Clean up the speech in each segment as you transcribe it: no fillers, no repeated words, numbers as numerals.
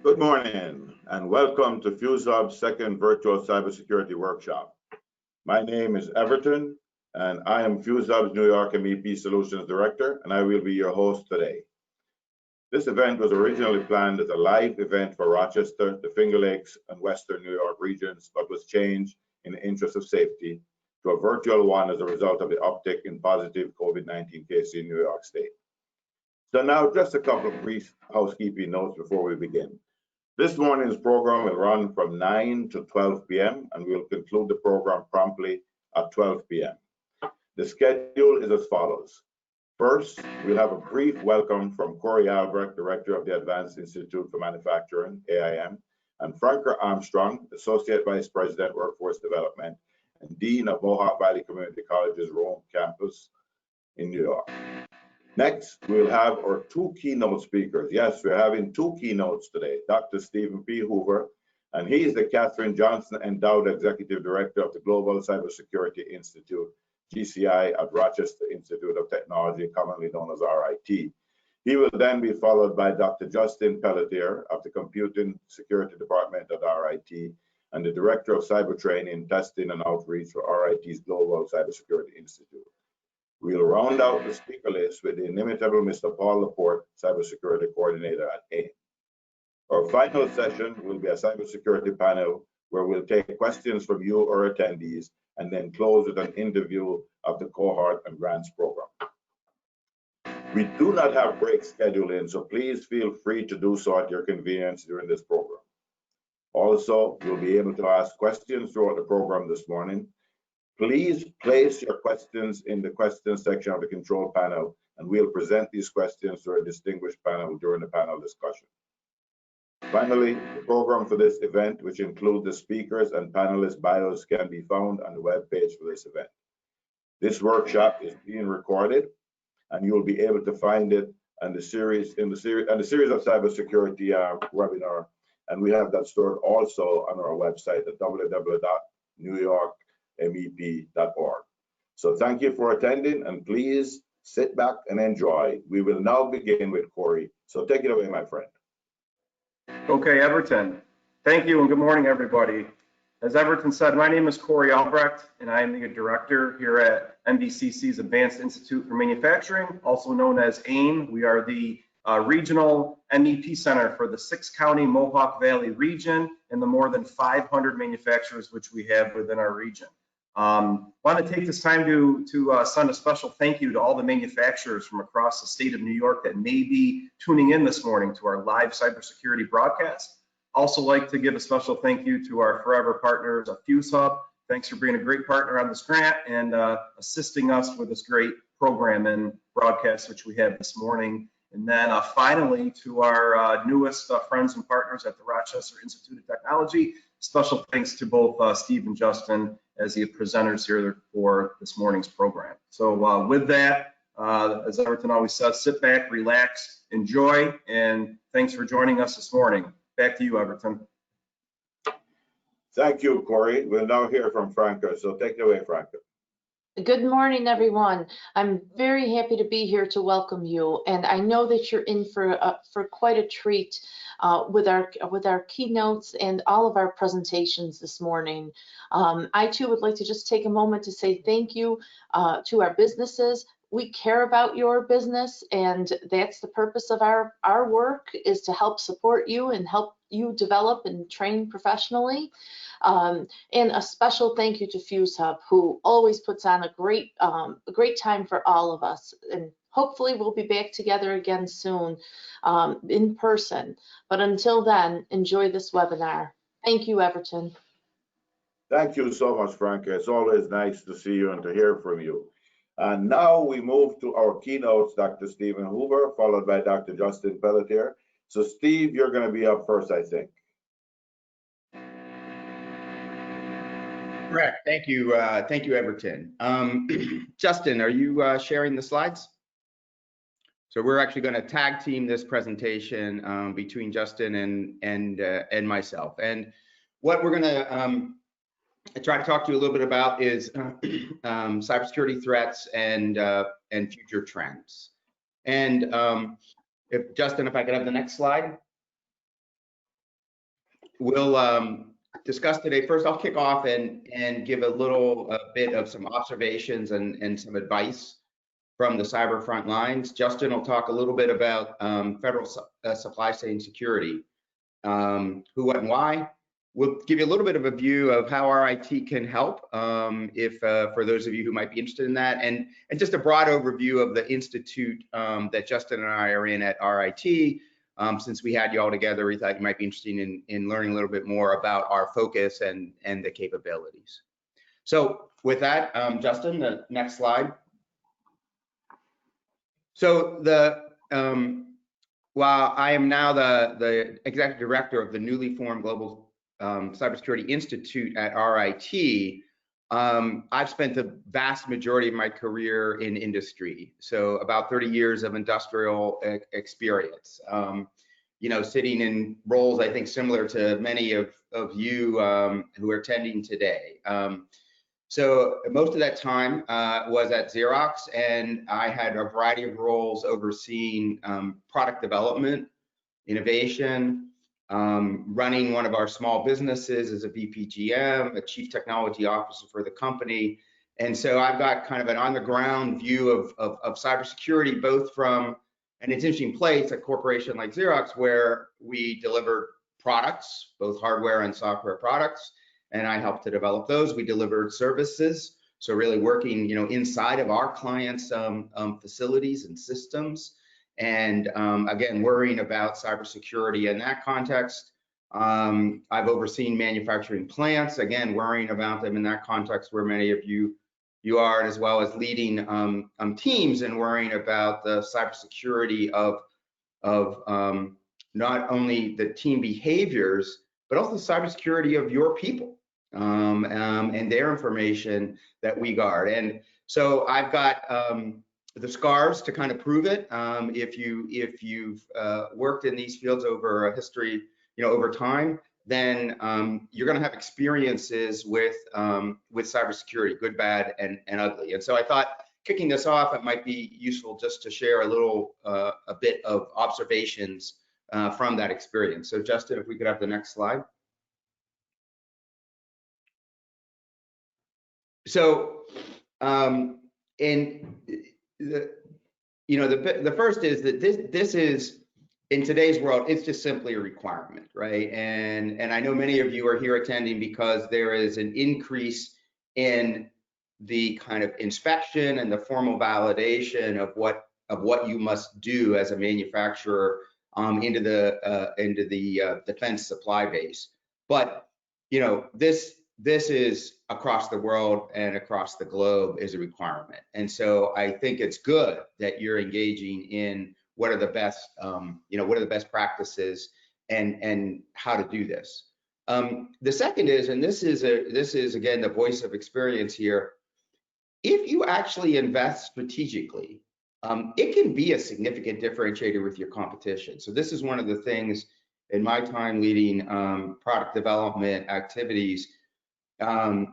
Good morning and welcome to FuzeHub's second virtual cybersecurity workshop. My name is Everton and I am FuzeHub's New York MEP Solutions Director, and I will be your host today. This event was originally planned as a live event for Rochester, the Finger Lakes, and Western New York regions, but was changed in the interest of safety to a virtual one as a result of the uptick in positive COVID-19 cases in New York State. So now just a couple of brief housekeeping notes before we begin. This morning's program will run from 9 to 12 p.m. and we'll conclude the program promptly at 12 p.m. The schedule is as follows. First, we'll have a brief welcome from Corey Albrecht, Director of the Advanced Institute for Manufacturing, AIM, and Franker Armstrong, Associate Vice President, Workforce Development, and Dean of Mohawk Valley Community College's Rome campus in New York. Next, we'll have our two keynote speakers. Yes, we're having two keynotes today. Dr. Stephen P. Hoover, and he is the Katherine Johnson Endowed Executive Director of the Global Cybersecurity Institute, GCI, at Rochester Institute of Technology, commonly known as RIT. He will then be followed by Dr. Justin Pelletier of the Computing Security Department at RIT and the Director of Cyber Training, Testing, and Outreach for RIT's Global Cybersecurity Institute. We'll round out the speaker list with the inimitable Mr. Paul LaPorte, Cybersecurity Coordinator at AIM. Our final session will be a cybersecurity panel where we'll take questions from you or attendees and then close with an interview of the cohort and grants program. We do not have breaks scheduled in, so please feel free to do so at your convenience during this program. Also, you'll be able to ask questions throughout the program this morning. Please place your questions in the questions section of the control panel, and we'll present these questions to a distinguished panel during the panel discussion. Finally, the program for this event, which includes the speakers and panelists' bios, can be found on the web page for this event. This workshop is being recorded, and you'll be able to find it on the series of cybersecurity webinar, and we have that stored also on our website at www.newyorkmep.org. So thank you for attending, and please sit back and enjoy. We will now begin with Corey. So take it away, my friend. Okay, Everton. Thank you and good morning, everybody. As Everton said, my name is Corey Albrecht, and I am the director here at NVCC's Advanced Institute for Manufacturing, also known as AIM. We are the regional MEP center for the 6-county Mohawk Valley region and the more than 500 manufacturers which we have within our region. Want to take this time to send a special thank you to all the manufacturers from across the state of New York that may be tuning in this morning to our live cybersecurity broadcast. Also like to give a special thank you to our forever partners at FuzeHub. Thanks for being a great partner on this grant and assisting us with this great program and broadcast which we have this morning. And then finally, to our newest friends and partners at the Rochester Institute of Technology, special thanks to both Steve and Justin as the presenters here for this morning's program. So with that, as Everton always says, sit back, relax, enjoy, and thanks for joining us this morning. Back to you, Everton. Thank you, Corey. We'll now hear from Franker. So take it away, Franker. Good morning, everyone. I'm very happy to be here to welcome you, and I know that you're in for quite a treat with our keynotes and all of our presentations this morning. I too would like to just take a moment to say thank you to our businesses. We care about your business, and that's the purpose of our work, is to help support you and help you develop and train professionally. And a special thank you to FuzeHub, who always puts on a great time for all of us. And hopefully we'll be back together again soon in person. But until then, enjoy this webinar. Thank you, Everton. Thank you so much, Frank. It's always nice to see you and to hear from you. And now we move to our keynotes, Dr. Stephen Hoover, followed by Dr. Justin Pelletier. So Steve, you're going to be up first, I think. Correct. Thank you, Everton. Justin, are you sharing the slides? So we're actually going to tag team this presentation between Justin and myself. And what we're going to try to talk to you a little bit about is cybersecurity threats and future trends. And if Justin, if I could have the next slide. we'll discuss today. First, I'll kick off and give a bit of some observations and some advice from the cyber front lines. Justin will talk a little bit about federal supply chain security, who, what, and why. We'll give you a little bit of a view of how RIT can help, if for those of you who might be interested in that, and just a broad overview of the institute that Justin and I are in at RIT. Since we had you all together, we thought you might be interested in learning a little bit more about our focus and the capabilities. So with that, Justin, the next slide. So while I am now the executive director of the newly formed Global Cybersecurity Institute at RIT, I've spent the vast majority of my career in industry. So about 30 years of industrial experience, you know, sitting in roles, I think, similar to many of you who are attending today. So most of that time was at Xerox, and I had a variety of roles overseeing product development, innovation, running one of our small businesses as a VPGM, a chief technology officer for the company. And so I've got kind of an on-the-ground view of cybersecurity, both from, and it's an interesting place, a corporation like Xerox, where we deliver products, both hardware and software products, and I helped to develop those. We delivered services, so really working, you know, inside of our clients' facilities and systems. And again, worrying about cybersecurity in that context. I've overseen manufacturing plants, again, worrying about them in that context where many of you are, as well as leading teams and worrying about the cybersecurity of not only the team behaviors, but also the cybersecurity of your people and their information that we guard. And so I've got the scars to kind of prove it. If you've worked in these fields over a history, you know, over time, then you're going to have experiences with cybersecurity, good, bad, and ugly. And so I thought, kicking this off, it might be useful just to share a bit of observations from that experience. So Justin, if we could have the next slide. So, the first is that this is, in today's world, it's just simply a requirement, right? And I know many of you are here attending because there is an increase in the kind of inspection and the formal validation of what you must do as a manufacturer into the defense supply base. But you know, this is across the world and across the globe is a requirement. And so I think it's good that you're engaging in what are the best, what are the best practices and how to do this. The second is, and this is again the voice of experience here, if you actually invest strategically, it can be a significant differentiator with your competition. So this is one of the things in my time leading product development activities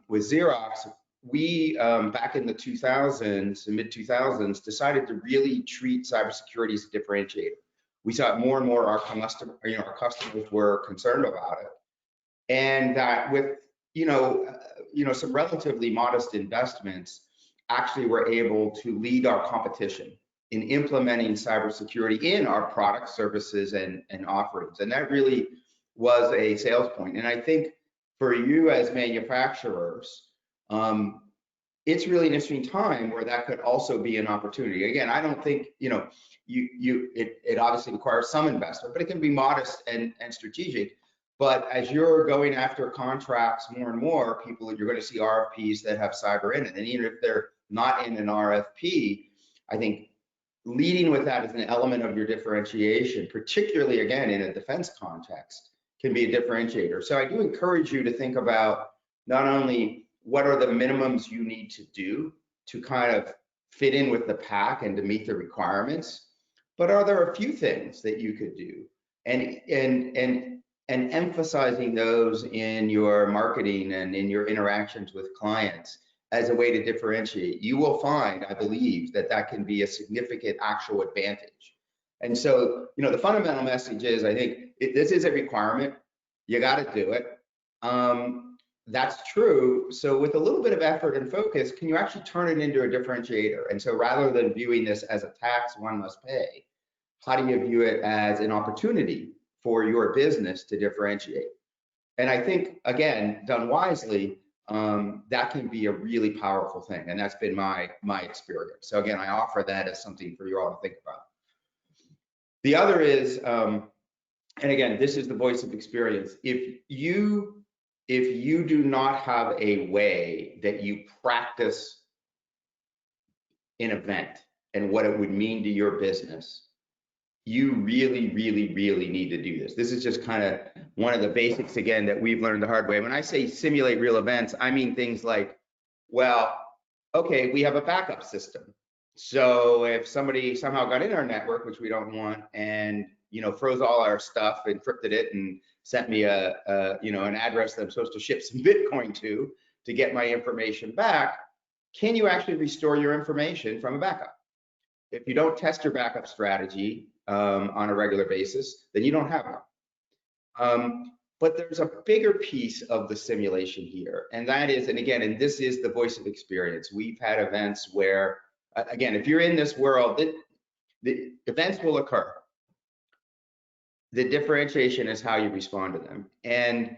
with Xerox. We back in the 2000s, the mid 2000s, decided to really treat cybersecurity as a differentiator. We saw it more and more. Our customers were concerned about it, and that with some relatively modest investments, actually were able to lead our competition in implementing cybersecurity in our products, services, and offerings. And that really was a sales point. And I think for you as manufacturers, it's really an interesting time where that could also be an opportunity. Again, I don't think, it obviously requires some investment, but it can be modest and strategic. But as you're going after contracts more and more, you're going to see RFPs that have cyber in it. And even if they're not in an RFP, I think leading with that as an element of your differentiation, particularly again in a defense context, can be a differentiator. So I do encourage you to think about not only what are the minimums you need to do to kind of fit in with the pack and to meet the requirements, but are there a few things that you could do, and emphasizing those in your marketing and in your interactions with clients as a way to differentiate. You will find, I believe, that can be a significant actual advantage. And so, the fundamental message is, I think this is a requirement. you got to do it. That's true. So with a little bit of effort and focus, can you actually turn it into a differentiator? And so rather than viewing this as a tax one must pay, how do you view it as an opportunity for your business to differentiate? And I think, again, done wisely, that can be a really powerful thing. And that's been my experience. So again, I offer that as something for you all to think about. The other is, and again, this is the voice of experience. If you do not have a way that you practice an event and what it would mean to your business, you really need to do this. This is just kind of one of the basics, again, that we've learned the hard way. When I say simulate real events, I mean things like, well, okay, we have a backup system. So if somebody somehow got in our network, which we don't want, and froze all our stuff, encrypted it, and sent me an address that I'm supposed to ship some Bitcoin to get my information back, can you actually restore your information from a backup? If you don't test your backup strategy on a regular basis, then you don't have one. But there's a bigger piece of the simulation here, and that is, and again, this is the voice of experience. We've had events where, again, if you're in this world, the events will occur. The differentiation is how you respond to them. And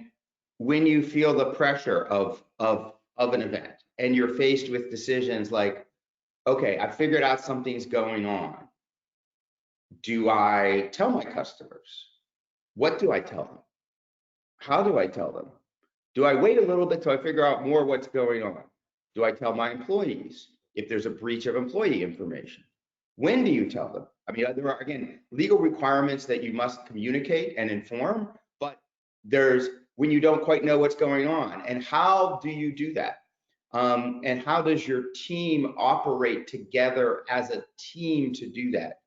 when you feel the pressure of an event and you're faced with decisions like, okay, I figured out something's going on. Do I tell my customers? What do I tell them? How do I tell them? Do I wait a little bit till I figure out more what's going on? Do I tell my employees if there's a breach of employee information? When do you tell them? I mean, there are, again, legal requirements that you must communicate and inform, but there's when you don't quite know what's going on. And how do you do that? And how does your team operate together as a team to do that?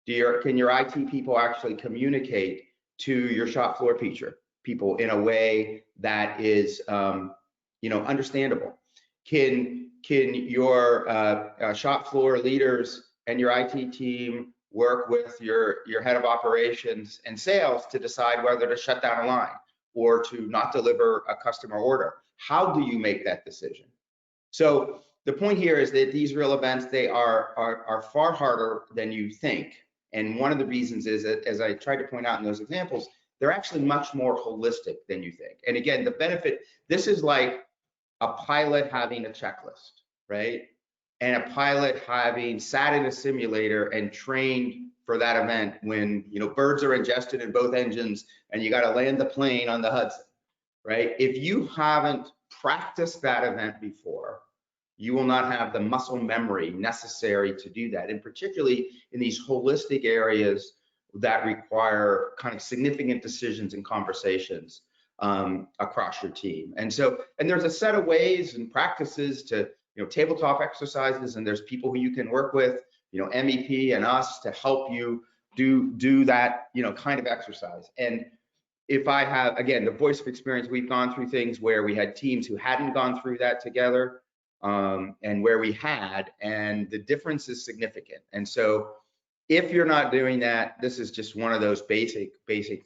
Can your IT people actually communicate to your shop floor people in a way that is, understandable? Can your shop floor leaders and your IT team work with your head of operations and sales to decide whether to shut down a line or to not deliver a customer order? How do you make that decision? So the point here is that these real events, they are far harder than you think. And one of the reasons is that, as I tried to point out in those examples, they're actually much more holistic than you think. And again, the benefit, this is like a pilot having a checklist, right? And a pilot having sat in a simulator and trained for that event when, birds are ingested in both engines and you got to land the plane on the Hudson, right? If you haven't practiced that event before, you will not have the muscle memory necessary to do that. And particularly in these holistic areas that require kind of significant decisions and conversations across your team. And there's a set of ways and practices to, tabletop exercises, and there's people who you can work with, MEP and us to help you do that, kind of exercise. And if I have, again, the voice of experience, we've gone through things where we had teams who hadn't gone through that together, and where we had, and the difference is significant. And so if you're not doing that, this is just one of those basic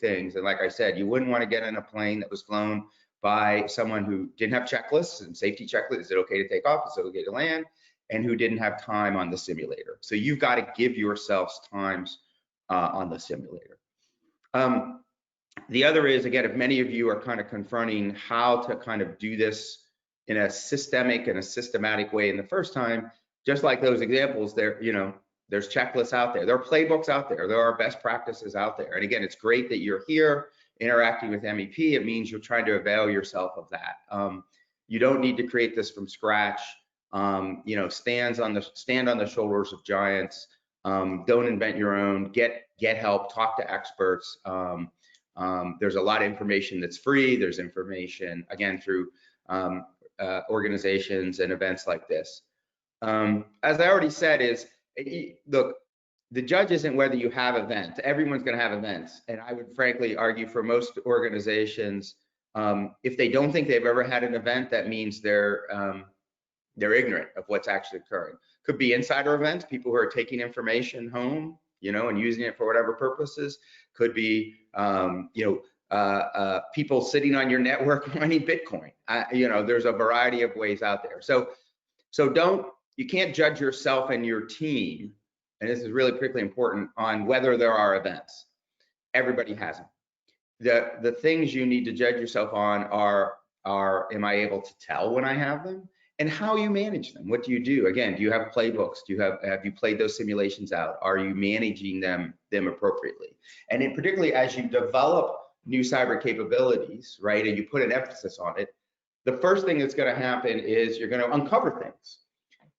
things. And like I said, you wouldn't want to get in a plane that was flown by someone who didn't have checklists and safety checklists. Is it okay to take off? Is it okay to land? And who didn't have time on the simulator. So you've got to give yourselves times on the simulator. The other is, again, if many of you are kind of confronting how to kind of do this in a systemic and a systematic way in the first time, just like those examples there, there's checklists out there. There are playbooks out there. There are best practices out there. And again, it's great that you're here interacting with MEP. It means you're trying to avail yourself of that. You don't need to create this from scratch. Stand on the shoulders of giants. Don't invent your own. Get help. Talk to experts. There's a lot of information that's free. There's information, again, through organizations and events like this. As I already said, look, the judge isn't whether you have events. Everyone's going to have events. And I would frankly argue for most organizations, if they don't think they've ever had an event, that means they're ignorant of what's actually occurring. Could be insider events, people who are taking information home, and using it for whatever purposes. Could be, people sitting on your network mining Bitcoin. There's a variety of ways out there. So you can't judge yourself and your team, and this is really particularly important, on whether there are events. Everybody has them. The things you need to judge yourself on are am I able to tell when I have them, and how you manage them? What do you do? Again, do you have playbooks? Have you played those simulations out? Are you managing them appropriately? And in particularly as you develop new cyber capabilities, right, and you put an emphasis on it, the first thing that's going to happen is you're going to uncover things.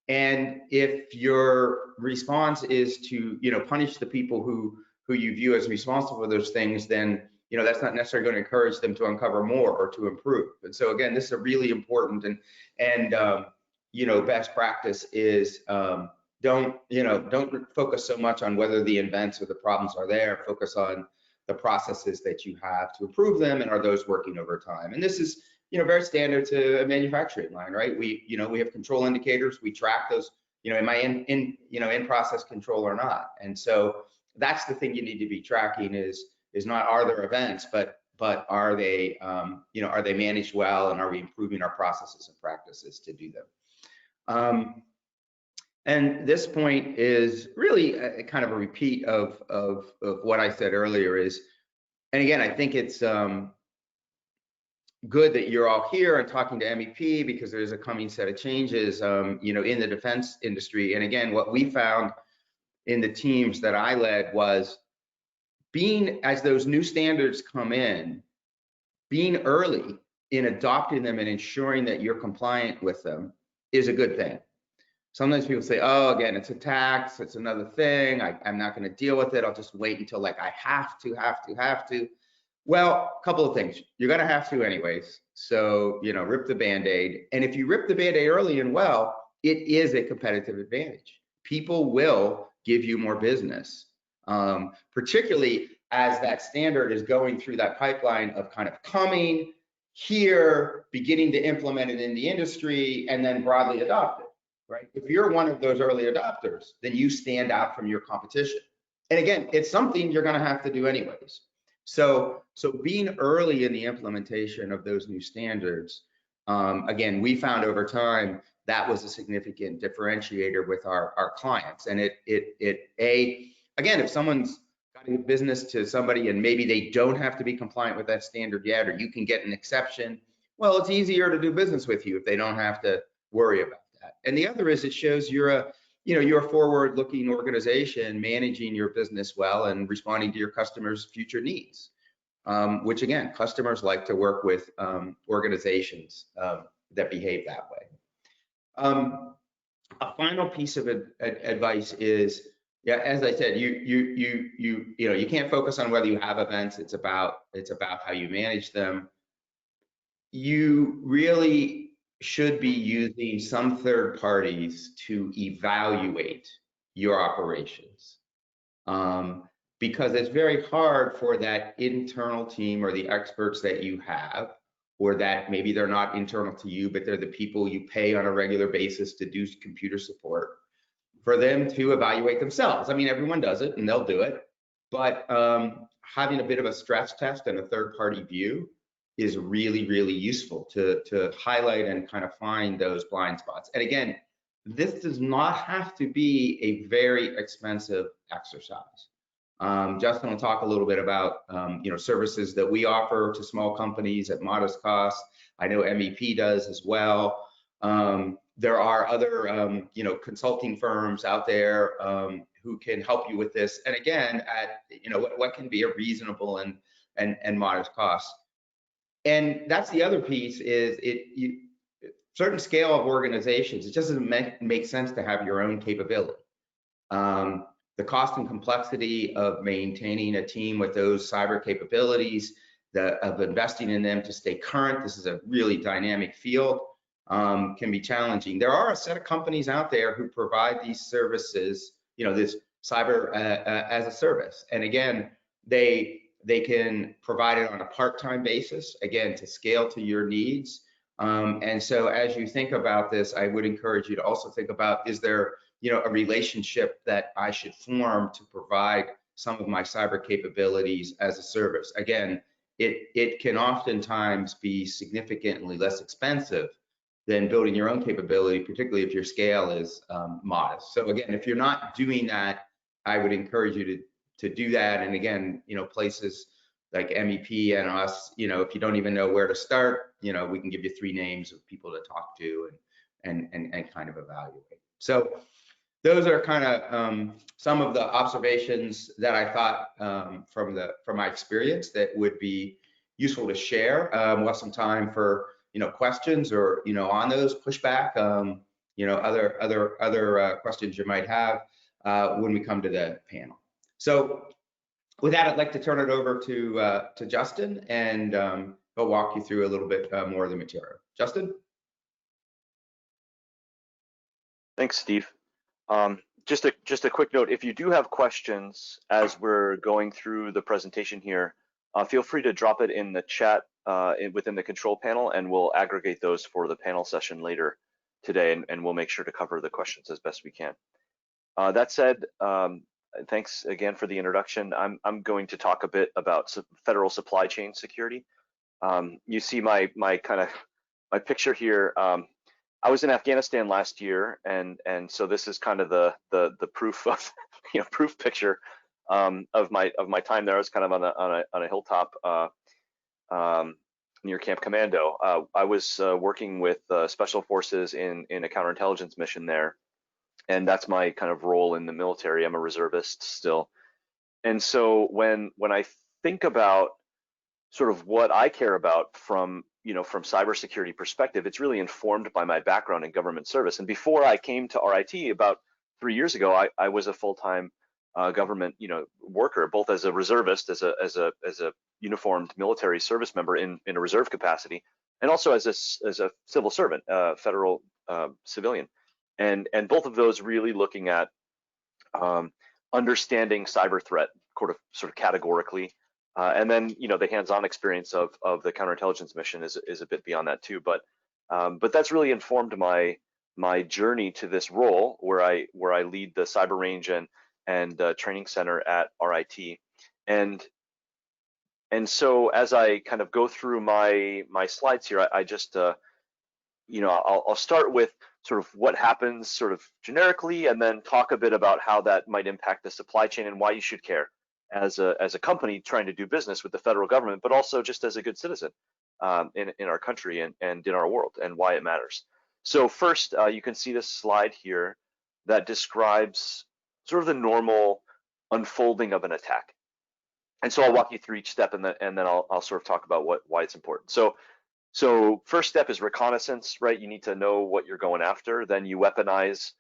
And if your response is to, punish the people who you view as responsible for those things, then, that's not necessarily going to encourage them to uncover more or to improve. And so again, this is a really important and best practice is don't focus so much on whether the events or the problems are there. Focus on the processes that you have to improve them, and are those working over time. And this is very standard to a manufacturing line, right? We have control indicators. We track those. Am I in process control or not? And so that's the thing you need to be tracking is not are there events, but are they are they managed well, and are we improving our processes and practices to do them? And this point is really a kind of a repeat of what I said earlier is, and again, I think it's good that you're all here and talking to MEP, because there's a coming set of changes, in the defense industry. And again, what we found in the teams that I led was as those new standards come in, being early in adopting them and ensuring that you're compliant with them is a good thing. Sometimes people say, oh, again, it's a tax, it's another thing, I'm not going to deal with it, I'll just wait until I have to. Well, a couple of things. You're going to have to anyways. So, rip the Band-Aid. And if you rip the Band-Aid early and well, it is a competitive advantage. People will give you more business, particularly as that standard is going through that pipeline of kind of coming here, beginning to implement it in the industry, and then broadly adopted, right? If you're one of those early adopters, then you stand out from your competition. And again, it's something you're going to have to do anyways. So being early in the implementation of those new standards, again, we found over time that was a significant differentiator with our clients. And again, if someone's got a business to somebody and maybe they don't have to be compliant with that standard yet, or you can get an exception, well, it's easier to do business with you if they don't have to worry about that. And the other is it shows you're a forward-looking organization managing your business well and responding to your customers' future needs, which again, customers like to work with organizations that behave that way. A final piece of advice is, as I said, you can't focus on whether you have events. It's about how you manage them. You really should be using some third parties to evaluate your operations, because it's very hard for that internal team or the experts that you have, or that maybe they're not internal to you, but they're the people you pay on a regular basis to do computer support, for them to evaluate themselves. I mean, everyone does it and they'll do it, but having a bit of a stress test and a third party view is really, really useful to highlight and kind of find those blind spots. And again, this does not have to be a very expensive exercise. Justin will talk a little bit about services that we offer to small companies at modest cost. I know MEP does as well. There are other consulting firms out there who can help you with this. And again, at what can be a reasonable and modest cost. And that's the other piece is certain scale of organizations, it just doesn't make sense to have your own capability. The cost and complexity of maintaining a team with those cyber capabilities, of investing in them to stay current, this is a really dynamic field, can be challenging. There are a set of companies out there who provide these services, this cyber as a service. And again, they can provide it on a part-time basis, again, to scale to your needs. And so as you think about this, I would encourage you to also think about, is there a relationship that I should form to provide some of my cyber capabilities as a service? Again, it can oftentimes be significantly less expensive than building your own capability, particularly if your scale is modest. So again, if you're not doing that, I would encourage you to do that. And again, places like MEP and us, if you don't even know where to start, we can give you 3 names of people to talk to and kind of evaluate. So those are kind of some of the observations that I thought from my experience that would be useful to share. We'll have some time for questions or on those pushback, other questions you might have when we come to the panel. So with that, I'd like to turn it over to Justin, and he'll walk you through a little bit more of the material. Justin? Thanks, Steve. Just a quick note, if you do have questions as we're going through the presentation here, feel free to drop it in the chat within the control panel, and we'll aggregate those for the panel session later today, and we'll make sure to cover the questions as best we can. That said, thanks again for the introduction. I'm going to talk a bit about federal supply chain security. You see my picture here. I was in Afghanistan last year, and so this is kind of the proof of proof picture of my time there. I was kind of on a hilltop near Camp Commando. I was working with special forces in a counterintelligence mission there, and that's my kind of role in the military. I'm a reservist still, and so when I think about sort of what I care about from cybersecurity perspective, it's really informed by my background in government service. And before I came to RIT about 3 years ago, I was a full-time government worker, both as a reservist, as a uniformed military service member in a reserve capacity, and also as a civil servant, federal civilian, and both of those really looking at understanding cyber threat sort of categorically. And then, the hands-on experience of the counterintelligence mission is a bit beyond that too. But that's really informed my journey to this role, where I lead the cyber range and training center at RIT. And so as I kind of go through my slides here, I just I'll start with sort of what happens sort of generically, and then talk a bit about how that might impact the supply chain and why you should care as a company trying to do business with the federal government, but also just as a good citizen in our country and in our world, and why it matters. So first, you can see this slide here that describes sort of the normal unfolding of an attack. And so I'll walk you through each step, and then I'll sort of talk about why it's important. So first step is reconnaissance, right? You need to know what you're going after. Then you weaponize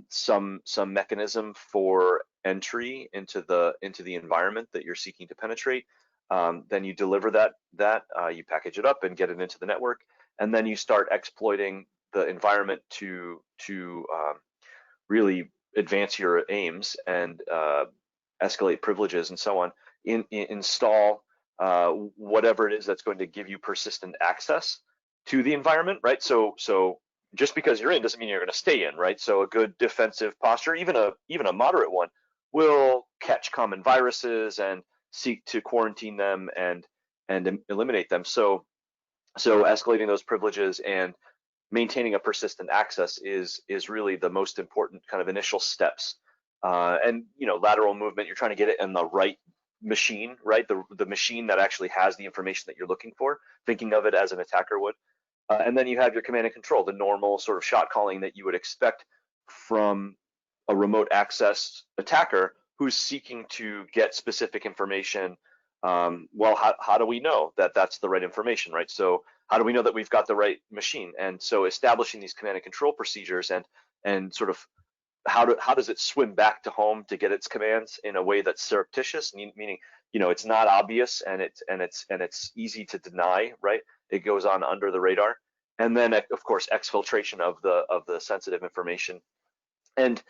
some mechanism for entry into the environment that you're seeking to penetrate. Then you deliver that you package it up and get it into the network, and then you start exploiting the environment to really advance your aims and escalate privileges and so on. Install whatever it is that's going to give you persistent access to the environment, right? So just because you're in doesn't mean you're going to stay in, right? So a good defensive posture, even a moderate one, will catch common viruses and seek to quarantine them and eliminate them. So escalating those privileges and maintaining a persistent access is really the most important kind of initial steps. And lateral movement, you're trying to get it in the right machine, right? The machine that actually has the information that you're looking for, thinking of it as an attacker would. And then you have your command and control, the normal sort of shot calling that you would expect from a remote access attacker who's seeking to get specific information. Well, how do we know that that's the right information, right? So how do we know that we've got the right machine? And so establishing these command and control procedures and sort of how does it swim back to home to get its commands in a way that's surreptitious, meaning it's not obvious and it's easy to deny, right? It goes on under the radar. And then of course exfiltration of the sensitive information. And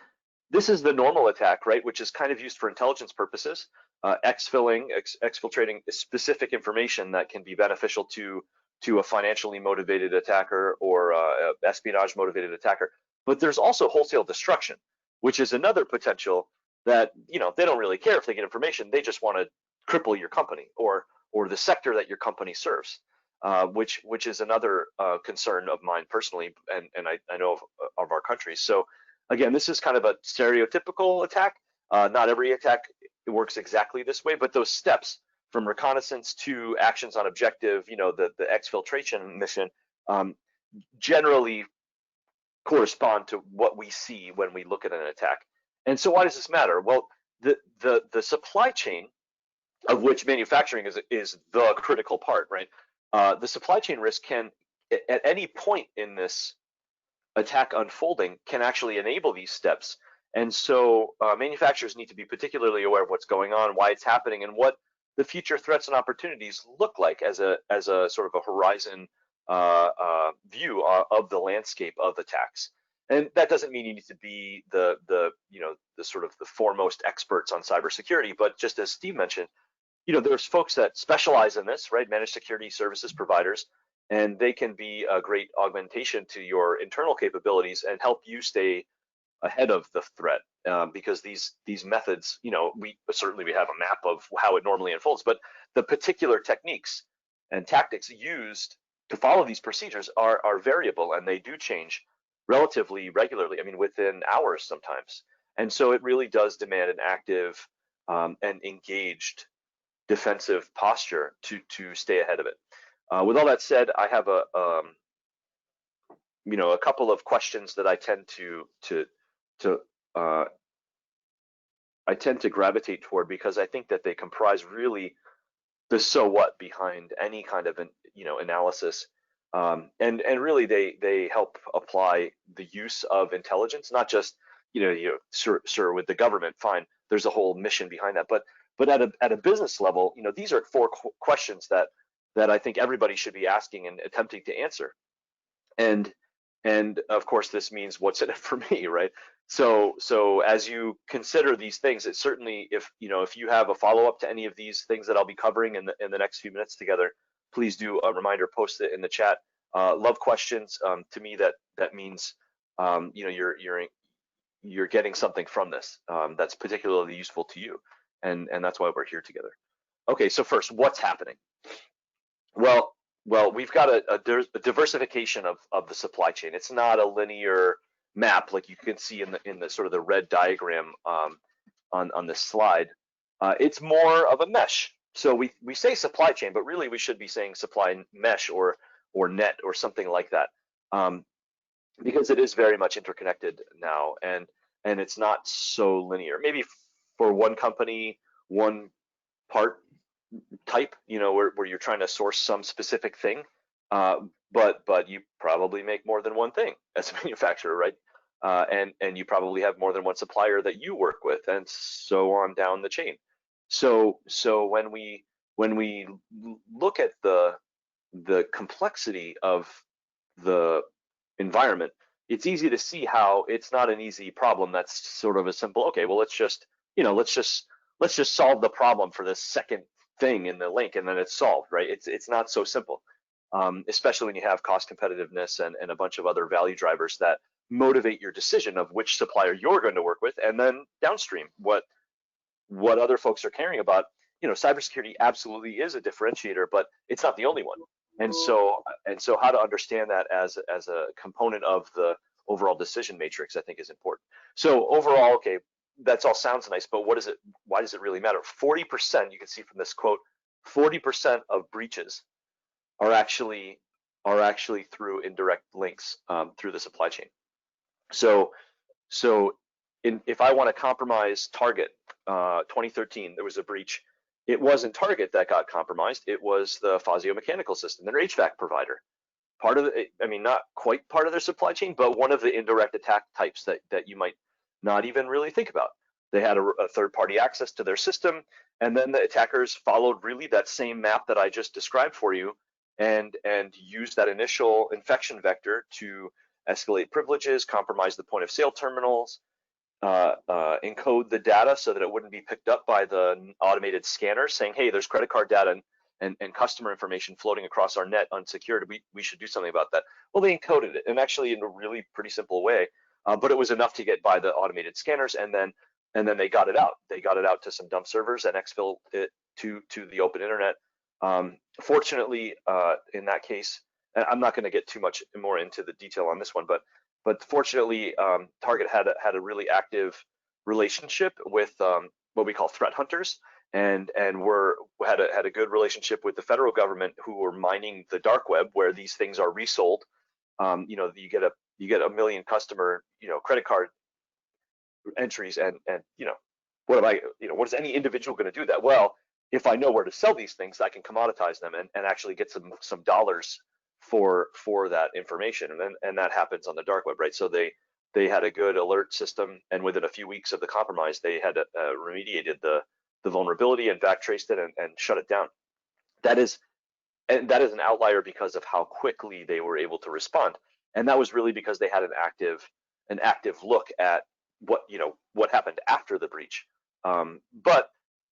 this is the normal attack, right, which is kind of used for intelligence purposes. Exfiltrating specific information that can be beneficial to a financially motivated attacker or espionage motivated attacker. But there's also wholesale destruction, which is another potential that they don't really care if they get information. They just want to cripple your company or or the sector that your company serves, which is another concern of mine personally, and I know of our country. So again, this is kind of a stereotypical attack. Not every attack works exactly this way, but those steps from reconnaissance to actions on objective, the exfiltration mission, generally correspond to what we see when we look at an attack. And so why does this matter? Well, the supply chain, of which manufacturing is the critical part, right? The supply chain risk can, at any point in this attack unfolding, can actually enable these steps. And so manufacturers need to be particularly aware of what's going on, why it's happening, and what the future threats and opportunities look like as a sort of a horizon view of the landscape of attacks. And that doesn't mean you need to be the sort of the foremost experts on cybersecurity, but just as Steve mentioned, there's folks that specialize in this, right? Managed security services providers, and they can be a great augmentation to your internal capabilities and help you stay ahead of the threat, because these methods, we have a map of how it normally unfolds, but the particular techniques and tactics used to follow these procedures are variable, and they do change relatively regularly. I mean, within hours sometimes. And so it really does demand an active and engaged defensive posture to stay ahead of it. With all that said, I have a couple of questions that I tend to gravitate toward, because I think that they comprise really the so what behind any kind of analysis, and really they help apply the use of intelligence, not just sure with the government, fine, there's a whole mission behind that, but at a business level, these are four questions that I think everybody should be asking and attempting to answer. And of course, this means what's in it for me, right? So as you consider these things, it certainly, if you have a follow-up to any of these things that I'll be covering in the next few minutes together, please do a reminder, post it in the chat. Love questions. To me, that means you're getting something from this that's particularly useful to you, and that's why we're here together. Okay, so first, what's happening? Well, we've got a diversification of the supply chain. It's not a linear map like you can see in the sort of the red diagram on this slide. It's more of a mesh. So we say supply chain, but really we should be saying supply mesh or net or something like that, because it is very much interconnected now, and it's not so linear. Maybe for one company, one part type, where you're trying to source some specific thing, but you probably make more than one thing as a manufacturer, right? And you probably have more than one supplier that you work with, and so on down the chain. So when we look at the complexity of the environment, it's easy to see how it's not an easy problem that's sort of a simple, okay, well, let's just solve the problem for this second thing in the link and then it's solved, right? It's not so simple, especially when you have cost competitiveness and a bunch of other value drivers that motivate your decision of which supplier you're going to work with, and then downstream what other folks are caring about. Cybersecurity absolutely is a differentiator, but it's not the only one. And so how to understand that as a component of the overall decision matrix, I think, is important. So overall, okay, that's all sounds nice, but why does it really matter? 40%, you can see from this quote, 40% of breaches are actually through indirect links through the supply chain. So if I want to compromise Target, 2013, there was a breach. It wasn't Target that got compromised. It was the Fazio Mechanical System, their HVAC provider. Not quite part of their supply chain, but one of the indirect attack types that you might not even really think about. They had a third-party access to their system, and then the attackers followed really that same map that I just described for you, and used that initial infection vector to escalate privileges, compromise the point of sale terminals, encode the data so that it wouldn't be picked up by the automated scanner saying, hey, there's credit card data and customer information floating across our net unsecured. We should do something about that. Well, they encoded it, and actually in a really pretty simple way, but it was enough to get by the automated scanners, and then they got it out. They got it out to some dump servers and exfil it to the open internet, Fortunately, in that case, and I'm not going to get too much more into the detail on this one, but fortunately, Target had a really active relationship with what we call threat hunters, and had a good relationship with the federal government, who were mining the dark web where these things are resold. You know, you get a million customer, you know, credit card entries, and you know, what is any individual going to do that? Well, if I know where to sell these things, I can commoditize them and actually get some dollars for that information, and that happens on the dark web, right? So they had a good alert system, and within a few weeks of the compromise, they had remediated the vulnerability and backtraced it and shut it down. That is an outlier because of how quickly they were able to respond, and that was really because they had an active look at what happened after the breach. But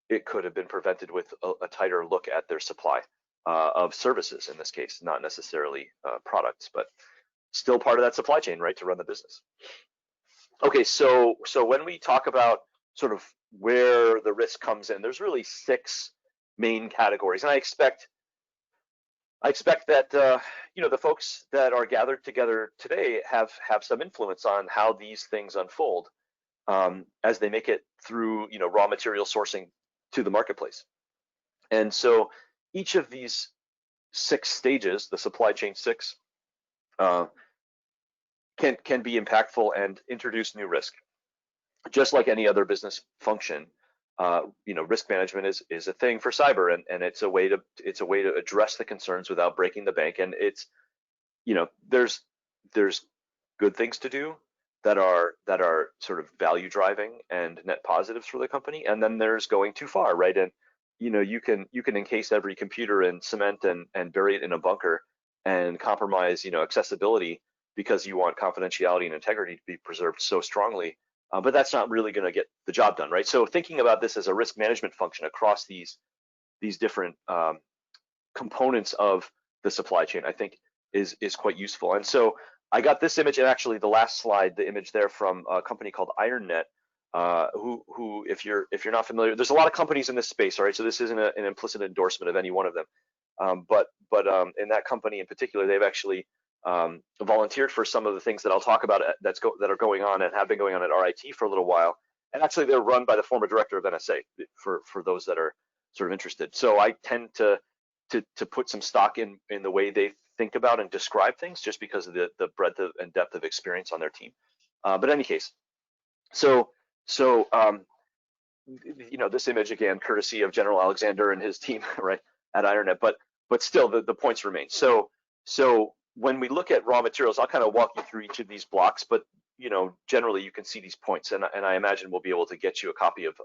it could have been prevented with a tighter look at their supply of services, in this case, not necessarily products, but still part of that supply chain, right, to run the business. Okay, so when we talk about sort of where the risk comes in, there's really 6 main categories, and I expect that the folks that are gathered together today have some influence on how these things unfold as they make it through raw material sourcing to the marketplace. And so each of these 6 stages, the supply chain 6, can be impactful and introduce new risk. Just like any other business function, risk management is a thing for cyber, and it's a way to address the concerns without breaking the bank. And it's there's good things to do that are sort of value driving and net positives for the company, and then there's going too far, right? And you can encase every computer in cement and bury it in a bunker and compromise accessibility because you want confidentiality and integrity to be preserved so strongly, but that's not really going to get the job done, right? So thinking about this as a risk management function across these different components of the supply chain, I think is quite useful. And so I got this image, and actually the last slide, the image there, from a company called IronNet, who if you're not familiar, there's a lot of companies in this space, all right? So this isn't an implicit endorsement of any one of them, but in that company in particular, they've actually volunteered for some of the things that I'll talk about that are going on and have been going on at RIT for a little while. And actually, they're run by the former director of NSA, for those that are sort of interested. So I tend to put some stock in the way they think about and describe things, just because of the breadth and depth of experience on their team. But in any case, so this image, again, courtesy of General Alexander and his team, right, at IronNet, but still the points remain. So when we look at raw materials, I'll kind of walk you through each of these blocks, but generally you can see these points, and I imagine we'll be able to get you a copy of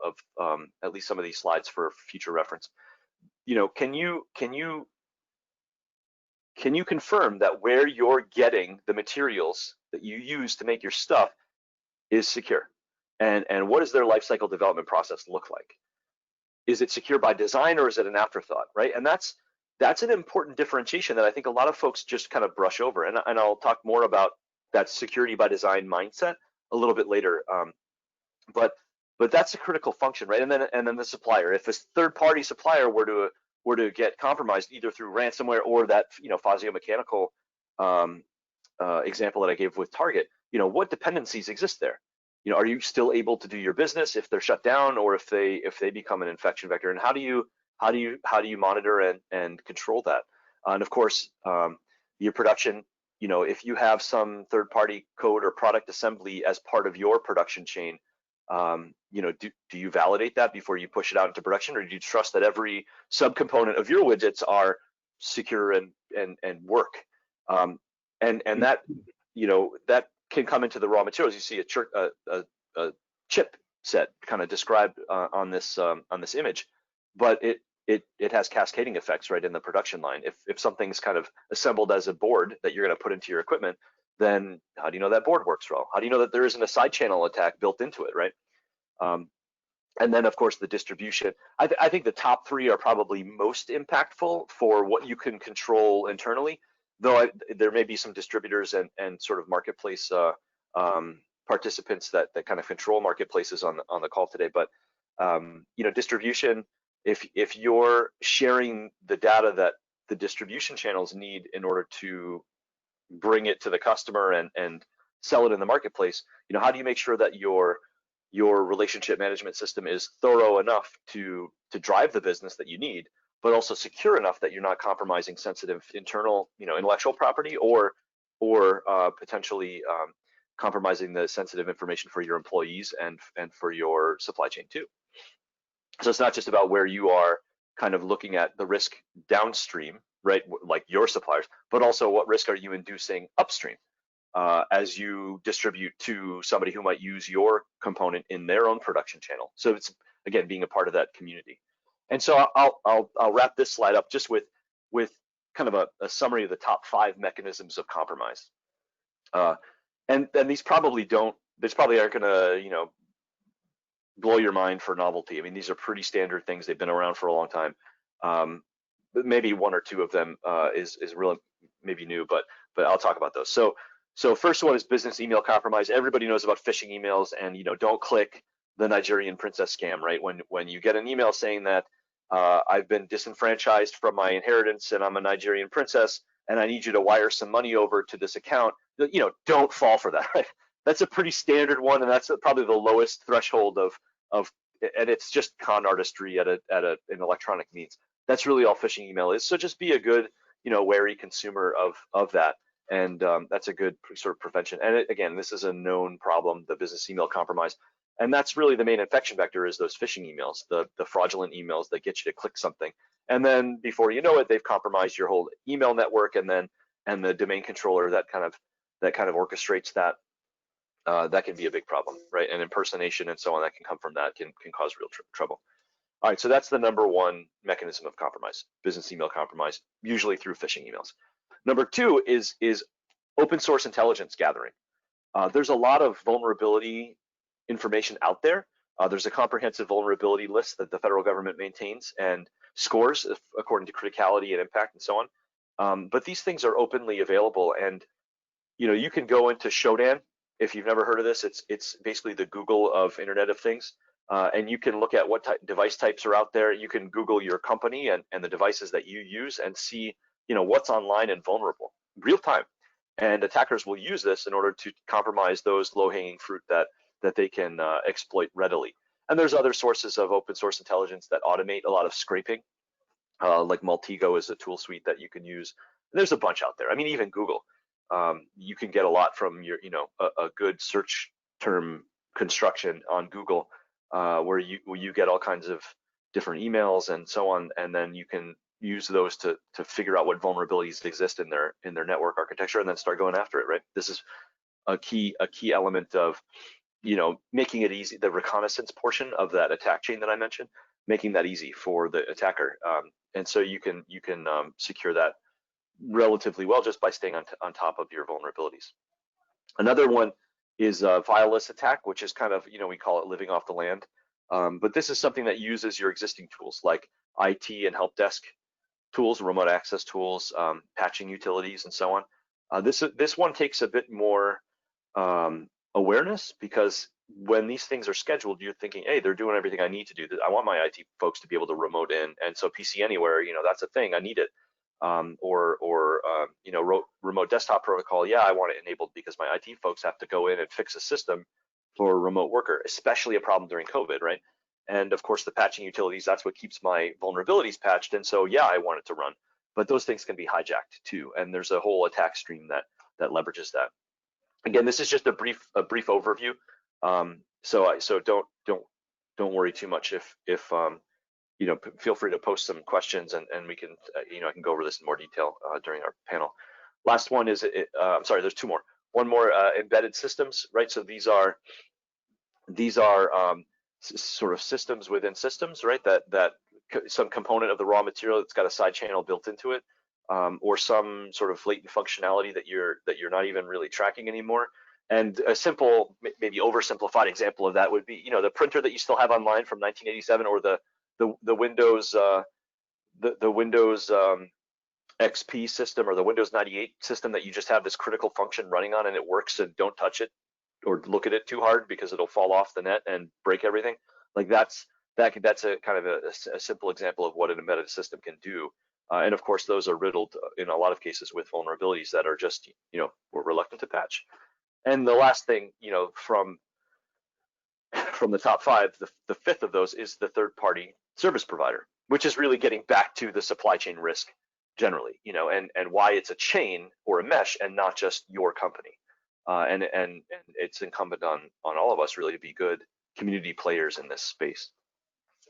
at least some of these slides for future reference. Can you confirm that where you're getting the materials that you use to make your stuff is secure? And what does their lifecycle development process look like? Is it secure by design, or is it an afterthought, right? And that's an important differentiation that I think a lot of folks just kind of brush over. And I'll talk more about that security by design mindset a little bit later. But that's a critical function, right? And then the supplier. If a third-party supplier were to get compromised, either through ransomware or that Fazio Mechanical example that I gave with Target, what dependencies exist there? Are you still able to do your business if they're shut down, or if they become an infection vector? And how do you monitor and control that? And of course, your production, if you have some third-party code or product assembly as part of your production chain, do you validate that before you push it out into production, or do you trust that every subcomponent of your widgets are secure and work? And that that can come into the raw materials. You see a chip set kind of described on this image, but it has cascading effects right in the production line. If something's kind of assembled as a board that you're going to put into your equipment, then how do you know that board works well? How do you know that there isn't a side channel attack built into it, right? And then, of course, the distribution. I think the top 3 are probably most impactful for what you can control internally, though there may be some distributors and sort of marketplace participants that kind of control marketplaces on the call today. But distribution if you're sharing the data that the distribution channels need in order to bring it to the customer and sell it in the marketplace, how do you make sure that your relationship management system is thorough enough to drive the business that you need, but also secure enough that you're not compromising sensitive internal, intellectual property or potentially compromising the sensitive information for your employees and for your supply chain too. So it's not just about where you are kind of looking at the risk downstream, right, like your suppliers, but also what risk are you inducing upstream as you distribute to somebody who might use your component in their own production channel. So it's, again, being a part of that community. And so I'll wrap this slide up just with kind of a summary of the top 5 mechanisms of compromise. And these probably aren't gonna, blow your mind for novelty. I mean, these are pretty standard things. They've been around for a long time. But maybe 1 or 2 of them is really maybe new, but I'll talk about those. So first one is business email compromise. Everybody knows about phishing emails, and don't click the Nigerian princess scam, right? When you get an email saying that I've been disenfranchised from my inheritance and I'm a Nigerian princess and I need you to wire some money over to this account, don't fall for that, right? That's a pretty standard one, and that's probably the lowest threshold of and it's just con artistry at an electronic means. That's really all phishing email is. So just be a good, wary consumer of that, and that's a good sort of prevention. And again, this is a known problem, the business email compromise, and that's really the main infection vector is those phishing emails, the fraudulent emails that get you to click something, and then before you know it, they've compromised your whole email network, and the domain controller that kind of orchestrates that. That can be a big problem, right? And impersonation and so on that can come from that can cause real trouble. All right, so that's the number 1 mechanism of compromise, business email compromise, usually through phishing emails. Number 2 is open source intelligence gathering. There's a lot of vulnerability information out there. There's a comprehensive vulnerability list that the federal government maintains and scores according to criticality and impact and so on. But these things are openly available, and you can go into Shodan. If you've never heard of this, it's basically the Google of Internet of Things, and you can look at what device types are out there. You can Google your company and the devices that you use and see what's online and vulnerable real time. And attackers will use this in order to compromise those low-hanging fruit that they can exploit readily. And there's other sources of open source intelligence that automate a lot of scraping, like Maltego is a tool suite that you can use. And there's a bunch out there. I mean, even Google. You can get a lot from your, a good search term construction on Google, where you get all kinds of different emails and so on, and then you can use those to figure out what vulnerabilities exist in their network architecture, and then start going after it. Right. This is a key element of, making it easy. The reconnaissance portion of that attack chain that I mentioned, making that easy for the attacker, and so you can secure that relatively well just by staying on top of your vulnerabilities. Another one is a fileless attack, which is kind of, we call it living off the land. But this is something that uses your existing tools like IT and help desk tools, remote access tools, patching utilities, and so on. This one takes a bit more awareness, because when these things are scheduled, you're thinking, hey, they're doing everything I need to do. I want my IT folks to be able to remote in, and so PC Anywhere, that's a thing, I need it. Remote desktop protocol, yeah, I want it enabled because my IT folks have to go in and fix a system for a remote worker, especially a problem during COVID, right? And of course, the patching utilities, that's what keeps my vulnerabilities patched, and so yeah, I want it to run. But those things can be hijacked too, and there's a whole attack stream that leverages that. Again, this is just a brief overview, so don't worry too much if feel free to post some questions, and we can, I can go over this in more detail during our panel. Last one is, I'm sorry, there's 2 more. One more, embedded systems, right? So these are sort of systems within systems, right? That some component of the raw material that's got a side channel built into it, or some sort of latent functionality that you're not even really tracking anymore. And a simple, maybe oversimplified example of that would be, the printer that you still have online from 1987, or the Windows the Windows XP system, or the Windows 98 system that you just have this critical function running on and it works, and don't touch it or look at it too hard because it'll fall off the net and break everything. Like that's that's a kind of a simple example of what an embedded system can do. And of course, those are riddled in a lot of cases with vulnerabilities that are just, we're reluctant to patch. And the last thing, from the top five, the fifth of those is the third-party service provider, which is really getting back to the supply chain risk generally, and why it's a chain or a mesh and not just your company. And it's incumbent on all of us really to be good community players in this space.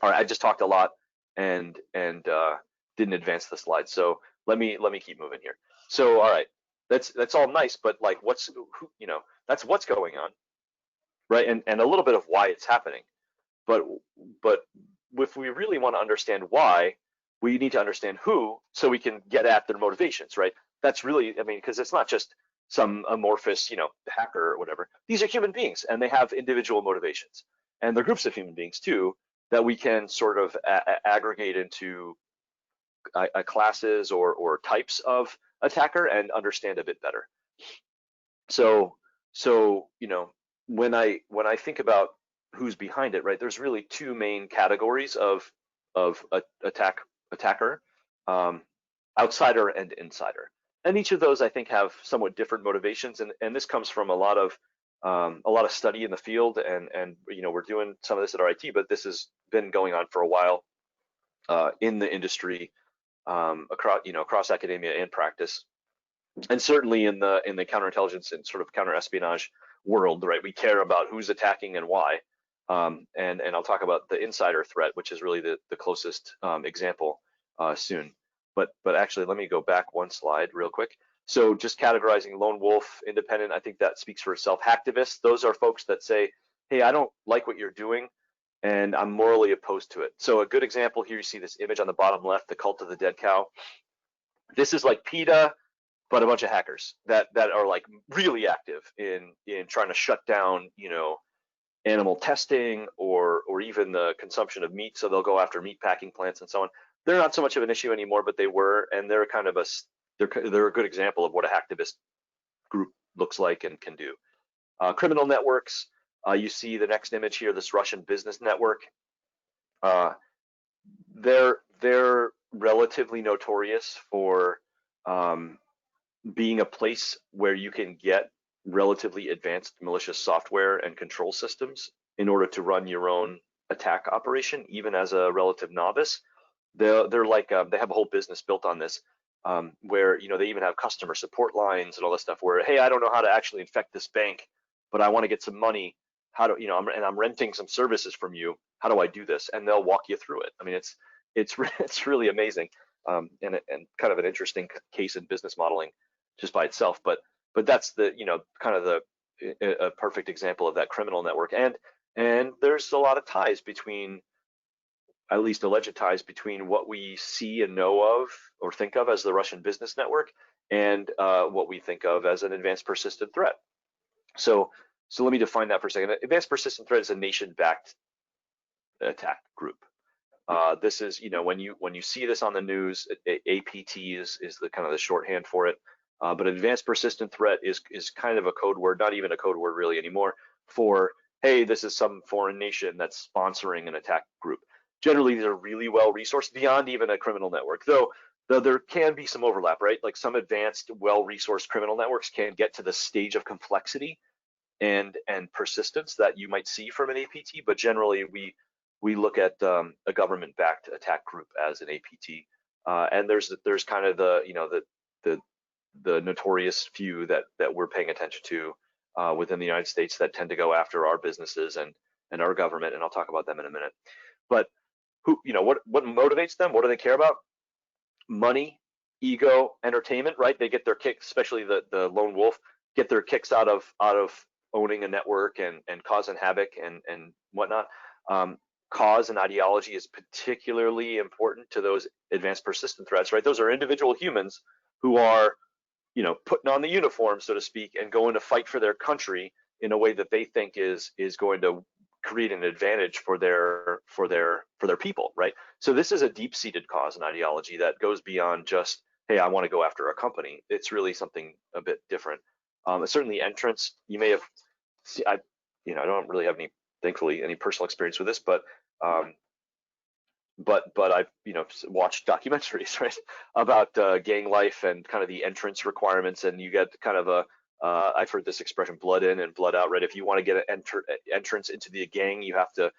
All right, I just talked a lot and didn't advance the slide, so let me keep moving here. So all right, that's all nice, but like that's what's going on, right? And a little bit of why it's happening. But if we really want to understand why, we need to understand who, so we can get at their motivations, right? That's really, because it's not just some amorphous, hacker or whatever. These are human beings, and they have individual motivations, and they're groups of human beings too that we can sort of aggregate into classes or types of attacker and understand a bit better. So when I think about who's behind it, right? There's really two main categories of attacker, outsider and insider. And each of those, I think, have somewhat different motivations. And this comes from a lot of study in the field. And we're doing some of this at RIT, but this has been going on for a while in the industry, across academia and practice, and certainly in the counterintelligence and sort of counterespionage world, right? We care about who's attacking and why. And I'll talk about the insider threat, which is really the closest example soon. But actually, let me go back one slide real quick. So just categorizing lone wolf, independent, I think that speaks for itself. Hacktivists, those are folks that say, hey, I don't like what you're doing, and I'm morally opposed to it. So a good example here, you see this image on the bottom left, the cult of the dead cow. This is like PETA, but a bunch of hackers that are like really active in trying to shut down, animal testing or even the consumption of meat. So they'll go after meat packing plants and so on. They're not so much of an issue anymore, but they were, and they're kind of they're a good example of what a hacktivist group looks like and can do. Criminal networks, you see the next image here, this Russian business network. They're relatively notorious for being a place where you can get relatively advanced malicious software and control systems in order to run your own attack operation, even as a relative novice. They're like they have a whole business built on this, where they even have customer support lines and all this stuff. Where, hey, I don't know how to actually infect this bank, but I want to get some money. How do and I'm renting some services from you. How do I do this? And they'll walk you through it. It's really amazing, and kind of an interesting case in business modeling just by itself. But that's the kind of a perfect example of that criminal network. And there's a lot of ties between, at least alleged ties between what we see and know of or think of as the Russian business network and what we think of as an advanced persistent threat. So let me define that for a second. Advanced persistent threat is a nation-backed attack group. This is, when you see this on the news, APT is the kind of the shorthand for it. But advanced persistent threat is kind of a code word, not even a code word really anymore, for, hey, this is some foreign nation that's sponsoring an attack group. Generally, they're really well resourced beyond even a criminal network, though there can be some overlap, right? Like some advanced, well-resourced criminal networks can get to the stage of complexity and persistence that you might see from an APT, but generally we look at a government-backed attack group as an APT, and there's kind of the notorious few that we're paying attention to within the United States that tend to go after our businesses and our government, and I'll talk about them in a minute. But what motivates them? What do they care about? Money, ego, entertainment, right? They get their kicks, especially the lone wolf, get their kicks out of owning a network and causing havoc and whatnot. Cause and ideology is particularly important to those advanced persistent threats, right? Those are individual humans who are, putting on the uniform, so to speak, and going to fight for their country in a way that they think is going to create an advantage for their people, right? So this is a deep-seated cause and ideology that goes beyond just, hey, I want to go after a company. It's really something a bit different. Certainly entrance, you may have, I don't really have thankfully any personal experience with this, but I've watched documentaries, right, about gang life and kind of the entrance requirements, and you get kind of a I've heard this expression, blood in and blood out, right? If you want to get an entrance into the gang, you have to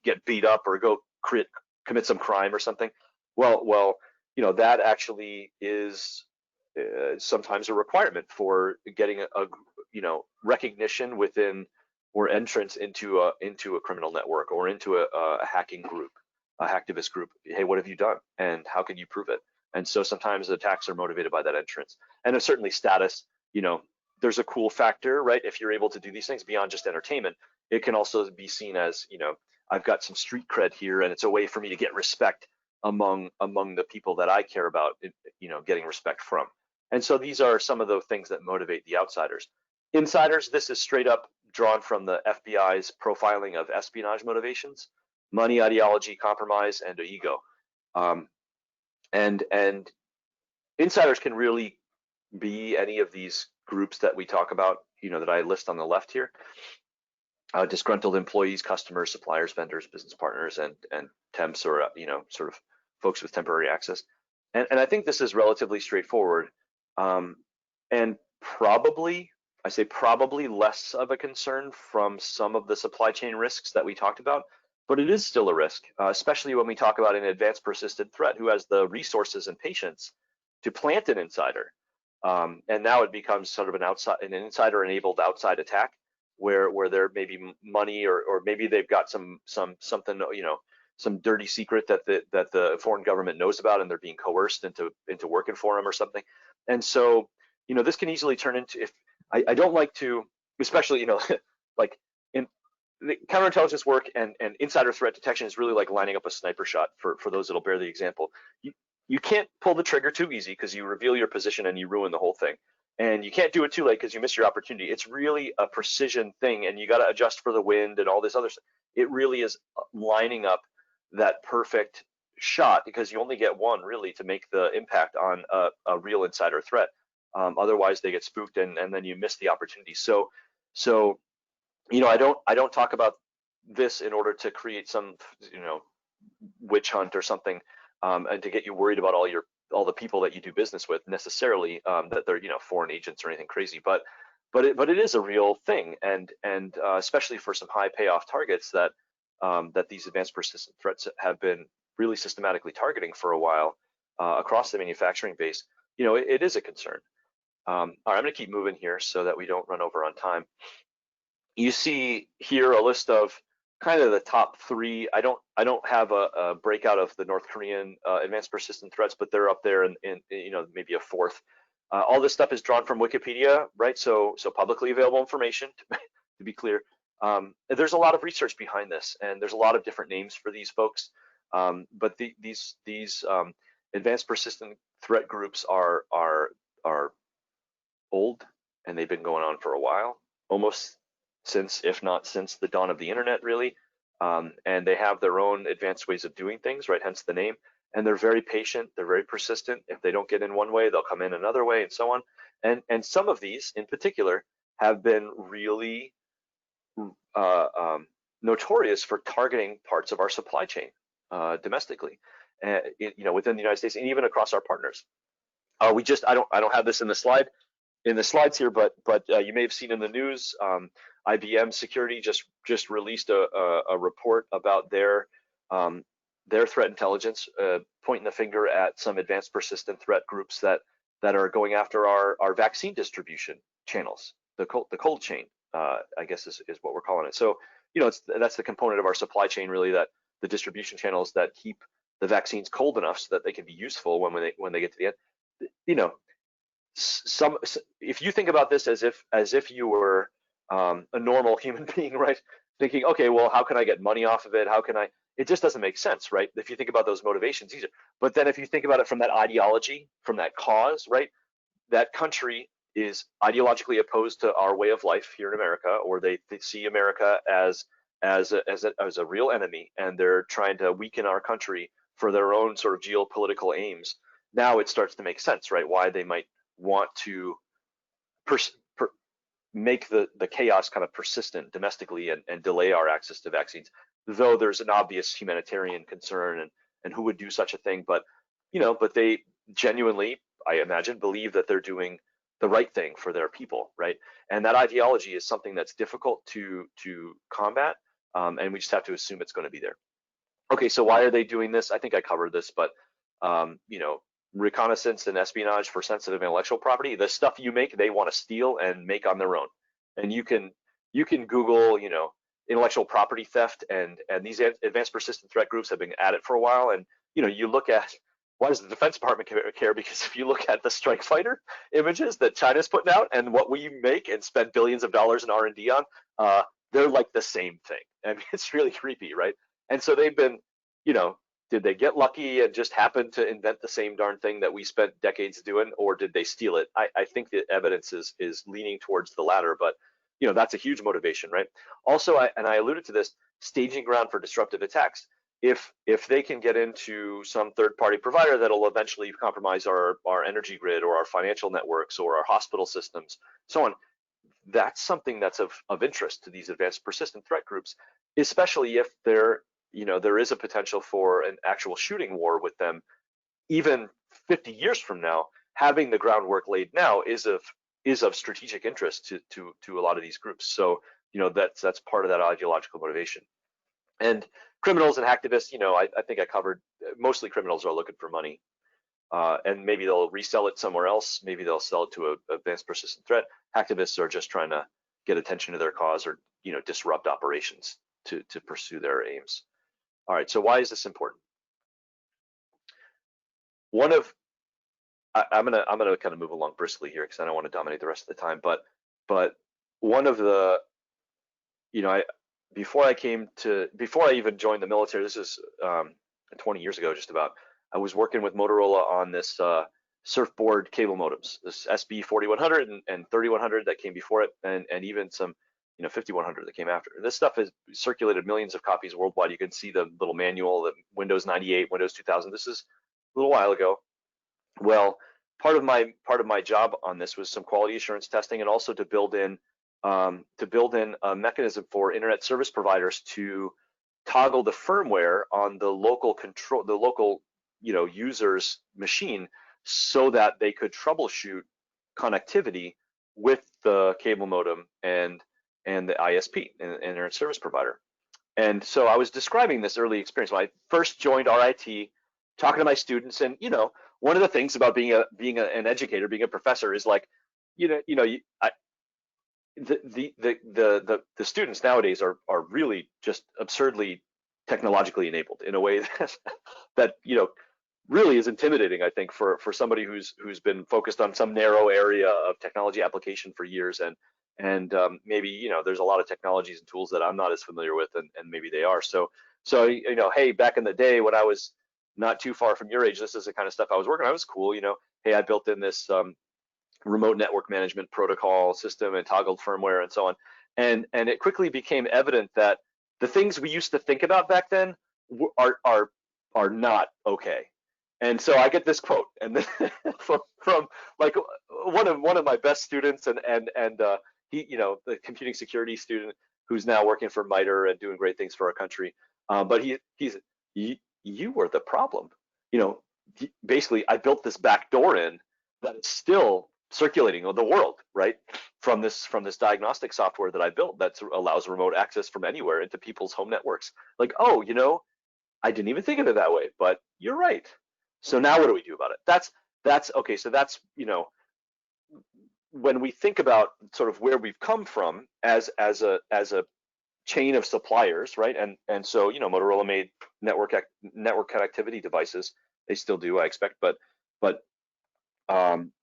get beat up or go commit some crime or something. Well, that actually is sometimes a requirement for getting a recognition within or entrance into a criminal network or into a hacking group, a hacktivist group. Hey, what have you done, and how can you prove it? And so sometimes attacks are motivated by that entrance, and certainly status. There's a cool factor, right? If you're able to do these things beyond just entertainment, it can also be seen as, I've got some street cred here, and it's a way for me to get respect among the people that I care about, getting respect from. And so these are some of the things that motivate the outsiders. Insiders, this is straight up drawn from the FBI's profiling of espionage motivations: money, ideology, compromise, and ego. And insiders can really be any of these groups that we talk about, that I list on the left here. Disgruntled employees, customers, suppliers, vendors, business partners, and temps, or sort of folks with temporary access. And I think this is relatively straightforward, and probably less of a concern from some of the supply chain risks that we talked about, but it is still a risk, especially when we talk about an advanced persistent threat who has the resources and patience to plant an insider. And now it becomes sort of an insider-enabled outside attack, where there may be money, or maybe they've got something, some dirty secret that the foreign government knows about, and they're being coerced into working for them or something. And so, this can easily turn into, if I don't like to, especially, like in the counterintelligence work and insider threat detection is really like lining up a sniper shot for those that'll bear the example. You can't pull the trigger too easy, because you reveal your position and you ruin the whole thing. And you can't do it too late because you miss your opportunity. It's really a precision thing, and you got to adjust for the wind and all this other stuff. It really is lining up that perfect shot, because you only get one really to make the impact on a real insider threat. Otherwise, they get spooked, and then you miss the opportunity. So I don't talk about this in order to create some witch hunt or something, and to get you worried about all the people that you do business with necessarily, that they're foreign agents or anything crazy, but it is a real thing, and especially for some high payoff targets that these advanced persistent threats have been really systematically targeting for a while, across the manufacturing base. It is a concern. All right, I'm going to keep moving here so that we don't run over on time. You see here a list of kind of the top three. I don't have a breakout of the North Korean advanced persistent threats, but they're up there in maybe a fourth. All this stuff is drawn from Wikipedia, right? So publicly available information, to be clear. There's a lot of research behind this, and there's a lot of different names for these folks. But these advanced persistent threat groups are old, and they've been going on for a while, almost since, if not since, the dawn of the internet, really. And they have their own advanced ways of doing things, right? Hence the name. And they're very patient. They're very persistent. If they don't get in one way, they'll come in another way, and so on. And some of these, in particular, have been really notorious for targeting parts of our supply chain domestically, within the United States, and even across our partners. I don't have this in the slides here, but you may have seen in the news, IBM Security just released a report about their threat intelligence, pointing the finger at some advanced persistent threat groups that are going after our vaccine distribution channels, the cold chain, I guess is what we're calling it. So that's the component of our supply chain, really, that the distribution channels that keep the vaccines cold enough so that they can be useful when they get to the end. If you think about this as if you were a normal human being, right? Thinking, okay, well, how can I get money off of it? It just doesn't make sense, right? If you think about those motivations, easier. But then if you think about it from that ideology, from that cause, right? That country is ideologically opposed to our way of life here in America, or they see America as a real enemy, and they're trying to weaken our country for their own sort of geopolitical aims. Now it starts to make sense, right? Why they might want to make the chaos kind of persistent domestically, and delay our access to vaccines. though there's an obvious humanitarian concern and who would do such a thing, but but they genuinely, I imagine, believe that they're doing the right thing for their people, right? And that ideology is something that's difficult to combat, and we just have to assume it's going to be there. Okay, so why are they doing this? I think I covered this, but reconnaissance and espionage for sensitive intellectual property, the stuff you make, they want to steal and make on their own. And you can Google, intellectual property theft, and these advanced persistent threat groups have been at it for a while. And you look at, why does the Defense Department care? Because if you look at the strike fighter images that China's putting out and what we make and spend billions of dollars in R&D on, they're like the same thing. I mean, it's really creepy, right? And so they've been, did they get lucky and just happen to invent the same darn thing that we spent decades doing, or did they steal it? I think the evidence is leaning towards the latter, but that's a huge motivation, right? Also, I alluded to this, staging ground for disruptive attacks. If they can get into some third-party provider that'll eventually compromise our energy grid or our financial networks or our hospital systems, so on, that's something that's of interest to these advanced persistent threat groups, especially if there is a potential for an actual shooting war with them. Even 50 years from now, having the groundwork laid now is of strategic interest to a lot of these groups. So that's part of that ideological motivation. And criminals and hacktivists, I think I covered, mostly criminals are looking for money, and maybe they'll resell it somewhere else. Maybe they'll sell it to a advanced persistent threat. Hacktivists are just trying to get attention to their cause or disrupt operations to pursue their aims. All right, so why is this important? I'm gonna kind of move along briskly here because I don't want to dominate the rest of the time. But one of the, before I even joined the military, this is 20 years ago, just about. I was working with Motorola on this surfboard cable modems, this SB 4100 and 3100 that came before it, and even some 5100 that came after. This stuff has circulated millions of copies worldwide. You can see the little manual, the Windows 98, Windows 2000. This is a little while ago. Well, part of my job on this was some quality assurance testing, and also to build in a mechanism for internet service providers to toggle the firmware on the local user's machine so that they could troubleshoot connectivity with the cable modem and the ISP, internet service provider. And so I was describing this early experience when I first joined RIT, talking to my students, and one of the things about being an educator, being a professor, is like, the students nowadays are really just absurdly technologically enabled in a way that really is intimidating, I think, for somebody who's been focused on some narrow area of technology application for years, and maybe there's a lot of technologies and tools that I'm not as familiar with, and maybe they are. So hey, back in the day when I was not too far from your age, this is the kind of stuff I was working on. It was cool, hey, I built in this remote network management protocol system and toggled firmware and so on, and it quickly became evident that the things we used to think about back then are not okay. And so I get this quote, and then from like one of my best students, and he, the computing security student who's now working for MITRE and doing great things for our country. But he's you were the problem. Basically, I built this back door in that is still circulating on the world, right? From this diagnostic software that I built that allows remote access from anywhere into people's home networks. Like, oh, I didn't even think of it that way, but you're right. So now what do we do about it? That's okay. So that's, when we think about sort of where we've come from as a chain of suppliers, right? And so, Motorola made network connectivity devices. They still do, I expect, but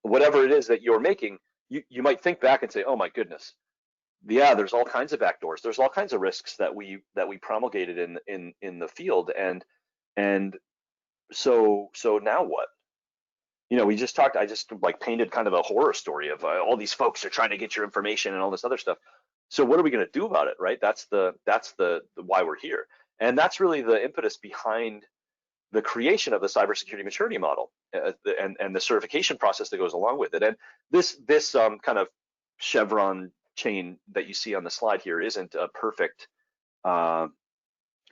whatever it is that you're making, you might think back and say, oh my goodness, yeah, there's all kinds of backdoors. There's all kinds of risks that we promulgated in the field, and so now what? I just like painted kind of a horror story of all these folks are trying to get your information and all this other stuff. So what are we going to do about it, right? That's the why we're here, and that's really the impetus behind the creation of the cybersecurity maturity model and the certification process that goes along with it. And this kind of chevron chain that you see on the slide here isn't a perfect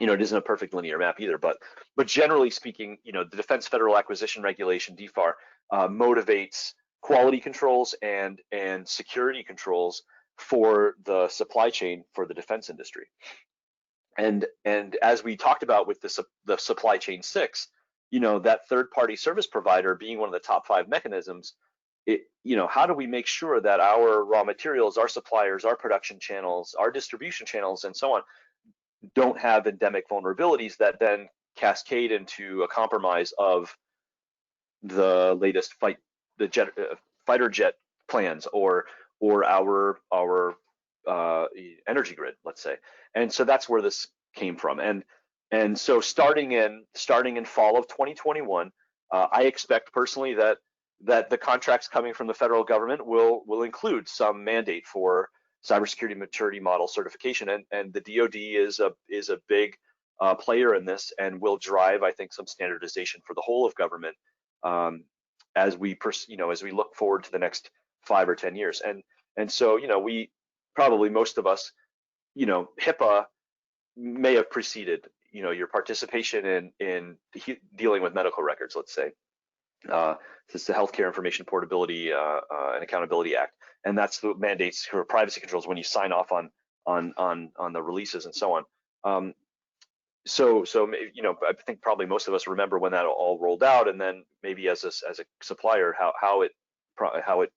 it isn't a perfect linear map either, but generally speaking, the Defense Federal Acquisition Regulation, DFAR, motivates quality controls and security controls for the supply chain for the defense industry. And as we talked about with the supply chain 6, that third-party service provider being one of the top 5 mechanisms, how do we make sure that our raw materials, our suppliers, our production channels, our distribution channels, and so on, don't have endemic vulnerabilities that then cascade into a compromise of the latest fighter jet plans or our energy grid, let's say. And so that's where this came from. And so starting in fall of 2021, I expect personally that the contracts coming from the federal government will include some mandate for cybersecurity maturity model certification, and the DoD is a big player in this and will drive, I think, some standardization for the whole of government as we look forward to the next 5 or 10 years. And so we probably, most of us, HIPAA may have preceded your participation in dealing with medical records, let's say. It's the Healthcare Information Portability and Accountability Act, and that's the mandates for privacy controls when you sign off on the releases and so on. So I think probably most of us remember when that all rolled out, and then maybe as a supplier how it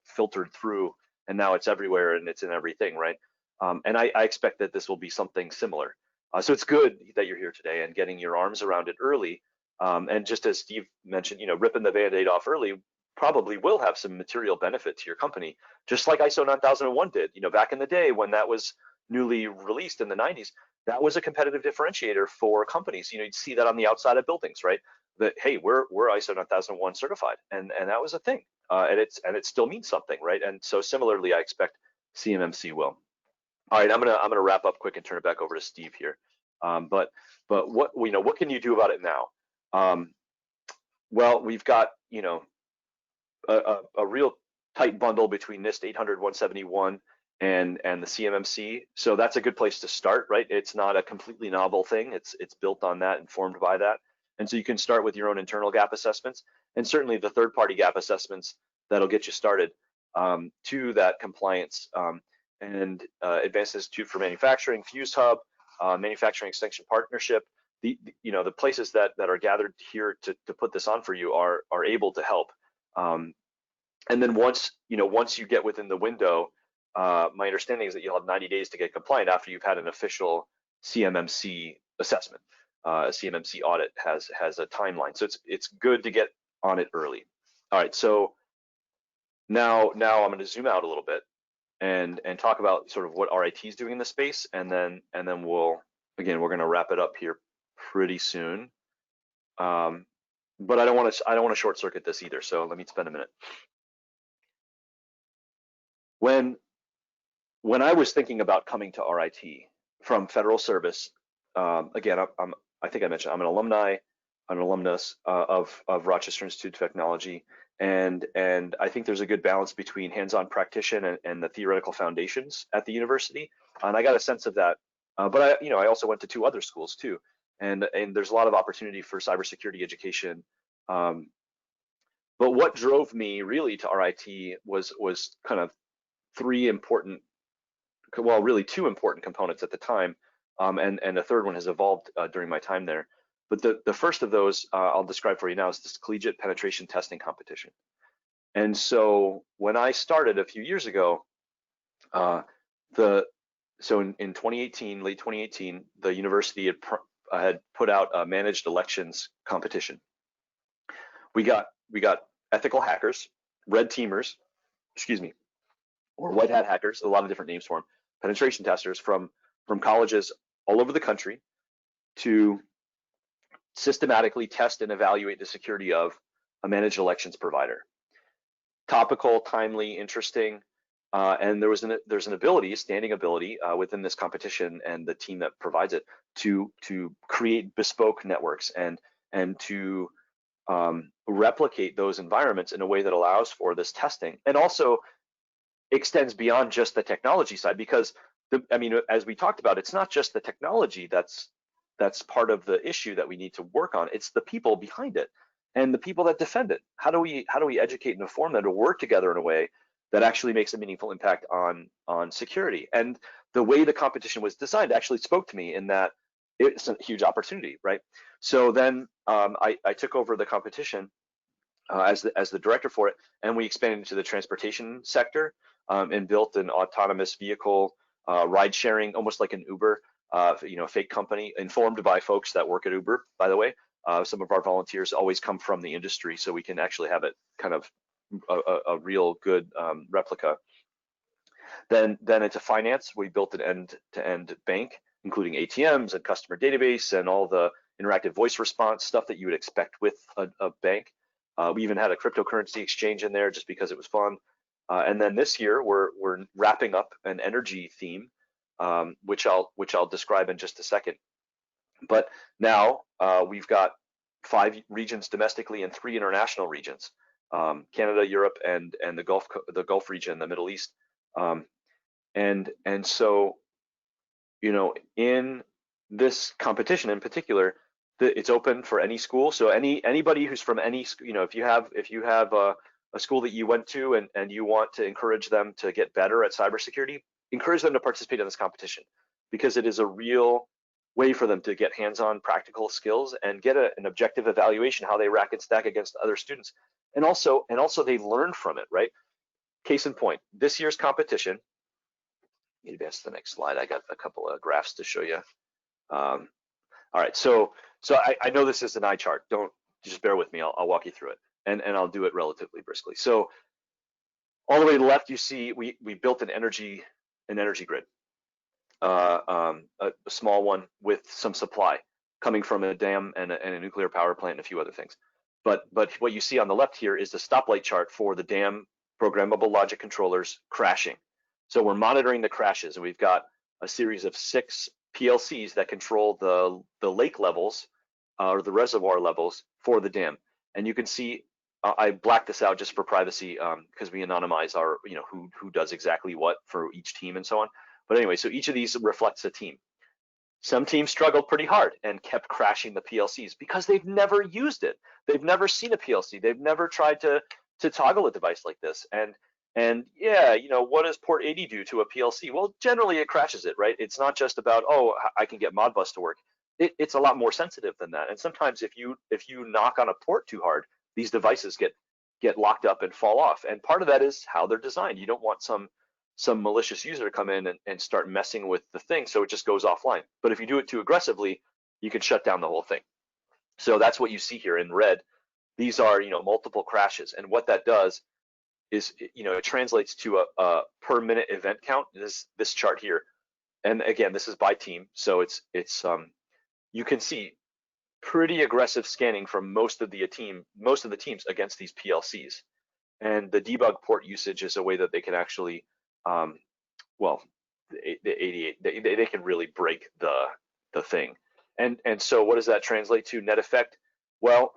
filtered through, and now it's everywhere and it's in everything, right? And I expect that this will be something similar. So it's good that you're here today and getting your arms around it early. And just as Steve mentioned, ripping the Band-Aid off early probably will have some material benefit to your company, just like ISO 9001 did. Back in the day when that was newly released in the 90s, that was a competitive differentiator for companies. You'd see that on the outside of buildings, right? That, hey, we're ISO 9001 certified, and that was a thing, and it still means something, right? And so similarly, I expect CMMC will. All right, I'm gonna wrap up quick and turn it back over to Steve here. But what can you do about it now? Well, we've got a real tight bundle between NIST 800-171 and the CMMC, so that's a good place to start, right? It's not a completely novel thing. It's built on that, informed by that, and so you can start with your own internal gap assessments, and certainly the third-party gap assessments that'll get you started to that compliance. And Advanced Institute for Manufacturing, FuzeHub, Manufacturing Extension Partnership, the places that are gathered here to put this on for you are able to help. And then once you get within the window, my understanding is that you'll have 90 days to get compliant after you've had an official CMMC assessment. A CMMC audit has a timeline, so it's good to get on it early. All right, so now I'm going to zoom out a little bit and talk about sort of what RIT is doing in the space, and then we're going to wrap it up here pretty soon. But I don't want to short circuit this either, so let me spend a minute. When I was thinking about coming to RIT from federal service, again, I think I mentioned I'm an alumnus of Rochester Institute of Technology, and I think there's a good balance between hands-on practitioner and the theoretical foundations at the university, and I got a sense of that. But I also went to 2 other schools too, and there's a lot of opportunity for cybersecurity education. But what drove me really to RIT was kind of 2 important components at the time, and a third one has evolved during my time there. But the first of those I'll describe for you now is this collegiate penetration testing competition. And so when I started a few years ago, in 2018, late 2018, the university had put out a managed elections competition. We got ethical hackers, red teamers, or white hat hackers, a lot of different names for them, penetration testers from colleges all over the country to systematically test and evaluate the security of a managed elections provider. Topical, timely, interesting, and there's an standing ability within this competition and the team that provides it to create bespoke networks and to replicate those environments in a way that allows for this testing, and also extends beyond just the technology side, because as we talked about, it's not just the technology that's that's part of the issue that we need to work on. It's the people behind it and the people that defend it. How do we educate and inform them to work together in a way that actually makes a meaningful impact on security? And the way the competition was designed actually spoke to me in that it's a huge opportunity, right? So then I took over the competition as the director for it, and we expanded into the transportation sector and built an autonomous vehicle ride sharing, almost like an Uber, fake company, informed by folks that work at Uber, by the way. Some of our volunteers always come from the industry, so we can actually have it kind of a real good replica. Then into finance, we built an end-to-end bank, including ATMs and customer database and all the interactive voice response stuff that you would expect with a bank. We even had a cryptocurrency exchange in there just because it was fun. And then this year we're wrapping up an energy theme, which I'll describe in just a second. But now we've got 5 regions domestically and 3 international regions: Canada, Europe, and the Gulf region, the Middle East. And so, in this competition in particular, it's open for any school. So anybody who's from any, if you have a school that you went to and you want to encourage them to get better at cybersecurity, encourage them to participate in this competition, because it is a real way for them to get hands-on practical skills and get an objective evaluation how they rack and stack against other students, and also they learn from it, right? Case in point, this year's competition. Maybe that's the next slide. I got a couple of graphs to show you. All right, so I know this is an eye chart. Don't just bear with me. I'll walk you through it, and I'll do it relatively briskly. So all the way to the left, you see we built an energy grid, a small one with some supply coming from a dam and a nuclear power plant and a few other things. But what you see on the left here is the stoplight chart for the dam programmable logic controllers crashing. So we're monitoring the crashes, and we've got a series of 6 PLCs that control the lake levels or the reservoir levels for the dam. And you can see, I blacked this out just for privacy because we anonymize our, who does exactly what for each team and so on. But anyway, so each of these reflects a team. Some teams struggled pretty hard and kept crashing the PLCs because they've never used it. They've never seen a PLC. They've never tried to toggle a device like this. And yeah, what does port 80 do to a PLC? Well, generally it crashes it, right? It's not just about, oh, I can get Modbus to work. It's a lot more sensitive than that. And sometimes if you knock on a port too hard, these devices get locked up and fall off. And part of that is how they're designed. You don't want some malicious user to come in and start messing with the thing, so it just goes offline. But if you do it too aggressively, you can shut down the whole thing. So that's what you see here in red. These are multiple crashes, and what that does is it translates to a per minute event count. This chart here, and again, this is by team, so it's you can see pretty aggressive scanning from most of the teams against these PLCs, and the debug port usage is a way that they can actually they can really break the thing. And so what does that translate to net effect? Well,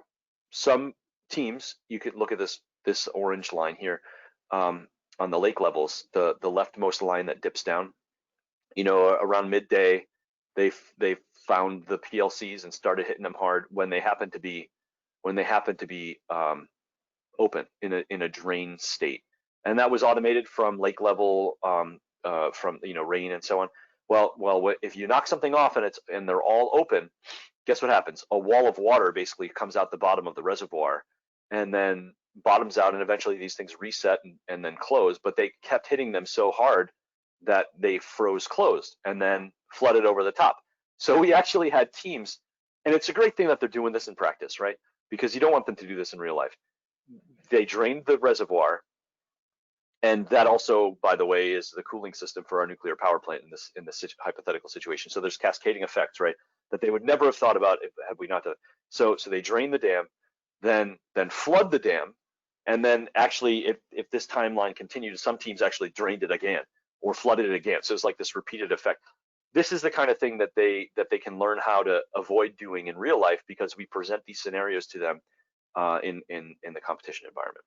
some teams, you could look at this orange line here on the lake levels, the leftmost line that dips down. Around midday, they found the PLCs and started hitting them hard when they happen to be open in a drain state, and that was automated from lake level, from rain and so on. Well, if you knock something off and they're all open, guess what happens? A wall of water basically comes out the bottom of the reservoir and then bottoms out, and eventually these things reset and then close. But they kept hitting them so hard that they froze closed and then flooded over the top. So we actually had teams, and it's a great thing that they're doing this in practice, right? Because you don't want them to do this in real life. They drained the reservoir, and that also, by the way, is the cooling system for our nuclear power plant in this hypothetical situation. So there's cascading effects, right, that they would never have thought about had we not done. So they drain the dam, then flood the dam, and then actually, if this timeline continued, some teams actually drained it again or flooded it again. So it's like this repeated effect. This is the kind of thing that they can learn how to avoid doing in real life, because we present these scenarios to them in the competition environment.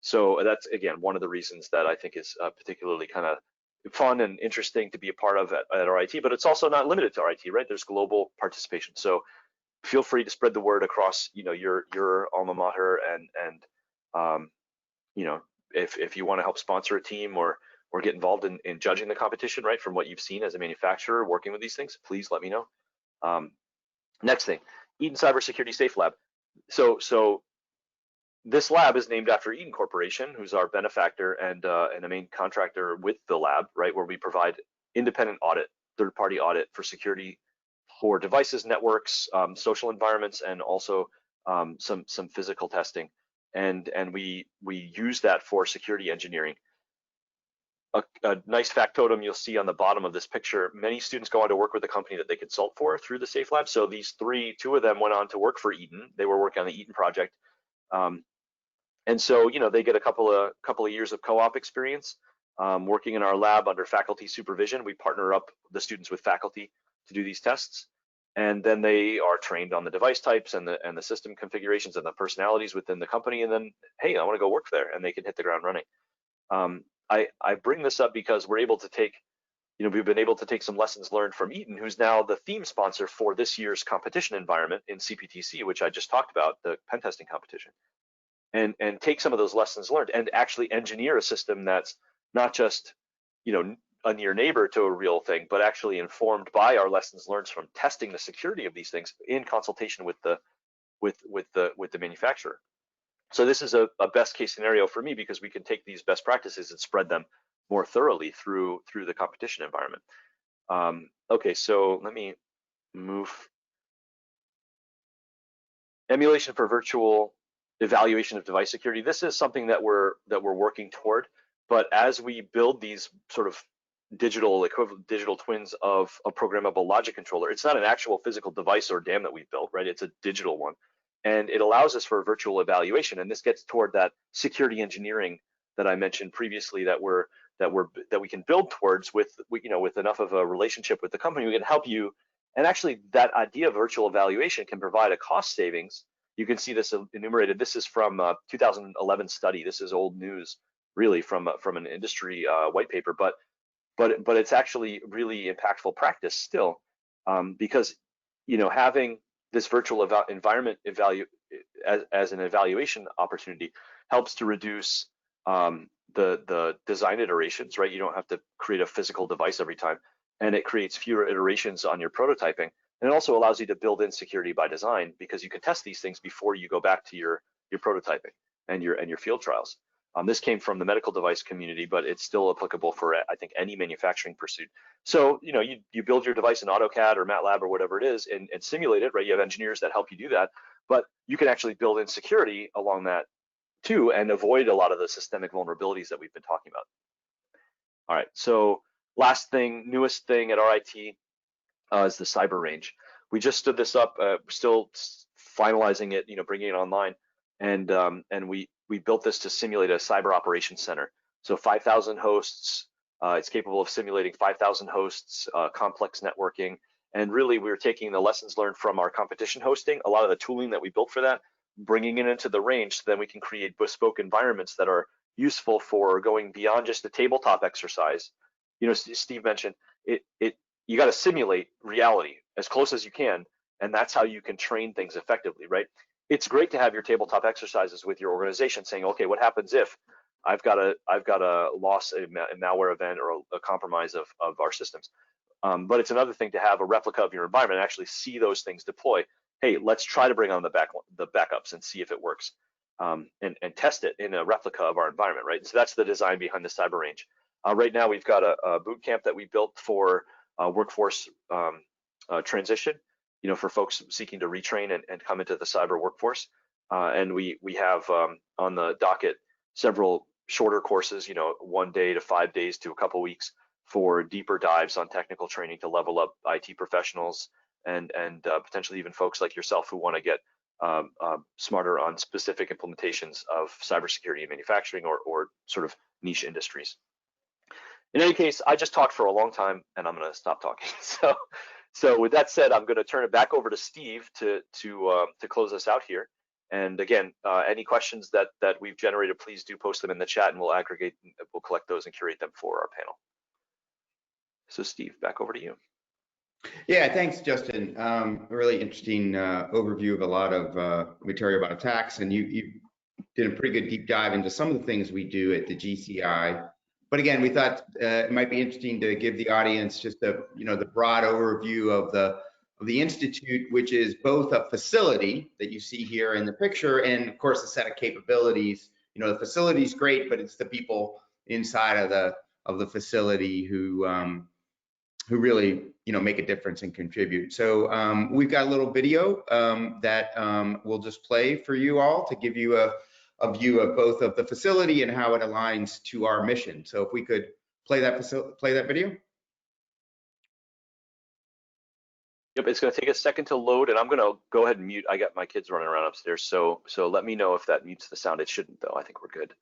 So that's, again, one of the reasons that I think is particularly kind of fun and interesting to be a part of at RIT, but it's also not limited to RIT, right? There's global participation. So feel free to spread the word across, your alma mater, and if you want to help sponsor a team or get involved in judging the competition, right, from what you've seen as a manufacturer working with these things, please let me know. Next thing, Eaton Cybersecurity Safe Lab. So this lab is named after Eaton Corporation, who's our benefactor and a main contractor with the lab, right, where we provide independent audit, third-party audit for security for devices, networks, social environments, and also some physical testing. And we use that for security engineering. A nice factotum you'll see on the bottom of this picture, many students go on to work with the company that they consult for through the Safe Lab. So these two of them went on to work for Eaton. They were working on the Eaton project. And so, they get a couple of years of co-op experience working in our lab under faculty supervision. We partner up the students with faculty to do these tests. And then they are trained on the device types and the system configurations and the personalities within the company. And then, hey, I want to go work there, and they can hit the ground running. I bring this up because we're able to take, we've been able to take some lessons learned from Eaton, who's now the theme sponsor for this year's competition environment in CPTC, which I just talked about, the pen testing competition, and take some of those lessons learned and actually engineer a system that's not just, a near neighbor to a real thing, but actually informed by our lessons learned from testing the security of these things in consultation with the manufacturer. So this is a best case scenario for me, because we can take these best practices and spread them more thoroughly through the competition environment. Okay, so let me move. Emulation for virtual evaluation of device security. This is something that we're working toward, but as we build these sort of digital twins of a programmable logic controller, it's not an actual physical device or DAM that we've built, right? It's a digital one. And it allows us for virtual evaluation, and this gets toward that security engineering that I mentioned previously that we can build towards with enough of a relationship with the company. We can help you, and actually that idea of virtual evaluation can provide a cost savings. You can see this enumerated. This is from a 2011 study. This is old news, really, from an industry white paper, but it's actually really impactful practice still, because having this virtual environment as an evaluation opportunity helps to reduce the design iterations, right? You don't have to create a physical device every time, and it creates fewer iterations on your prototyping. And it also allows you to build in security by design, because you can test these things before you go back to your prototyping and your field trials. This came from the medical device community, but it's still applicable for, I think, any manufacturing pursuit. So, you build your device in AutoCAD or MATLAB or whatever it is and simulate it, right? You have engineers that help you do that, but you can actually build in security along that too and avoid a lot of the systemic vulnerabilities that we've been talking about. All right, so last thing, newest thing at RIT is the cyber range. We just stood this up, still finalizing it, bringing it online, and we built this to simulate a cyber operations center. So 5,000 hosts, it's capable of simulating 5,000 hosts, complex networking. And really, we're taking the lessons learned from our competition hosting, a lot of the tooling that we built for that, bringing it into the range so then we can create bespoke environments that are useful for going beyond just a tabletop exercise. Steve mentioned, you got to simulate reality as close as you can, and that's how you can train things effectively, right? It's great to have your tabletop exercises with your organization saying, okay, what happens if I've got a loss, a malware event, or a compromise of our systems. But it's another thing to have a replica of your environment and actually see those things deploy. Hey, let's try to bring on the backups and see if it works, and test it in a replica of our environment, right? So that's the design behind the cyber range. Right now, we've got a boot camp that we built for workforce transition, for folks seeking to retrain and come into the cyber workforce. And we have on the docket several shorter courses, 1 day to 5 days to a couple weeks for deeper dives on technical training to level up IT professionals and potentially even folks like yourself who want to get smarter on specific implementations of cybersecurity in manufacturing or sort of niche industries. In any case, I just talked for a long time and I'm going to stop talking. So with that said, I'm going to turn it back over to Steve to close us out here. And again, any questions that we've generated, please do post them in the chat, and we'll collect those and curate them for our panel. So Steve, back over to you. Yeah, thanks, Justin. A really interesting overview of a lot of material about attacks, and you did a pretty good deep dive into some of the things we do at the GCI. But again, we thought it might be interesting to give the audience just the broad overview of the institute, which is both a facility that you see here in the picture, and of course a set of capabilities. The facility is great, but it's the people inside of the facility who really make a difference and contribute. So we've got a little video that we'll just play for you all to give you a view of both of the facility and how it aligns to our mission. So if we could play that video. Yep, it's going to take a second to load, and I'm going to go ahead and mute. I got my kids running around upstairs, so let me know if that mutes the sound. It shouldn't, though. I think we're good.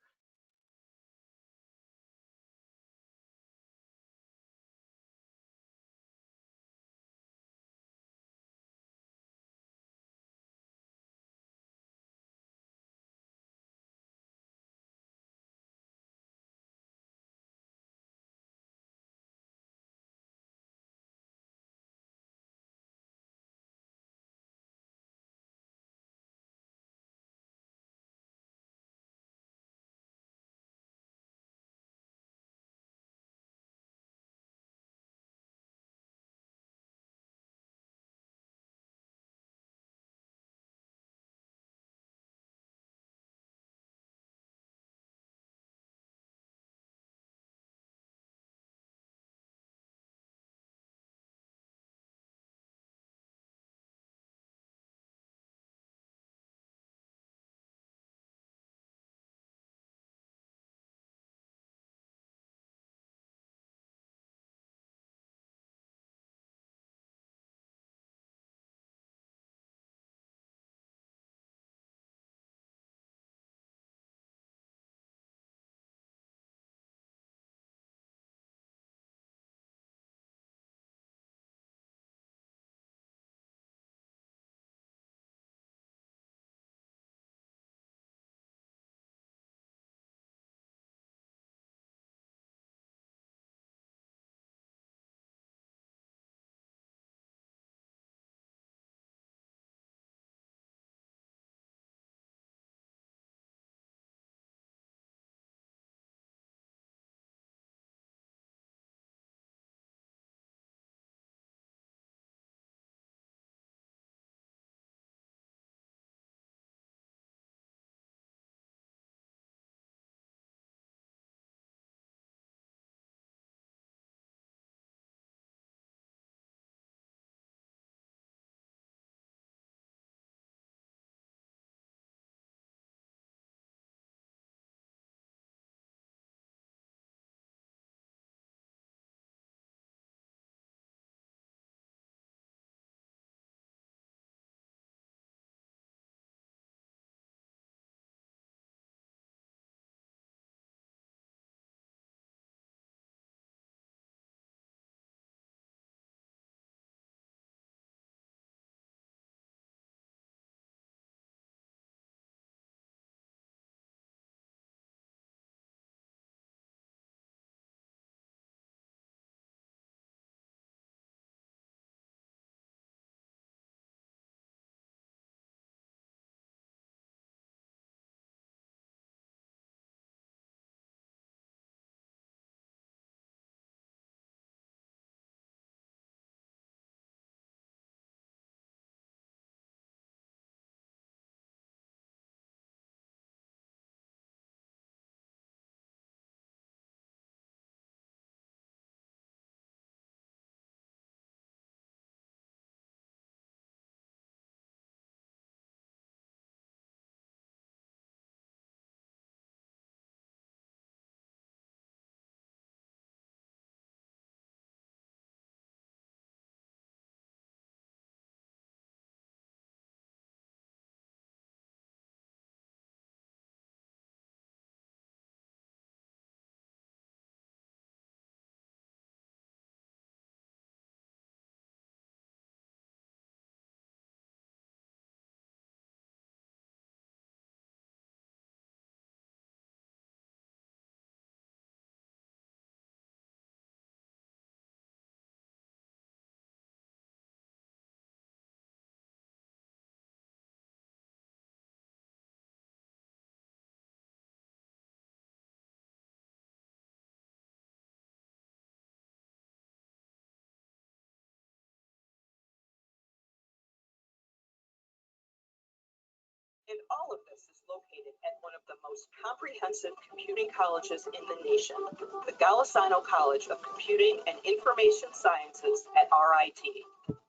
And all of this is located at one of the most comprehensive computing colleges in the nation, the Golisano College of Computing and Information Sciences at RIT,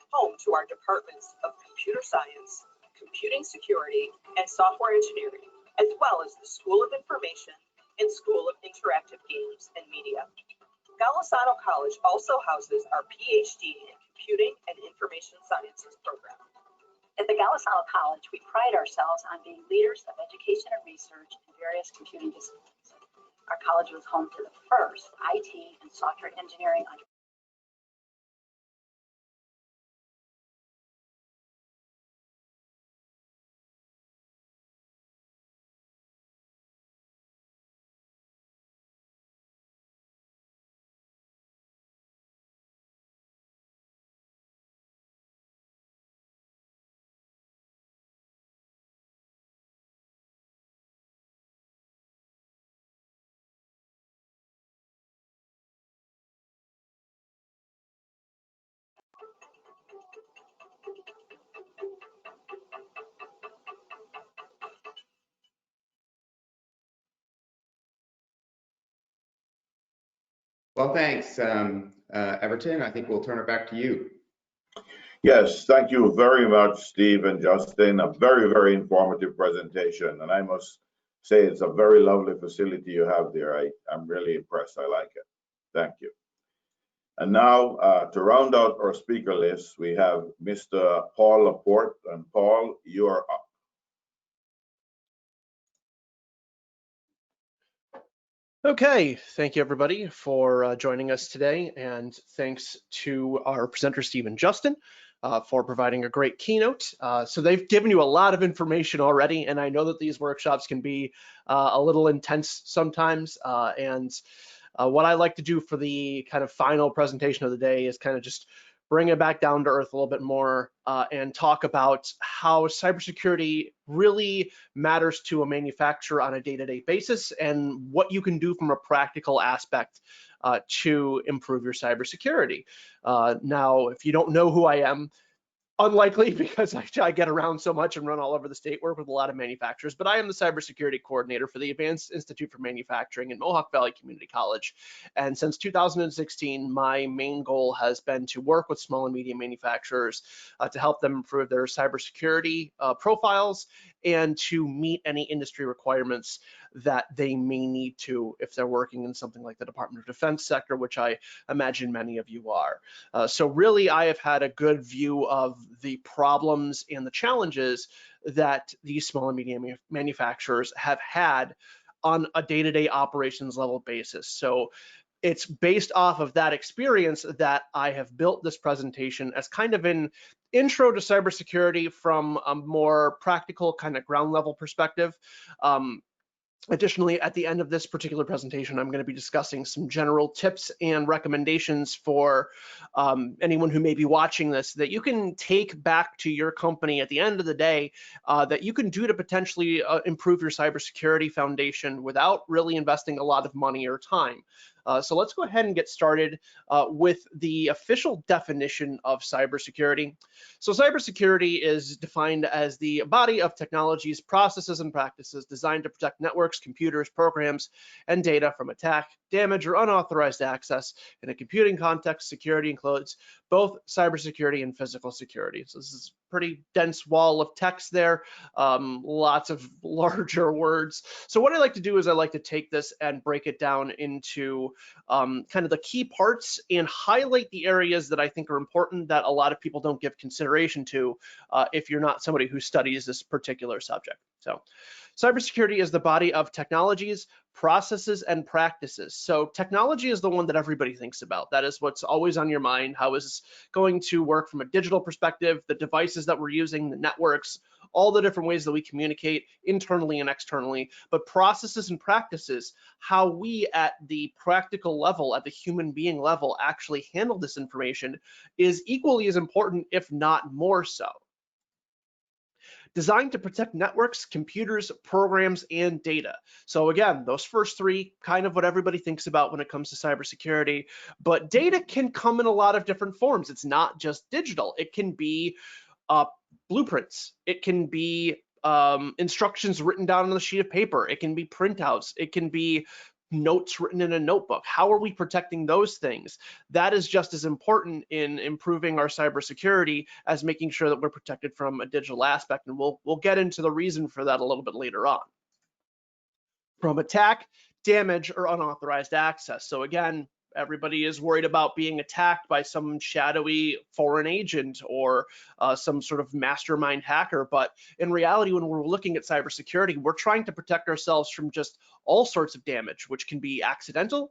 home to our departments of computer science, computing security, and software engineering, as well as the School of Information and School of Interactive Games and Media. Golisano College also houses our Ph.D. in Computing and Information Sciences program. At the Golisano College, we pride ourselves on being leaders of education and research in various computing disciplines. Our college was home to the first IT and software engineering undergraduate. Well, thanks, Everton. I think we'll turn it back to you. Yes, thank you very much, Steve and Justin. A very, very informative presentation. And I must say it's a very lovely facility you have there. I'm really impressed. I like it. Thank you. And now to round out our speaker list, we have Mr. Paul LaPorte. And Paul, you are up. Okay, thank you everybody for joining us today, and thanks to our presenters, Steve and Justin, for providing a great keynote. So they've given you a lot of information already, and I know that these workshops can be a little intense sometimes, and what I like to do for the kind of final presentation of the day is kind of just bring it back down to earth a little bit more and talk about how cybersecurity really matters to a manufacturer on a day-to-day basis and what you can do from a practical aspect to improve your cybersecurity. Now, if you don't know who I am, unlikely because I get around so much and run all over the state, work with a lot of manufacturers, but I am the cybersecurity coordinator for the Advanced Institute for Manufacturing in Mohawk Valley Community College. And since 2016, my main goal has been to work with small and medium manufacturers to help them improve their cybersecurity profiles and to meet any industry requirements that they may need to if they're working in something like the Department of Defense sector, which I imagine many of you are. So really, I have had a good view of the problems and the challenges that these small and medium manufacturers have had on a day-to-day operations level basis. So it's based off of that experience that I have built this presentation as kind of an intro to cybersecurity from a more practical kind of ground level perspective. Additionally, at the end of this particular presentation, I'm going to be discussing some general tips and recommendations for anyone who may be watching this that you can take back to your company at the end of the day that you can do to potentially improve your cybersecurity foundation without really investing a lot of money or time. So let's go ahead and get started with the official definition of cybersecurity. So cybersecurity is defined as the body of technologies, processes, and practices designed to protect networks, computers, programs, and data from attack, damage, or unauthorized access. In a computing context, security includes both cybersecurity and physical security. So this is a pretty dense wall of text there, lots of larger words. So what I like to do is I like to take this and break it down into kind of the key parts and highlight the areas that I think are important that a lot of people don't give consideration to if you're not somebody who studies this particular subject. So cybersecurity is the body of technologies, processes, and practices. So technology is the one that everybody thinks about. That is what's always on your mind. How is this going to work from a digital perspective, the devices that we're using, the networks, all the different ways that we communicate internally and externally. But processes and practices, how we at the practical level, at the human being level, actually handle this information is equally as important, if not more so. Designed to protect networks, computers, programs, and data. So again, those first three, kind of what everybody thinks about when it comes to cybersecurity, but data can come in a lot of different forms. It's not just digital. It can be blueprints. It can be instructions written down on the sheet of paper. It can be printouts. It can be notes written in a notebook. How are we protecting those things? That is just as important in improving our cybersecurity as making sure that we're protected from a digital aspect. And we'll get into the reason for that a little bit later on. From attack, damage, or unauthorized access. So again, everybody is worried about being attacked by some shadowy foreign agent or some sort of mastermind hacker. But in reality, when we're looking at cybersecurity, we're trying to protect ourselves from just all sorts of damage, which can be accidental,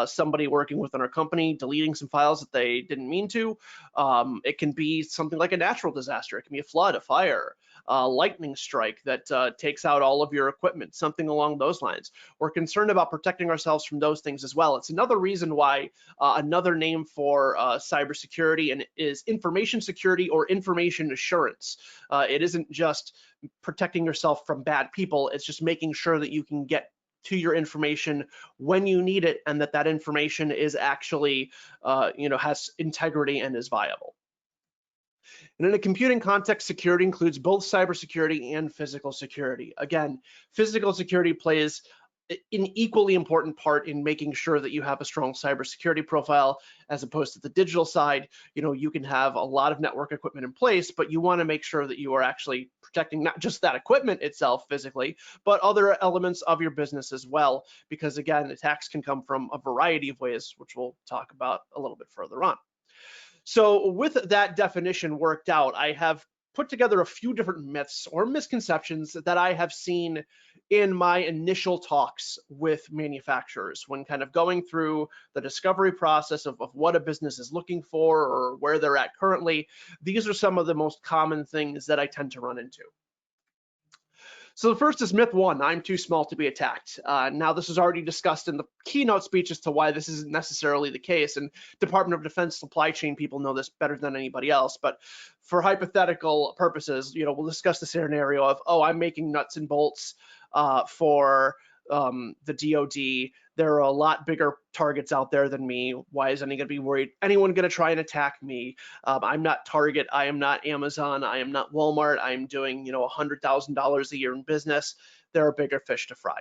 somebody working within our company deleting some files that they didn't mean to. It can be something like a natural disaster. It can be a flood, a fire, a lightning strike that takes out all of your equipment, something along those lines. We're concerned about protecting ourselves from those things as well. It's another reason why another name for cybersecurity is information security or information assurance. It isn't just protecting yourself from bad people. It's just making sure that you can get to your information when you need it, and that information is actually, has integrity and is viable. And in a computing context, security includes both cybersecurity and physical security. Again, physical security plays an equally important part in making sure that you have a strong cybersecurity profile, as opposed to the digital side. You can have a lot of network equipment in place, but you want to make sure that you are actually protecting not just that equipment itself physically, but other elements of your business as well, because again, attacks can come from a variety of ways, which we'll talk about a little bit further on. So with that definition worked out, I have put together a few different myths or misconceptions that I have seen in my initial talks with manufacturers when kind of going through the discovery process of what a business is looking for or where they're at currently. These are some of the most common things that I tend to run into. So the first is myth one: I'm too small to be attacked. Now, this was already discussed in the keynote speech as to why this isn't necessarily the case, and Department of Defense supply chain people know this better than anybody else. But for hypothetical purposes, we'll discuss the scenario of, oh, I'm making nuts and bolts for the DoD. There are a lot bigger targets out there than me. Why is anyone going to try and attack me? I'm not Target. I am not Amazon. I am not Walmart. I'm doing, $100,000 a year in business. There are bigger fish to fry.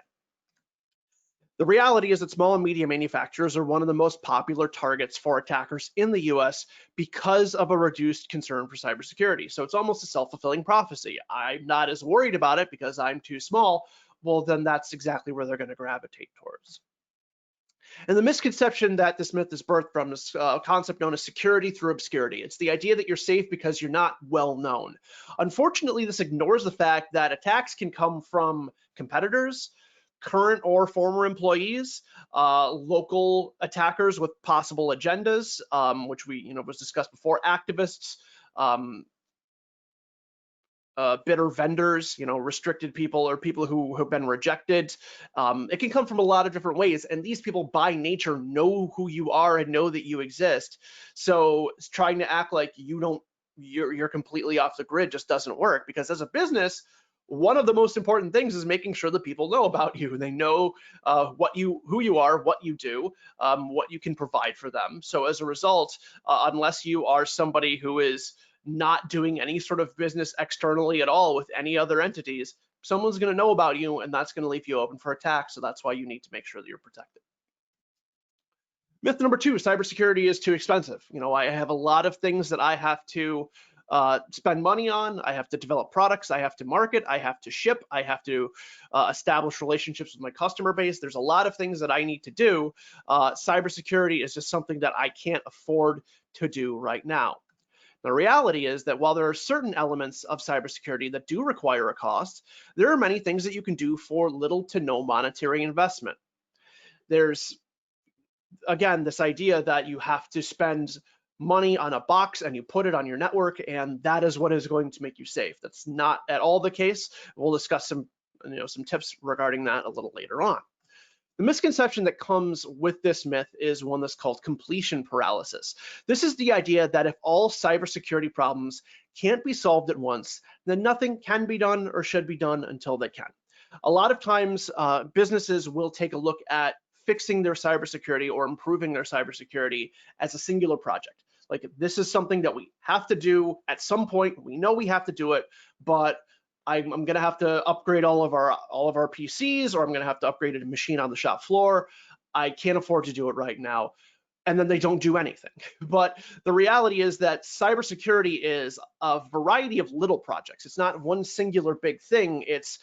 The reality is that small and medium manufacturers are one of the most popular targets for attackers in the US because of a reduced concern for cybersecurity. So it's almost a self-fulfilling prophecy. I'm not as worried about it because I'm too small. Well, then that's exactly where they're going to gravitate towards. And the misconception that this myth is birthed from is a concept known as security through obscurity. It's the idea that you're safe because you're not well known. Unfortunately, this ignores the fact that attacks can come from competitors, current or former employees, local attackers with possible agendas, which was discussed before, activists, bitter vendors, restricted people or people who have been rejected. It can come from a lot of different ways, and these people by nature know who you are and know that you exist. So trying to act like you're completely off the grid just doesn't work, because as a business, one of the most important things is making sure that people know about you. They know who you are, what you do, what you can provide for them. So as a result, unless you are somebody who is not doing any sort of business externally at all with any other entities, someone's going to know about you, and that's going to leave you open for attack. So that's why you need to make sure that you're protected. Myth number two: cybersecurity is too expensive. I have a lot of things that I have to spend money on. I have to develop products, I have to market, I have to ship, I have to establish relationships with my customer base. There's a lot of things that I need to do. Cybersecurity is just something that I can't afford to do right now. The reality is that while there are certain elements of cybersecurity that do require a cost, there are many things that you can do for little to no monetary investment. There's, again, this idea that you have to spend money on a box and you put it on your network, and that is what is going to make you safe. That's not at all the case. We'll discuss some tips regarding that a little later on. The misconception that comes with this myth is one that's called completion paralysis. This is the idea that if all cybersecurity problems can't be solved at once, then nothing can be done or should be done until they can. A lot of times, businesses will take a look at fixing their cybersecurity or improving their cybersecurity as a singular project. Like, this is something that we have to do at some point. We know we have to do it, but I'm going to have to upgrade all of our PCs, or I'm going to have to upgrade a machine on the shop floor. I can't afford to do it right now. And then they don't do anything. But the reality is that cybersecurity is a variety of little projects. It's not one singular big thing. It's,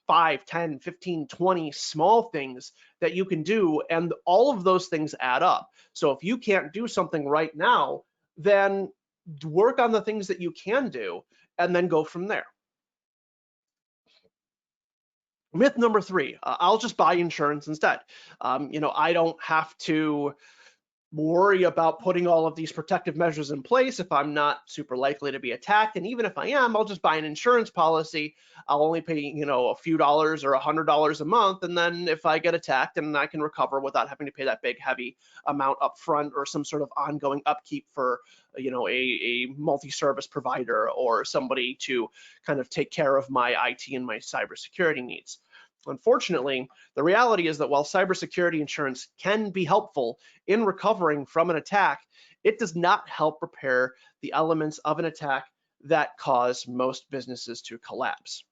5, 10, 15, 20 small things that you can do, and all of those things add up. So if you can't do something right now, then work on the things that you can do and then go from there. Myth number 3, I'll just buy insurance instead. I don't have to worry about putting all of these protective measures in place if I'm not super likely to be attacked. And even if I am, I'll just buy an insurance policy. I'll only pay, a few dollars or $100 a month. And then if I get attacked, then I can recover without having to pay that big, heavy amount up front or some sort of ongoing upkeep for, a multi-service provider or somebody to kind of take care of my IT and my cybersecurity needs. Unfortunately, the reality is that while cybersecurity insurance can be helpful in recovering from an attack, it does not help repair the elements of an attack that cause most businesses to collapse.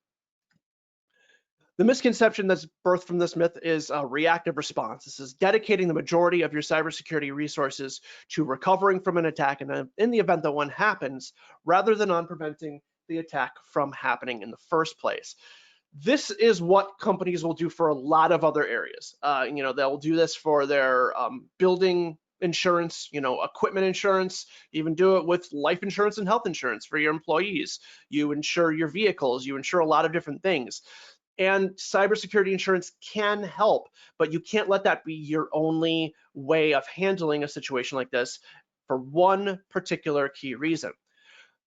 The misconception that's birthed from this myth is a reactive response. This is dedicating the majority of your cybersecurity resources to recovering from an attack in the event that one happens, rather than on preventing the attack from happening in the first place. This is what companies will do for a lot of other areas. They'll do this for their building insurance, equipment insurance, even do it with life insurance and health insurance for your employees. You insure your vehicles, you insure a lot of different things. And cybersecurity insurance can help, but you can't let that be your only way of handling a situation like this for one particular key reason.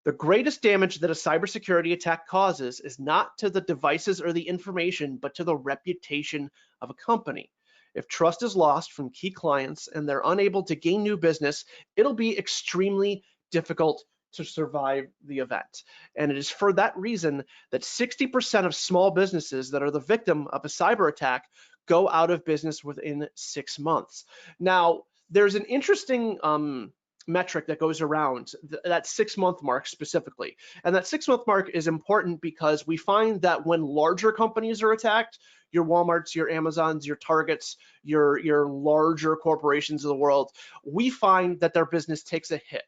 The greatest damage that a cybersecurity attack causes is not to the devices or the information, but to the reputation of a company. If trust is lost from key clients and they're unable to gain new business, it'll be extremely difficult to survive the event. And it is for that reason that 60% of small businesses that are the victim of a cyber attack go out of business within 6 months. Now, there's an interesting metric that goes around that 6-month mark specifically. And that 6-month mark is important because we find that when larger companies are attacked, your Walmarts, your Amazons, your Targets, your larger corporations of the world, we find that their business takes a hit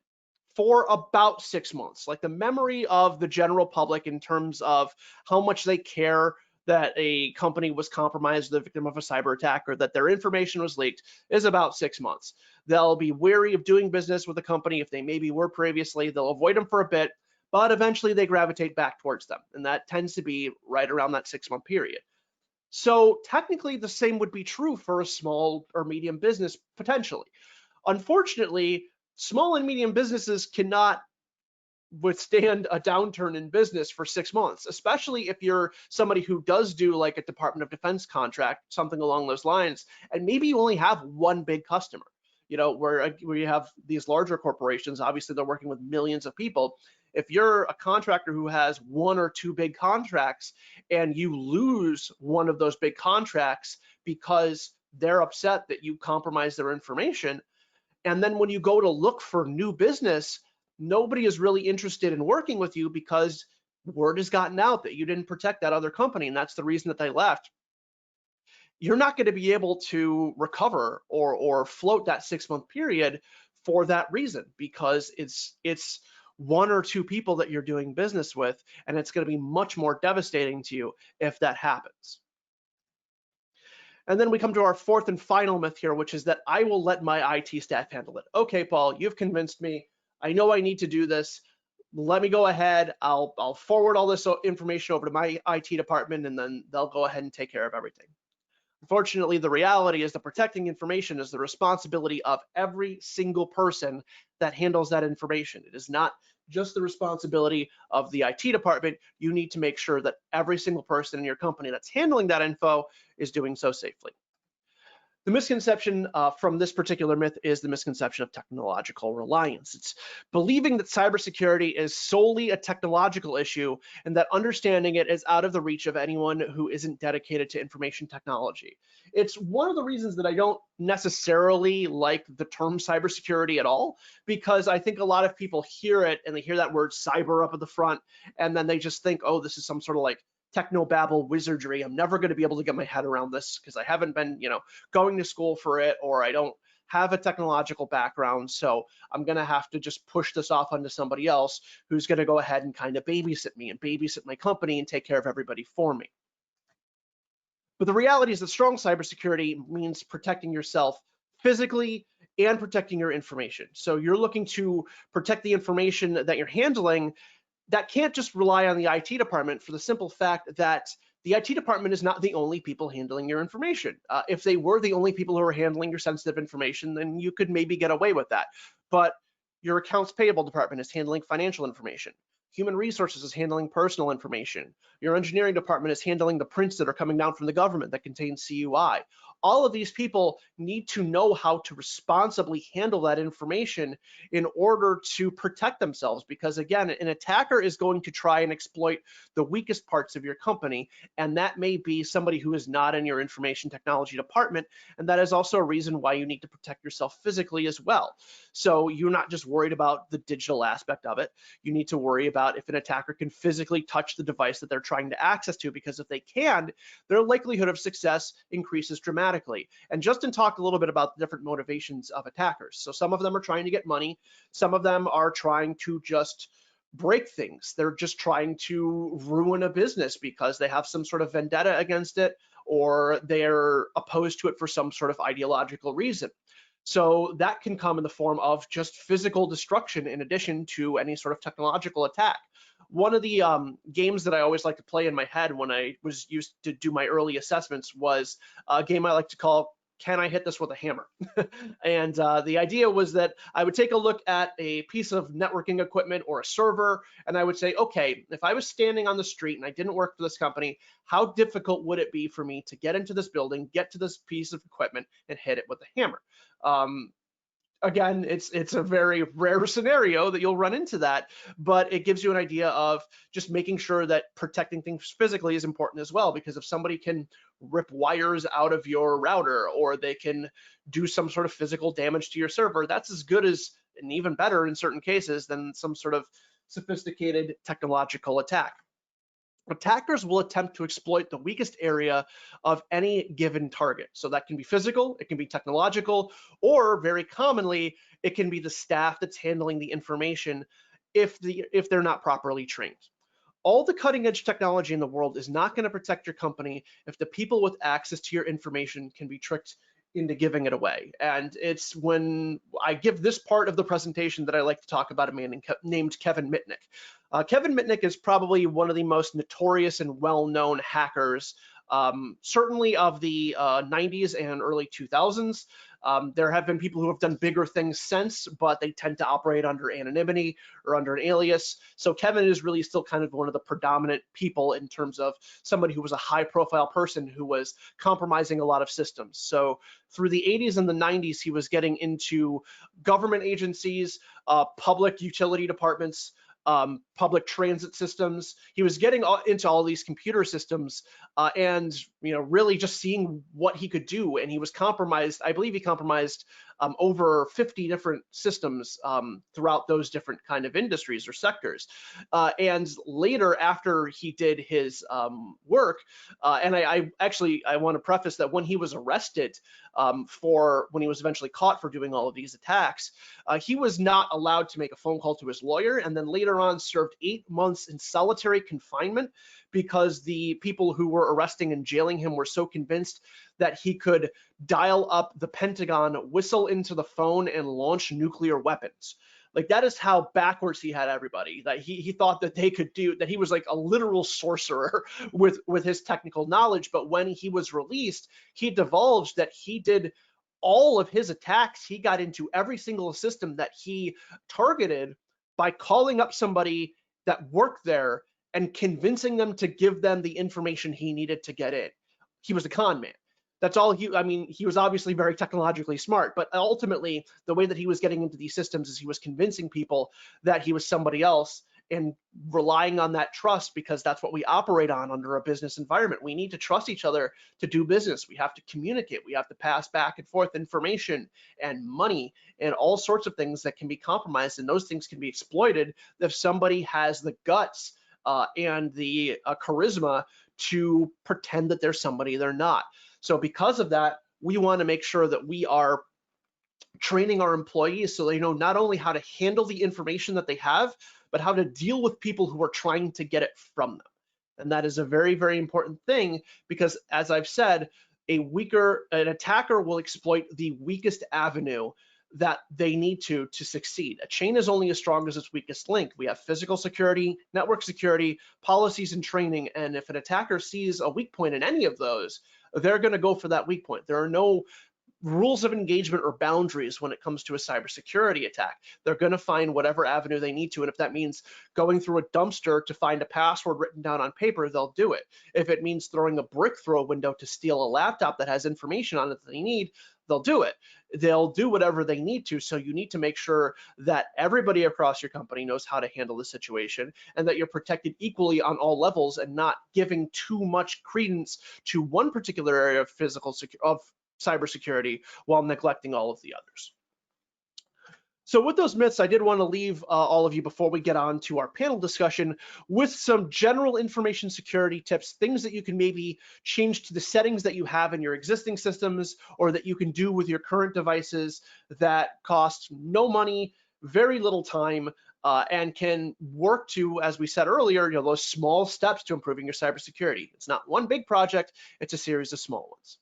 for about 6 months. Like the memory of the general public in terms of how much they care that a company was compromised, the victim of a cyber attack, or that their information was leaked is about 6 months. They'll be wary of doing business with a company if they maybe were previously. They'll avoid them for a bit, but eventually they gravitate back towards them. And that tends to be right around that 6-month period. So technically the same would be true for a small or medium business potentially. Unfortunately, small and medium businesses cannot withstand a downturn in business for 6 months, especially if you're somebody who does do like a Department of Defense contract, something along those lines, and maybe you only have one big customer. Where you have these larger corporations, obviously they're working with millions of people. If you're a contractor who has 1 or 2 big contracts and you lose one of those big contracts because they're upset that you compromised their information, and then when you go to look for new business, nobody is really interested in working with you because word has gotten out that you didn't protect that other company, and that's the reason that they left. You're not going to be able to recover or float that 6-month period for that reason, because it's 1 or 2 people that you're doing business with, and it's going to be much more devastating to you if that happens. And then we come to our 4th and final myth here, which is that I will let my IT staff handle it. Okay, Paul, you've convinced me. I know I need to do this. Let me go ahead. I'll forward all this information over to my IT department, and then they'll go ahead and take care of everything. Unfortunately, the reality is that protecting information is the responsibility of every single person that handles that information. It is not just the responsibility of the IT department. You need to make sure that every single person in your company that's handling that info is doing so safely. The misconception from this particular myth is the misconception of technological reliance. It's believing that cybersecurity is solely a technological issue and that understanding it is out of the reach of anyone who isn't dedicated to information technology. It's one of the reasons that I don't necessarily like the term cybersecurity at all, because I think a lot of people hear it and they hear that word cyber up at the front, and then they just think, oh, this is some sort of like technobabble wizardry. I'm never going to be able to get my head around this because I haven't been, going to school for it, or I don't have a technological background. So I'm going to have to just push this off onto somebody else who's going to go ahead and kind of babysit me and babysit my company and take care of everybody for me. But the reality is that strong cybersecurity means protecting yourself physically and protecting your information. So you're looking to protect the information that you're handling. That can't just rely on the IT department, for the simple fact that the IT department is not the only people handling your information. If they were the only people who are handling your sensitive information, then you could maybe get away with that. But your accounts payable department is handling financial information. Human resources is handling personal information. Your engineering department is handling the prints that are coming down from the government that contain CUI. All of these people need to know how to responsibly handle that information in order to protect themselves, because again, an attacker is going to try and exploit the weakest parts of your company, and that may be somebody who is not in your information technology department, and that is also a reason why you need to protect yourself physically as well. So you're not just worried about the digital aspect of it, you need to worry about if an attacker can physically touch the device that they're trying to access to, because if they can, their likelihood of success increases dramatically. And Justin talked a little bit about the different motivations of attackers. So some of them are trying to get money, some of them are trying to just break things. They're just trying to ruin a business because they have some sort of vendetta against it, or they're opposed to it for some sort of ideological reason. So that can come in the form of just physical destruction in addition to any sort of technological attack. One of the games that I always like to play in my head when I was used to do my early assessments was a game I like to call Can I Hit This With a Hammer? And the idea was that I would take a look at a piece of networking equipment or a server, and I would say, okay, if I was standing on the street and I didn't work for this company, how difficult would it be for me to get into this building, get to this piece of equipment, and hit it with a hammer? Again, it's a very rare scenario that you'll run into that, but it gives you an idea of just making sure that protecting things physically is important as well, because if somebody can rip wires out of your router, or they can do some sort of physical damage to your server, that's as good as, and even better in certain cases, than some sort of sophisticated technological attack. Attackers will attempt to exploit the weakest area of any given target. So that can be physical, it can be technological, or very commonly, it can be the staff that's handling the information if they're not properly trained. All the cutting edge technology in the world is not going to protect your company if the people with access to your information can be tricked into giving it away. And it's when I give this part of the presentation that I like to talk about a man named Kevin Mitnick. Kevin Mitnick is probably one of the most notorious and well-known hackers, certainly of the 90s and early 2000s. There have been people who have done bigger things since, but they tend to operate under anonymity or under an alias. So Kevin is really still kind of one of the predominant people in terms of somebody who was a high-profile person who was compromising a lot of systems. So through the 80s and the 90s, he was getting into government agencies, public utility departments, public transit systems. He was getting into all these computer systems and really just seeing what he could do. And he was compromised. I believe he compromised over 50 different systems throughout those different kind of industries or sectors. And later, after he did his work, and I want to preface that when he was arrested when he was eventually caught for doing all of these attacks, he was not allowed to make a phone call to his lawyer, and then later on served 8 months in solitary confinement because the people who were arresting and jailing him were so convinced that he could dial up the Pentagon, whistle into the phone, and launch nuclear weapons. Like, that is how backwards he had everybody, that he thought that they could do, that he was like a literal sorcerer with his technical knowledge. But when he was released, he divulged that he did all of his attacks. He got into every single system that he targeted by calling up somebody that worked there and convincing them to give them the information he needed to get in. He was a con man. That's all I mean, he was obviously very technologically smart, but ultimately the way that he was getting into these systems is he was convincing people that he was somebody else and relying on that trust, because that's what we operate on under a business environment. We need to trust each other to do business. We have to communicate. We have to pass back and forth information and money and all sorts of things that can be compromised, and those things can be exploited if somebody has the guts and the charisma to pretend that they're somebody they're not. So because of that, we want to make sure that we are training our employees so they know not only how to handle the information that they have, but how to deal with people who are trying to get it from them. And that is a very, very important thing, because as I've said, an attacker will exploit the weakest avenue that they need to succeed. A chain is only as strong as its weakest link. We have physical security, network security, policies, and training. And if an attacker sees a weak point in any of those, they're going to go for that weak point. There are no rules of engagement or boundaries when it comes to a cybersecurity attack. They're going to find whatever avenue they need to, and if that means going through a dumpster to find a password written down on paper, they'll do it. If it means throwing a brick through a window to steal a laptop that has information on it that they need, they'll do it. They'll do whatever they need to. So you need to make sure that everybody across your company knows how to handle the situation, and that you're protected equally on all levels and not giving too much credence to one particular area of cybersecurity while neglecting all of the others. So with those myths, I did want to leave all of you, before we get on to our panel discussion, with some general information security tips, things that you can maybe change to the settings that you have in your existing systems, or that you can do with your current devices that cost no money, very little time, and can work to, as we said earlier, those small steps to improving your cybersecurity. It's not one big project, it's a series of small ones.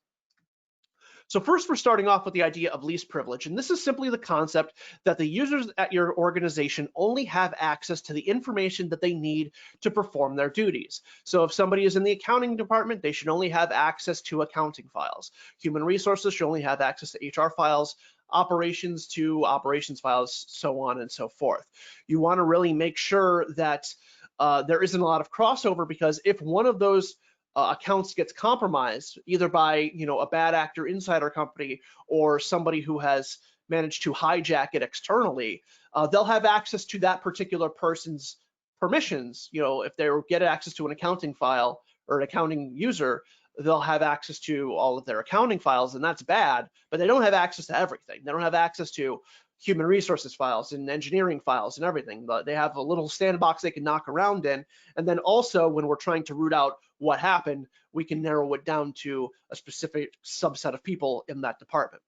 So first, we're starting off with the idea of least privilege, and this is simply the concept that the users at your organization only have access to the information that they need to perform their duties. So if somebody is in the accounting department, they should only have access to accounting files. Human resources should only have access to HR files, operations to operations files, so on and so forth. You want to really make sure that there isn't a lot of crossover, because if one of those accounts gets compromised, either by a bad actor inside our company or somebody who has managed to hijack it externally, they'll have access to that particular person's permissions. If they get access to an accounting file or an accounting user, they'll have access to all of their accounting files, and that's bad, but they don't have access to everything. They don't have access to human resources files and engineering files and everything. But they have a little sandbox they can knock around in. And then also, when we're trying to root out what happened, we can narrow it down to a specific subset of people in that department.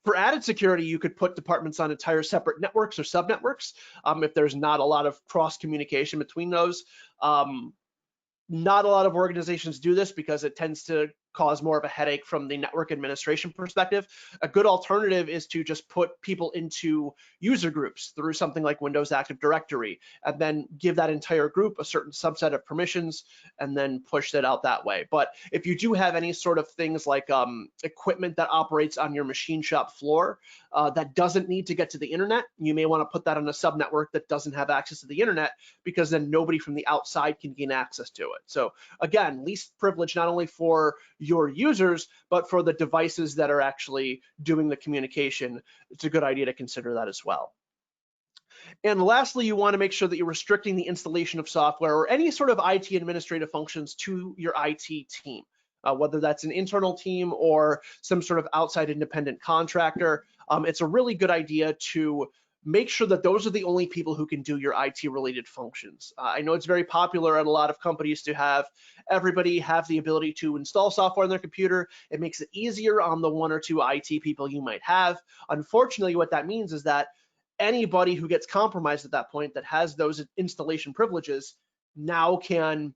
For added security, you could put departments on entire separate networks or subnetworks if there's not a lot of cross communication between those. Not a lot of organizations do this because it tends to cause more of a headache from the network administration perspective. A good alternative is to just put people into user groups through something like Windows Active Directory, and then give that entire group a certain subset of permissions and then push that out that way. But if you do have any sort of things like equipment that operates on your machine shop floor that doesn't need to get to the internet, you may want to put that on a subnetwork that doesn't have access to the internet, because then nobody from the outside can gain access to it. So again, least privilege not only for your users, but for the devices that are actually doing the communication. It's a good idea to consider that as well. And lastly, you want to make sure that you're restricting the installation of software or any sort of IT administrative functions to your IT team, whether that's an internal team or some sort of outside independent contractor. It's a really good idea to make sure that those are the only people who can do your IT related functions. I know it's very popular at a lot of companies to have everybody have the ability to install software on their computer. It makes it easier on the one or two IT people you might have. Unfortunately, what that means is that anybody who gets compromised at that point that has those installation privileges now can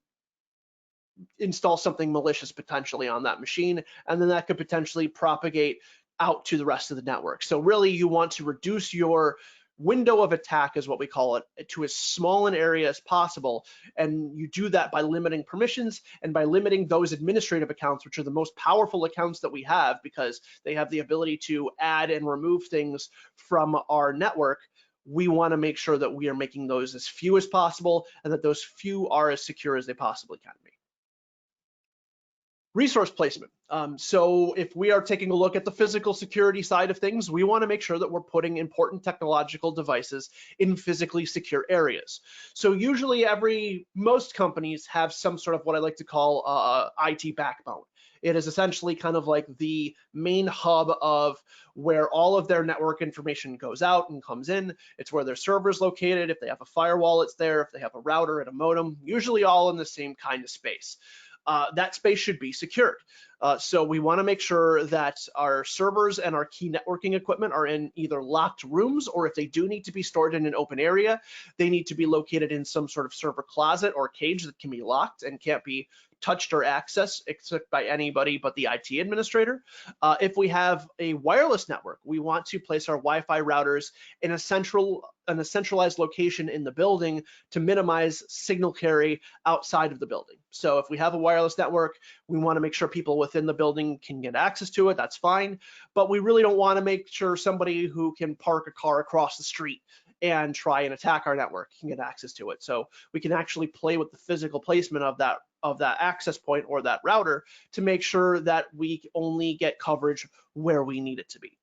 install something malicious potentially on that machine, and then that could potentially propagate out to the rest of the network. So really, you want to reduce your window of attack, is what we call it, to as small an area as possible. And you do that by limiting permissions and by limiting those administrative accounts, which are the most powerful accounts that we have, because they have the ability to add and remove things from our network. We want to make sure that we are making those as few as possible, and that those few are as secure as they possibly can be. Resource placement. So if we are taking a look at the physical security side of things, we want to make sure that we're putting important technological devices in physically secure areas. So usually most companies have some sort of what I like to call IT backbone. It is essentially kind of like the main hub of where all of their network information goes out and comes in. It's where their server's located. If they have a firewall, it's there. If they have a router and a modem, usually all in the same kind of space. That space should be secured. So we want to make sure that our servers and our key networking equipment are in either locked rooms, or if they do need to be stored in an open area, they need to be located in some sort of server closet or cage that can be locked and can't be touched or accessed except by anybody but the IT administrator. If we have a wireless network, we want to place our Wi-Fi routers in a centralized location in the building to minimize signal carry outside of the building. So if we have a wireless network, we want to make sure people within the building can get access to it. That's fine, but we really don't want to make sure somebody who can park a car across the street and try and attack our network can get access to it. So we can actually play with the physical placement of that access point or that router to make sure that we only get coverage where we need it to be.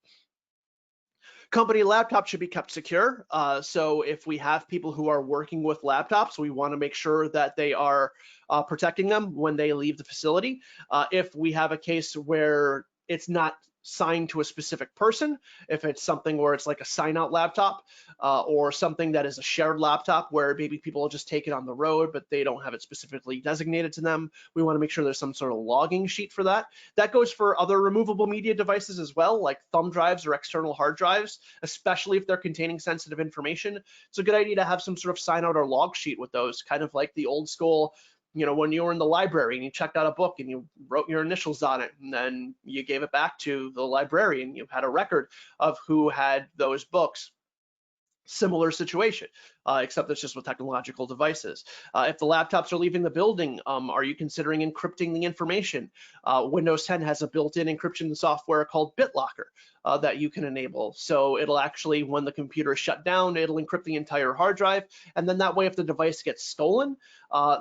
Company laptops should be kept secure. So if we have people who are working with laptops, we want to make sure that they are protecting them when they leave the facility. If we have a case where it's not signed to a specific person, if it's something where it's like a sign-out laptop or something that is a shared laptop where maybe people will just take it on the road, but they don't have it specifically designated to them, we want to make sure there's some sort of logging sheet for that. That goes for other removable media devices as well, like thumb drives or external hard drives, especially if they're containing sensitive information. It's a good idea to have some sort of sign-out or log sheet with those, kind of like the old school, you know, when you were in the library and you checked out a book and you wrote your initials on it and then you gave it back to the librarian, you had a record of who had those books. Similar situation, except it's just with technological devices. If the laptops are leaving the building, are you considering encrypting the information? Windows 10 has a built-in encryption software called BitLocker that you can enable. So it'll actually, when the computer is shut down, it'll encrypt the entire hard drive. And then that way, if the device gets stolen,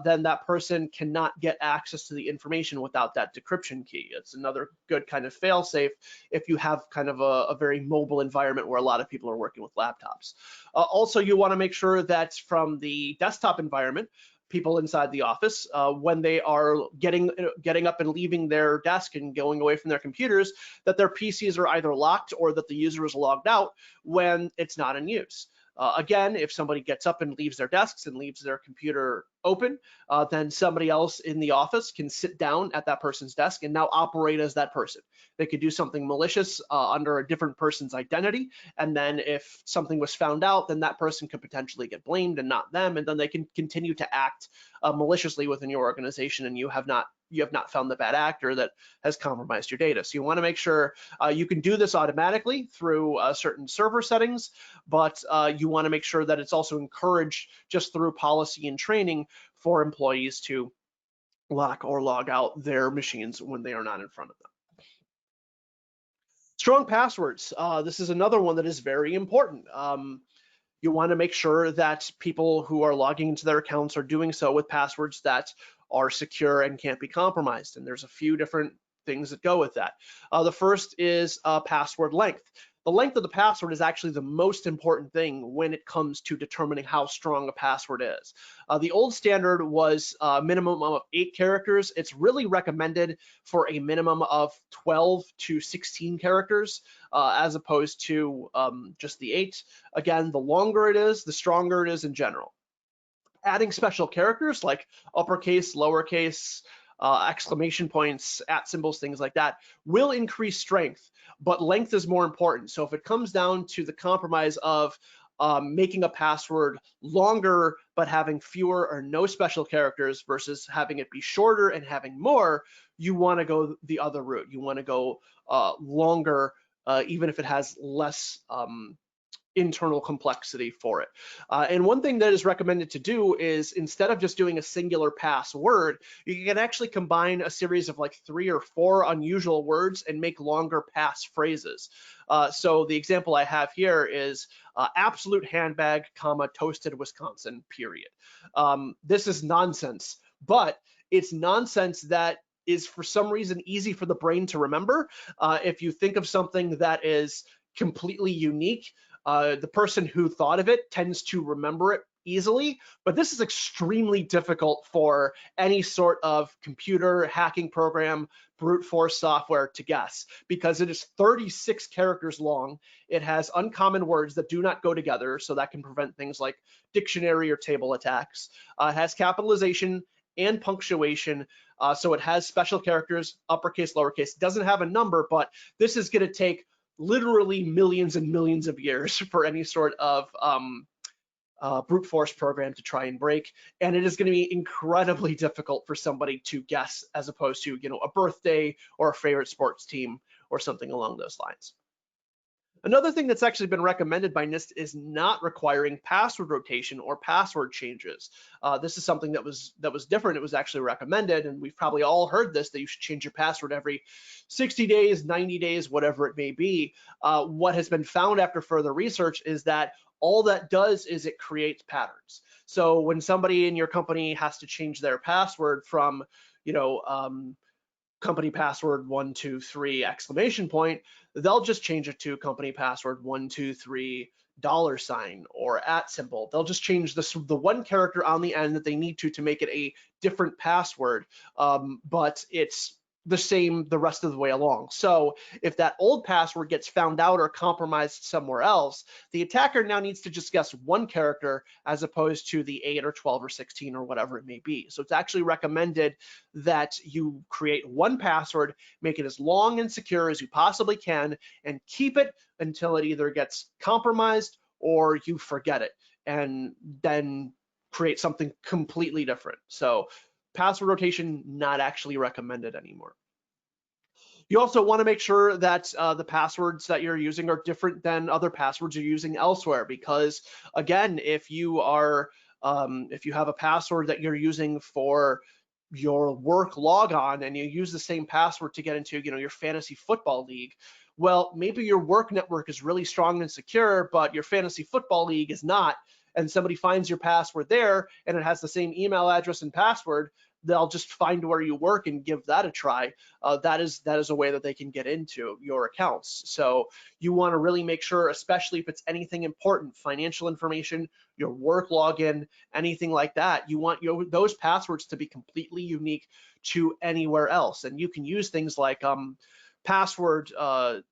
then that person cannot get access to the information without that decryption key. It's another good kind of fail-safe if you have kind of a very mobile environment where a lot of people are working with laptops. Also, you want to make sure that from the desktop environment, people inside the office, when they are getting up and leaving their desk and going away from their computers, that their PCs are either locked or that the user is logged out when it's not in use. Again, if somebody gets up and leaves their desks and leaves their computer open, then somebody else in the office can sit down at that person's desk and now operate as that person. They could do something malicious under a different person's identity, and then if something was found out, then that person could potentially get blamed and not them, and then they can continue to act maliciously within your organization, and you have not found the bad actor that has compromised your data. So you want to make sure you can do this automatically through certain server settings, but you want to make sure that it's also encouraged just through policy and training for employees to lock or log out their machines when they are not in front of them. Strong passwords. This is another one that is very important. You want to make sure that people who are logging into their accounts are doing so with passwords that are secure and can't be compromised. And there's a few different things that go with that. The first is password length. The length of the password is actually the most important thing when it comes to determining how strong a password is. The old standard was a minimum of 8 characters. It's really recommended for a minimum of 12 to 16 characters as opposed to just the 8. Again, the longer it is, the stronger it is in general. Adding special characters like uppercase, lowercase, exclamation points, @ symbols, things like that will increase strength, but length is more important. So if it comes down to the compromise of making a password longer but having fewer or no special characters versus having it be shorter and having more, you want to go the other route. You want to go longer even if it has less internal complexity for it. And one thing that is recommended to do is, instead of just doing a singular password, you can actually combine a series of like 3 or 4 unusual words and make longer pass phrases. So the example I have here is absolute handbag, toasted Wisconsin, period. This is nonsense, but it's nonsense that is for some reason easy for the brain to remember. If you think of something that is completely unique, the person who thought of it tends to remember it easily, but this is extremely difficult for any sort of computer hacking program, brute force software to guess, because it is 36 characters long. It has uncommon words that do not go together, so that can prevent things like dictionary or table attacks. It has capitalization and punctuation, so it has special characters, uppercase, lowercase. It doesn't have a number, but this is going to take literally millions and millions of years for any sort of brute force program to try and break, and it is going to be incredibly difficult for somebody to guess, as opposed to, you know, a birthday or a favorite sports team or something along those lines. Another thing that's actually been recommended by NIST is not requiring password rotation or password changes. This is something that was different. It was actually recommended, and we've probably all heard this, that you should change your password every 60 days, 90 days, whatever it may be. What has been found after further research is that all that does is it creates patterns. So when somebody in your company has to change their password from, you know, company password 123 exclamation point, they'll just change it to company password 123 $sign or @ symbol. They'll just change the one character on the end that they need to make it a different password, but it's the same the rest of the way along. So if that old password gets found out or compromised somewhere else, the attacker now needs to just guess one character as opposed to the 8 or 12 or 16 or whatever it may be. So it's actually recommended that you create one password, make it as long and secure as you possibly can, and keep it until it either gets compromised or you forget it, and then create something completely different. So password rotation not actually recommended anymore. You also want to make sure that the passwords that you're using are different than other passwords you're using elsewhere, because again, if you have a password that you're using for your work logon and you use the same password to get into, you know, your fantasy football league, well, maybe your work network is really strong and secure, but your fantasy football league is not, and somebody finds your password there and it has the same email address and password, they'll just find where you work and give that a try. That is a way that they can get into your accounts. So you want to really make sure, especially if it's anything important, financial information, your work login, anything like that, you want those passwords to be completely unique to anywhere else. And you can use things like password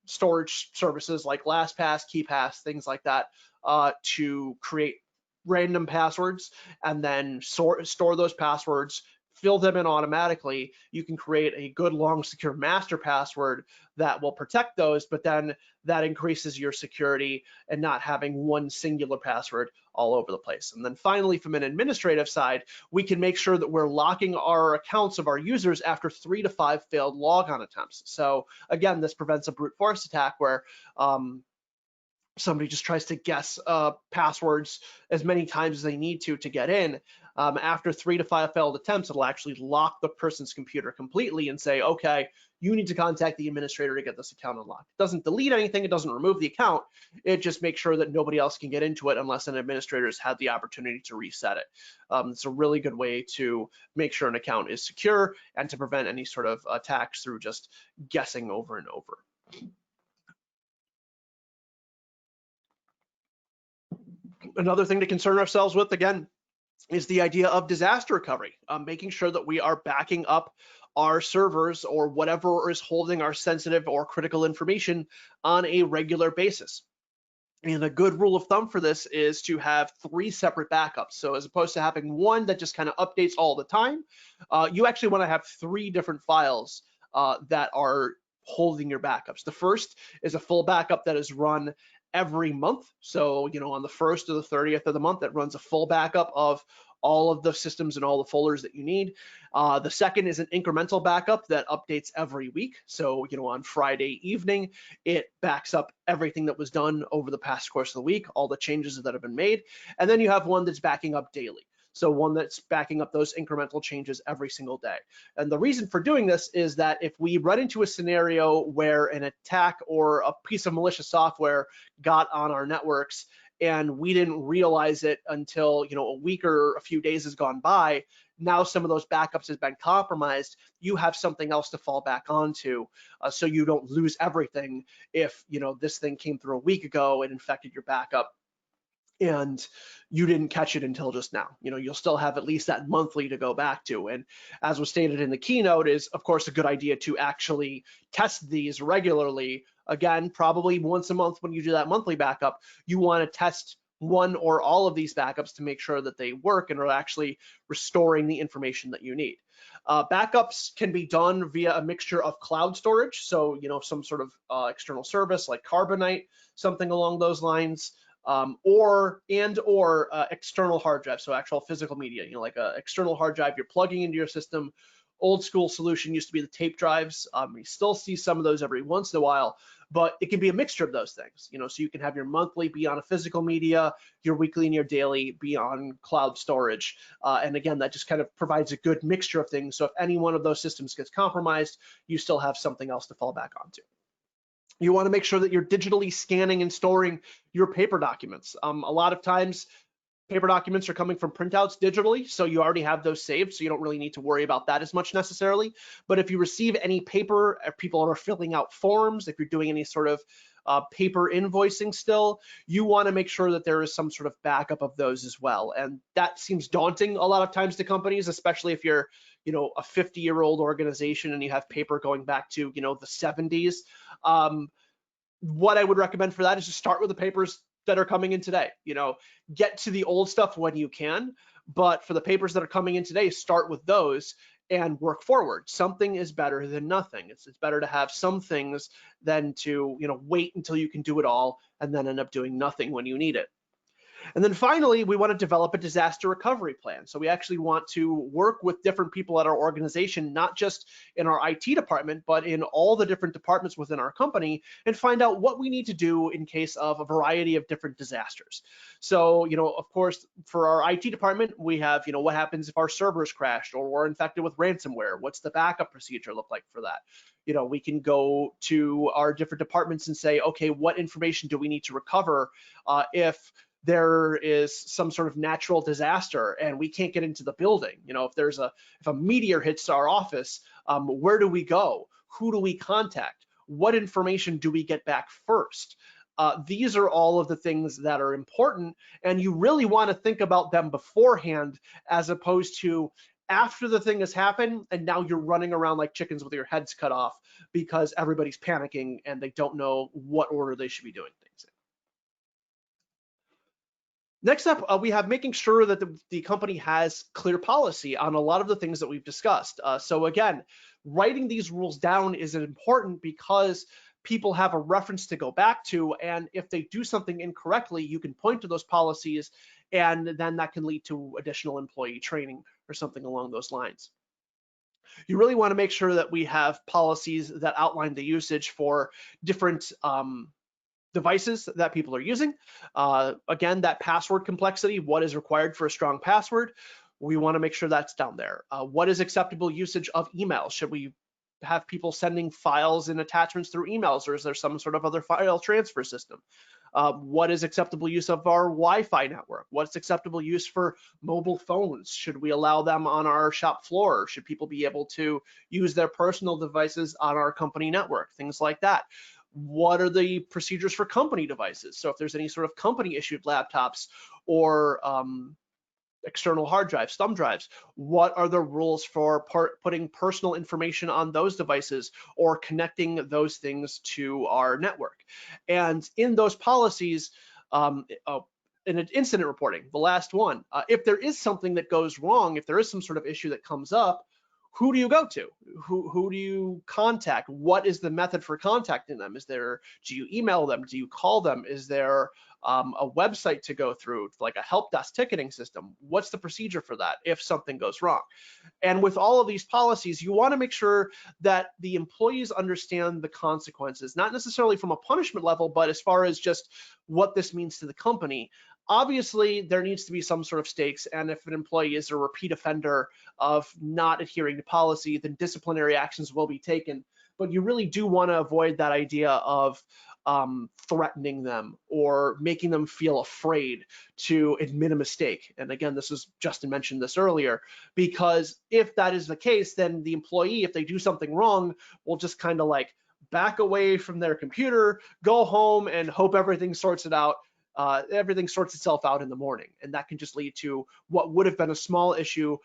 storage services like LastPass, KeePass, things like that, to create random passwords and then store those passwords, fill them in automatically. You can create a good, long, secure master password that will protect those, but then that increases your security and not having one singular password all over the place. And then finally, from an administrative side, we can make sure that we're locking our accounts of our users after 3 to 5 failed logon attempts. So again, this prevents a brute force attack where somebody just tries to guess passwords as many times as they need to get in. After 3 to 5 failed attempts, it'll actually lock the person's computer completely and say, okay, you need to contact the administrator to get this account unlocked. It doesn't delete anything, it doesn't remove the account, it just makes sure that nobody else can get into it unless an administrator has had the opportunity to reset it. It's a really good way to make sure an account is secure and to prevent any sort of attacks through just guessing over and over. Another thing to concern ourselves with, again, is the idea of disaster recovery, making sure that we are backing up our servers or whatever is holding our sensitive or critical information on a regular basis. And a good rule of thumb for this is to have 3 separate backups. So as opposed to having one that just kind of updates all the time, you actually want to have 3 different files that are holding your backups. The first is a full backup that is run every month. So, you know, on the 1st or the 30th of the month, it runs a full backup of all of the systems and all the folders that you need. The second is an incremental backup that updates every week. So, you know, on Friday evening, it backs up everything that was done over the past course of the week, all the changes that have been made. And then you have one that's backing up daily. So one that's backing up those incremental changes every single day. And the reason for doing this is that if we run into a scenario where an attack or a piece of malicious software got on our networks and we didn't realize it until, you know, a week or a few days has gone by. Now some of those backups has been compromised. You have something else to fall back onto, so you don't lose everything if, you know, this thing came through a week ago and infected your backup and you didn't catch it until just now. You know, you'll still have at least that monthly to go back to. And as was stated in the keynote, is of course a good idea to actually test these regularly. Again, probably once a month when you do that monthly backup, you want to test one or all of these backups to make sure that they work and are actually restoring the information that you need. Backups can be done via a mixture of cloud storage, so, you know, some sort of external service like Carbonite, something along those lines, or external hard drive, so actual physical media, you know, like an external hard drive you're plugging into your system. Old school solution used to be the tape drives. We still see some of those every once in a while, but it can be a mixture of those things, you know, so you can have your monthly be on a physical media, your weekly and your daily be on cloud storage. And again, that just kind of provides a good mixture of things. So if any one of those systems gets compromised, you still have something else to fall back onto. You want to make sure that you're digitally scanning and storing your paper documents. A lot of times, paper documents are coming from printouts digitally, so you already have those saved, so you don't really need to worry about that as much necessarily. But if you receive any paper, if people are filling out forms, if you're doing any sort of paper invoicing still, you want to make sure that there is some sort of backup of those as well. And that seems daunting a lot of times to companies, especially if you're, you know, a 50-year-old organization and you have paper going back to, you know, the 70s. What I would recommend for that is just start with the papers that are coming in today. You know, get to the old stuff when you can, but for the papers that are coming in today, start with those and work forward. Something is better than nothing. It's better to have some things than to, you know, wait until you can do it all and then end up doing nothing when you need it. And then finally, we want to develop a disaster recovery plan. So we actually want to work with different people at our organization, not just in our IT department, but in all the different departments within our company, and find out what we need to do in case of a variety of different disasters. So, you know, of course, for our IT department, we have, you know, what happens if our servers crashed or we're infected with ransomware? What's the backup procedure look like for that? You know, we can go to our different departments and say, okay, what information do we need to recover if there is some sort of natural disaster and we can't get into the building? You know, if a meteor hits our office, where do we go? Who do we contact? What information do we get back first? These are all of the things that are important, and you really want to think about them beforehand as opposed to after the thing has happened and now you're running around like chickens with your heads cut off because everybody's panicking and they don't know what order they should be doing things in. Next up, we have making sure that the company has clear policy on a lot of the things that we've discussed. So again, writing these rules down is important because people have a reference to go back to, and if they do something incorrectly, you can point to those policies, and then that can lead to additional employee training or something along those lines. You really want to make sure that we have policies that outline the usage for different devices that people are using. Again, that password complexity, what is required for a strong password, we want to make sure that's down there. What is acceptable usage of email? Should we have people sending files and attachments through emails, or is there some sort of other file transfer system? What is acceptable use of our Wi-Fi network? What's acceptable use for mobile phones? Should we allow them on our shop floor? Should people be able to use their personal devices on our company network? Things like that. What are the procedures for company devices? So if there's any sort of company issued laptops or external hard drives, thumb drives, what are the rules for putting personal information on those devices or connecting those things to our network? And in those policies, in incident reporting, the last one, if there is something that goes wrong, if there is some sort of issue that comes up, who do you go to? Who do you contact? What is the method for contacting them? Do you email them? Do you call them? Is there a website to go through, like a help desk ticketing system? What's the procedure for that if something goes wrong? And with all of these policies, you want to make sure that the employees understand the consequences, not necessarily from a punishment level, but as far as just what this means to the company. Obviously, there needs to be some sort of stakes, and if an employee is a repeat offender of not adhering to policy, then disciplinary actions will be taken. but you really do want to avoid that idea of threatening them or making them feel afraid to admit a mistake. And again, this is, Justin mentioned this earlier, because if that is the case, then the employee, if they do something wrong, will just kind of like back away from their computer, go home and hope everything sorts itself out in the morning. And that can just lead to what would have been a small issue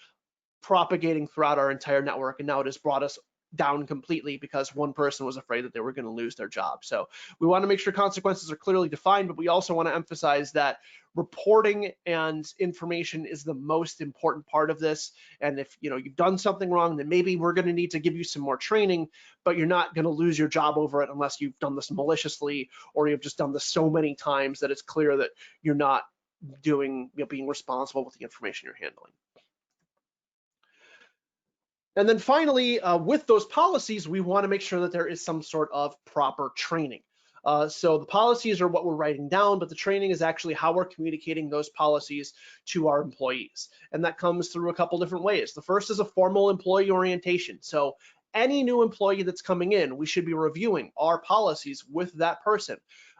propagating throughout our entire network. And now it has brought us down completely because one person was afraid that they were going to lose their job. So we want to make sure consequences are clearly defined, but we also want to emphasize that reporting and information is the most important part of this. And if you've done something wrong, then maybe we're going to need to give you some more training, but you're not going to lose your job over it unless you've done this maliciously or you've just done this so many times that it's clear that you're not being responsible with the information you're handling. And then finally, with those policies, we want to make sure that there is some sort of proper training. So the policies are what we're writing down, but the training is actually how we're communicating those policies to our employees. And that comes through a couple different ways. The first is a formal employee orientation. So any new employee that's coming in, we should be reviewing our policies with that person.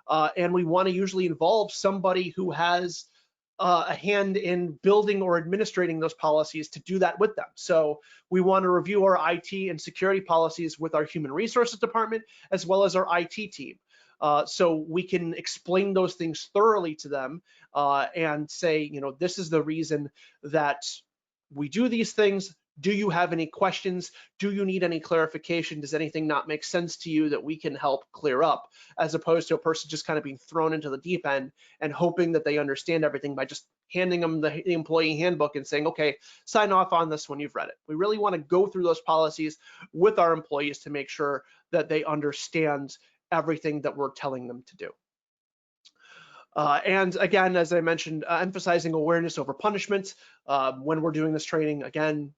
And we want to usually involve somebody who has a hand in building or administrating those policies to do that with them. So we want to review our IT and security policies with our human resources department as well as our IT team. So we can explain those things thoroughly to them and say, this is the reason that we do these things. Do you have any questions? Do you need any clarification? Does anything not make sense to you that we can help clear up, as opposed to a person just kind of being thrown into the deep end and hoping that they understand everything by just handing them the employee handbook and saying, okay, sign off on this when you've read it. We really want to go through those policies with our employees to make sure that they understand everything that we're telling them to do. And again, as I mentioned, emphasizing awareness over punishment when we're doing this training. Again,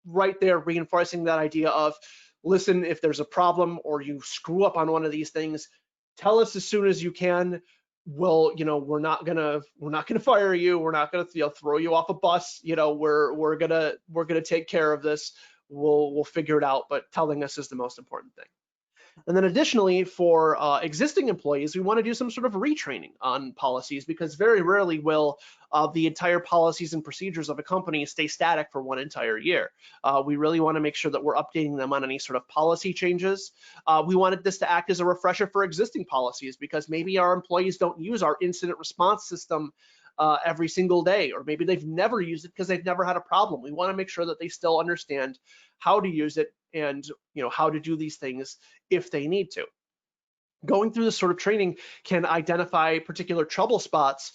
right there, reinforcing that idea of, listen, if there's a problem or you screw up on one of these things, tell us as soon as you can. We're not gonna fire you. We're not gonna throw you off a bus. We're gonna take care of this. We'll figure it out. But telling us is the most important thing. And then additionally, for existing employees, we want to do some sort of retraining on policies, because very rarely will the entire policies and procedures of a company stay static for one entire year. We really want to make sure that we're updating them on any sort of policy changes. We wanted this to act as a refresher for existing policies, because maybe our employees don't use our incident response system every single day, or maybe they've never used it because they've never had a problem. We want to make sure that they still understand how to use it and how to do these things if they need to. Going through this sort of training can identify particular trouble spots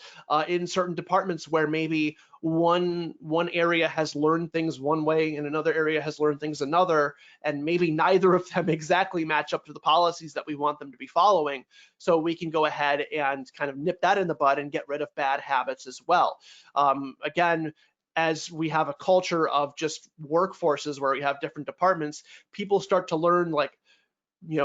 in certain departments where maybe one area has learned things one way and another area has learned things another, and maybe neither of them exactly match up to the policies that we want them to be following. So we can go ahead and kind of nip that in the bud and get rid of bad habits as well. Again, as we have a culture of just workforces where we have different departments, people start to learn, like,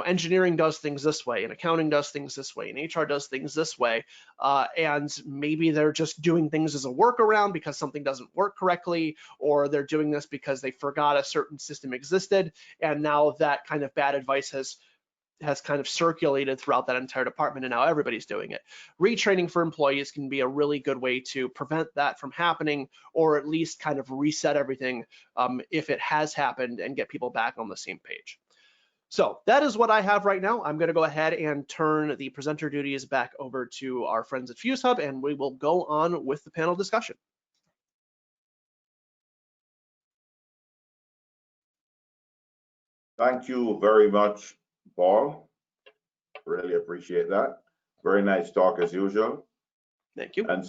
engineering does things this way and accounting does things this way and HR does things this way. And maybe they're just doing things as a workaround because something doesn't work correctly, or they're doing this because they forgot a certain system existed. And now that kind of bad advice has kind of circulated throughout that entire department, and now everybody's doing it. Retraining for employees can be a really good way to prevent that from happening, or at least kind of reset everything if it has happened and get people back on the same page. So that is what I have right now. I'm going to go ahead and turn the presenter duties back over to our friends at FuzeHub, and we will go on with the panel discussion. Thank you very much, Paul. Really appreciate that. Very nice talk as usual. Thank you. And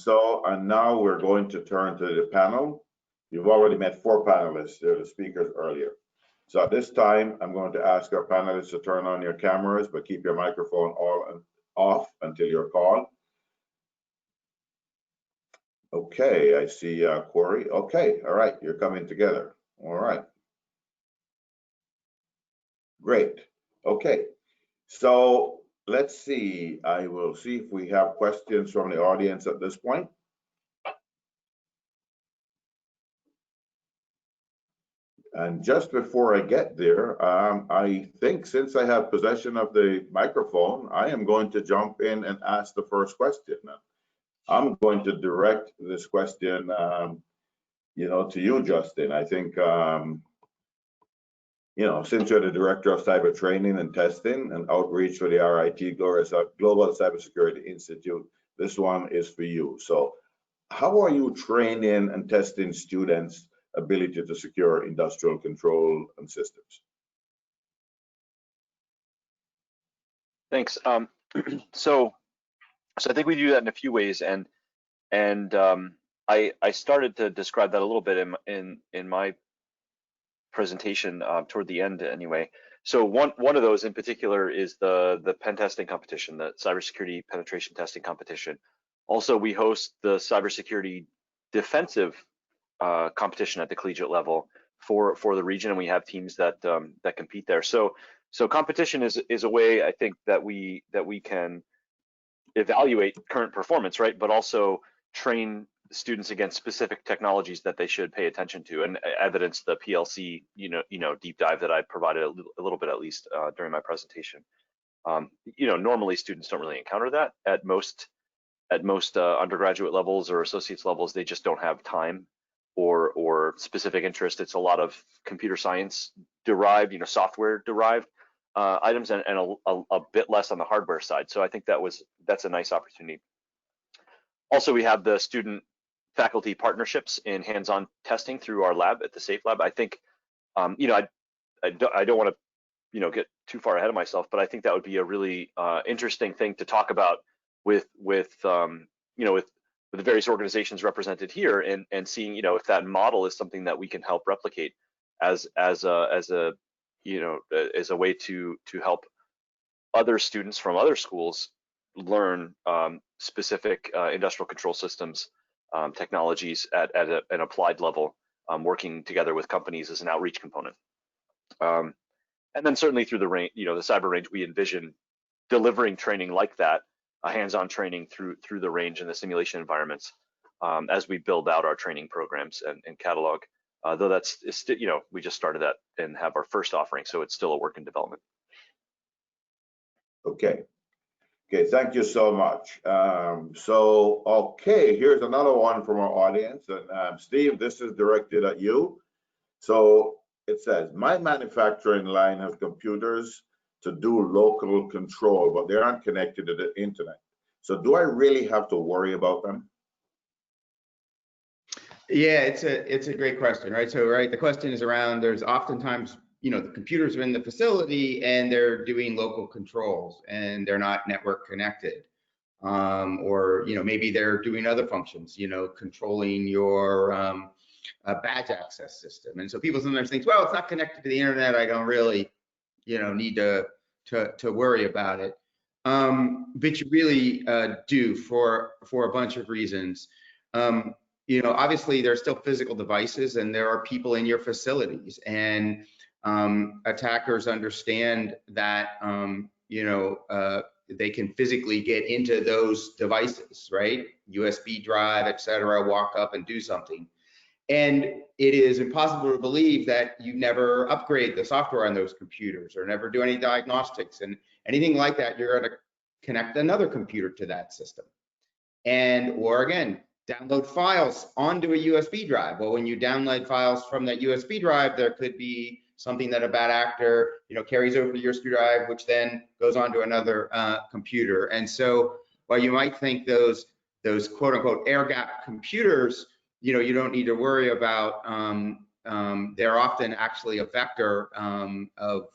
now we're going to turn to the panel. You've already met 4 panelists, they're the speakers earlier. So at this time, I'm going to ask our panelists to turn on your cameras, but keep your microphone off until you're called. Okay, I see Corey. Okay, all right, you're coming together. All right. Great. Okay, so let's see. I will see if we have questions from the audience at this point. And just before I get there, I think since I have possession of the microphone, I am going to jump in and ask the first question. I'm going to direct this question, to you, Justin. I think, since you're the Director of Cyber Training and Testing and Outreach for the RIT Global Cybersecurity Institute, this one is for you. So how are you training and testing students' ability to secure industrial control and systems? Thanks. So I think we do that in a few ways, and I started to describe that a little bit in my presentation toward the end anyway. So one of those in particular is the pen testing competition, the cybersecurity penetration testing competition. Also, we host the cybersecurity defensive competition at the collegiate level for the region, and we have teams that compete there. So competition is a way, I think, that we can evaluate current performance, right? But also train students against specific technologies that they should pay attention to, and evidence the PLC, deep dive that I provided a little bit at least during my presentation. Normally students don't really encounter that at most undergraduate levels or associates levels. They just don't have time or specific interest. It's a lot of computer science derived, software derived items, and a bit less on the hardware side. So I think that's a nice opportunity. Also, we have the student faculty partnerships in hands-on testing through our lab at the SAFE Lab. I think, I don't want to, get too far ahead of myself, but I think that would be a really interesting thing to talk about with the various organizations represented here, and seeing, if that model is something that we can help replicate as a way to help other students from other schools learn specific industrial control systems technologies at an applied level, working together with companies as an outreach component. And then certainly through the range, the cyber range, we envision delivering training like that, hands-on training through the range and the simulation environments, as we build out our training programs and catalog. Though we just started that and have our first offering, so it's still a work in development. Okay, thank you so much. Here's another one from our audience. And Steve, this is directed at you. So it says, my manufacturing line has computers to do local control, but they aren't connected to the internet. So do I really have to worry about them? Yeah, it's a great question, right? So, the question is around, there's oftentimes, the computers are in the facility and they're doing local controls and they're not network connected. Or, maybe they're doing other functions, controlling your badge access system. And so people sometimes think, well, it's not connected to the internet, I don't really, need to worry about it. But you really do for a bunch of reasons. Obviously there's still physical devices and there are people in your facilities, and attackers understand that, they can physically get into those devices, right? USB drive, etc., walk up and do something. And it is impossible to believe that you never upgrade the software on those computers or never do any diagnostics and anything like that. You're going to connect another computer to that system. Or again, download files onto a USB drive. Well, when you download files from that USB drive, there could be something that a bad actor, carries over to your USB drive, which then goes onto another computer. And so while you might think those quote unquote air gap computers, you don't need to worry about, they're often actually a vector of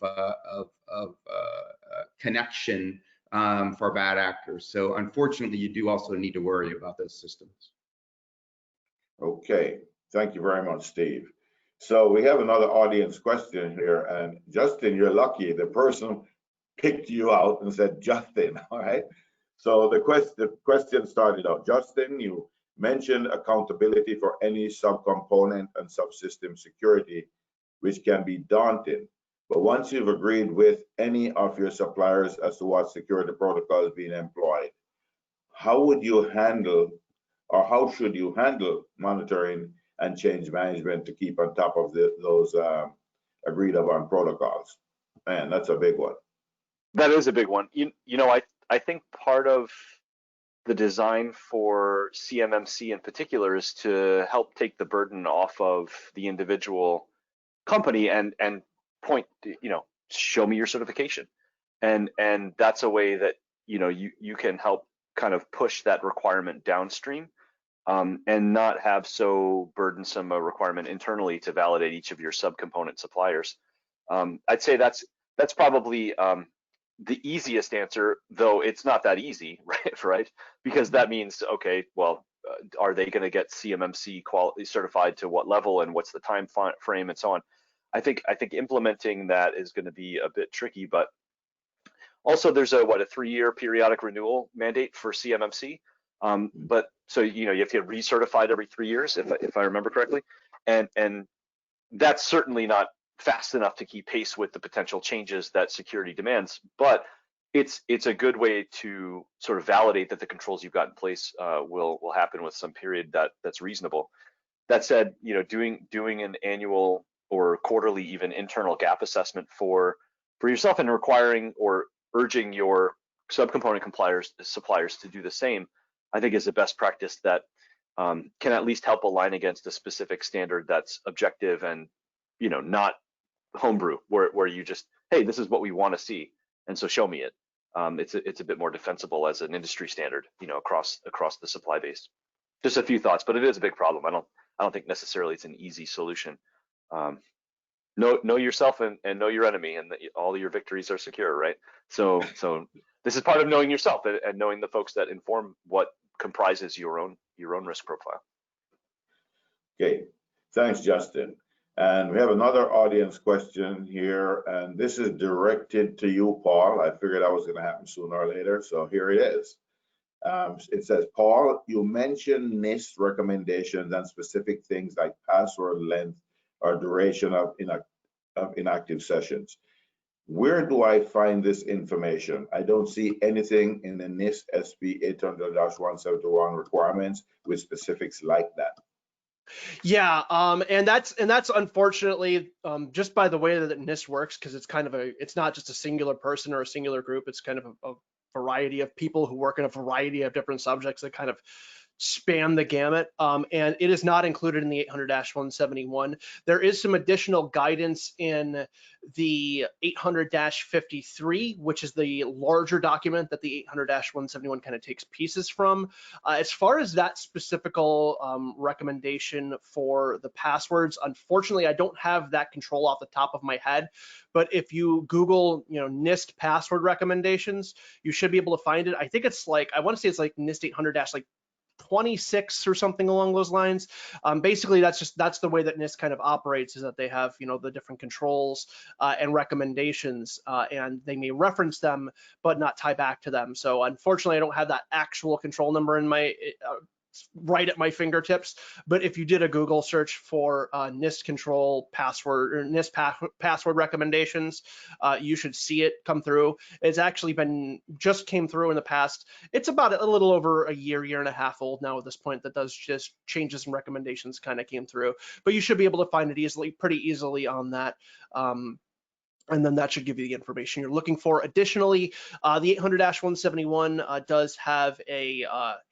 connection for bad actors. So unfortunately, you do also need to worry about those systems. Okay, thank you very much, Steve. So we have another audience question here, and Justin, you're lucky. The person picked you out and said Justin, all right? So the question started out, Justin, you mentioned accountability for any subcomponent and subsystem security, which can be daunting. But once you've agreed with any of your suppliers as to what security protocol is being employed, how would you handle, or how should you handle monitoring and change management to keep on top of those agreed upon protocols. Man, that's a big one. That is a big one. You know, I think part of the design for CMMC in particular is to help take the burden off of the individual company and point, you know, show me your certification. And that's a way that, you know, you can help kind of push that requirement downstream, and not have so burdensome a requirement internally to validate each of your subcomponent suppliers. I'd say that's probably the easiest answer, though it's not that easy, right? Because that means, okay, well, are they going to get CMMC quality certified to what level, and what's the time frame, and so on. I think implementing that is going to be a bit tricky, but also there's a 3-year periodic renewal mandate for CMMC. But so, you know, you have to get recertified every 3 years, if I remember correctly, and that's certainly not fast enough to keep pace with the potential changes that security demands. But it's a good way to sort of validate that the controls you've got in place will happen with some period that's reasonable. That said, you know, doing an annual or quarterly even internal gap assessment for yourself, and requiring or urging your subcomponent suppliers to do the same, I think is the best practice that can at least help align against a specific standard that's objective and, you know, not homebrew, where you just, hey, this is what we want to see, and so show me it. It's a bit more defensible as an industry standard, you know, across the supply base. Just a few thoughts, but it is a big problem. I don't think necessarily it's an easy solution. Know yourself and know your enemy, and all your victories are secure, right? So this is part of knowing yourself and knowing the folks that inform what comprises your own risk profile. Okay, thanks, Justin. And we have another audience question here, and this is directed to you, Paul. I figured that was going to happen sooner or later, so here it is. It says, Paul, you mentioned NIST recommendations and specific things like password length or duration of inactive sessions. Where do I find this information? I don't see anything in the NIST SP 800-171 requirements with specifics like that. Yeah, and that's unfortunately just by the way that NIST works, because it's kind of it's not just a singular person or a singular group. It's kind of a variety of people who work in a variety of different subjects that kind of span the gamut, and it is not included in the 800-171. There is some additional guidance in the 800-53, which is the larger document that the 800-171 kind of takes pieces from. As far as that specific recommendation for the passwords, unfortunately, I don't have that control off the top of my head. But if you Google, you know, NIST password recommendations, you should be able to find it. I think it's like, I want to say it's like NIST 800-26 or something along those lines. Basically, that's the way that NIST kind of operates, is that they have, you know, the different controls and recommendations, and they may reference them but not tie back to them. So unfortunately, I don't have that actual control number in my right at my fingertips. But if you did a Google search for NIST control password or NIST password recommendations, you should see it come through. It's actually just came through in the past. It's about a little over a year and a half old now at this point, that does just changes and recommendations kind of came through. But you should be able to find it pretty easily on that. And then that should give you the information you're looking for. Additionally, the 800-171 does have a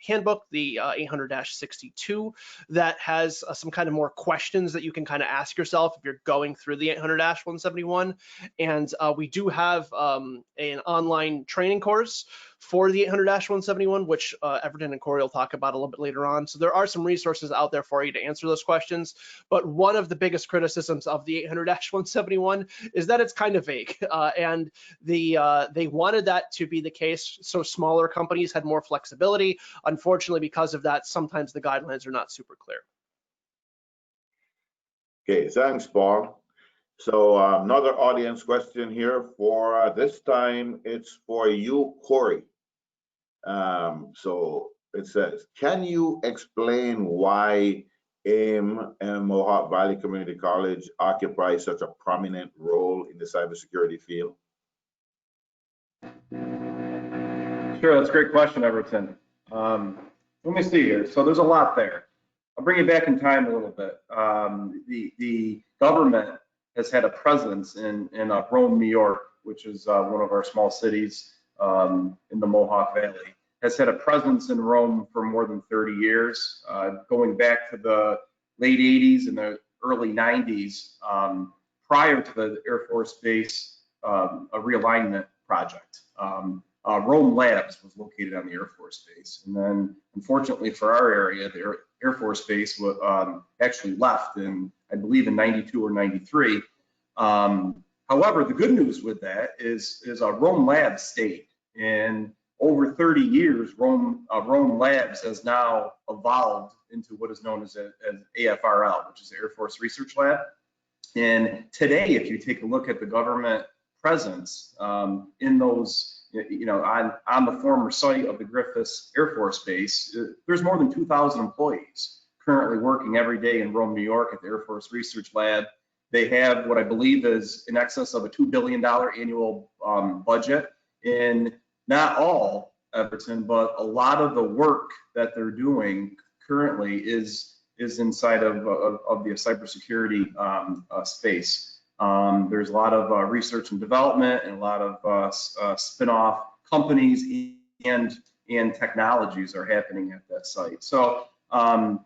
handbook, the 800-62, that has some kind of more questions that you can kind of ask yourself if you're going through the 800-171. And we do have an online training course for the 800-171, which Everton and Corey will talk about a little bit later on. So there are some resources out there for you to answer those questions. But one of the biggest criticisms of the 800-171 is that it's kind of vague, and they wanted that to be the case so smaller companies had more flexibility. Unfortunately, because of that, sometimes the guidelines are not super clear. Okay, thanks, Paul. So another audience question here for this time, it's for you, Corey. So it says, can you explain why AIM and Mohawk Valley Community College occupies such a prominent role in the cybersecurity field? Sure, that's a great question, Everton. Let me see here. So there's a lot there. I'll bring you back in time a little bit. The government has had a presence in Rome, New York, which is one of our small cities in the Mohawk Valley, has had a presence in Rome for more than 30 years, going back to the late 80s and the early 90s, prior to the Air Force Base a realignment project. Rome Labs was located on the Air Force Base, and then unfortunately for our area, the Air Force Base actually left in, I believe, in 92 or 93. However, the good news with that is Rome Labs stayed, and over 30 years, Rome Labs has now evolved into what is known as AFRL, which is the Air Force Research Lab. And today, if you take a look at the government presence in those, on the former site of the Griffiths Air Force Base, there's more than 2,000 employees currently working every day in Rome, New York at the Air Force Research Lab. They have what I believe is in excess of a $2 billion annual budget. And not all, Everton, but a lot of the work that they're doing currently is inside of the cybersecurity space. There's a lot of research and development and a lot of spin-off companies and technologies are happening at that site. So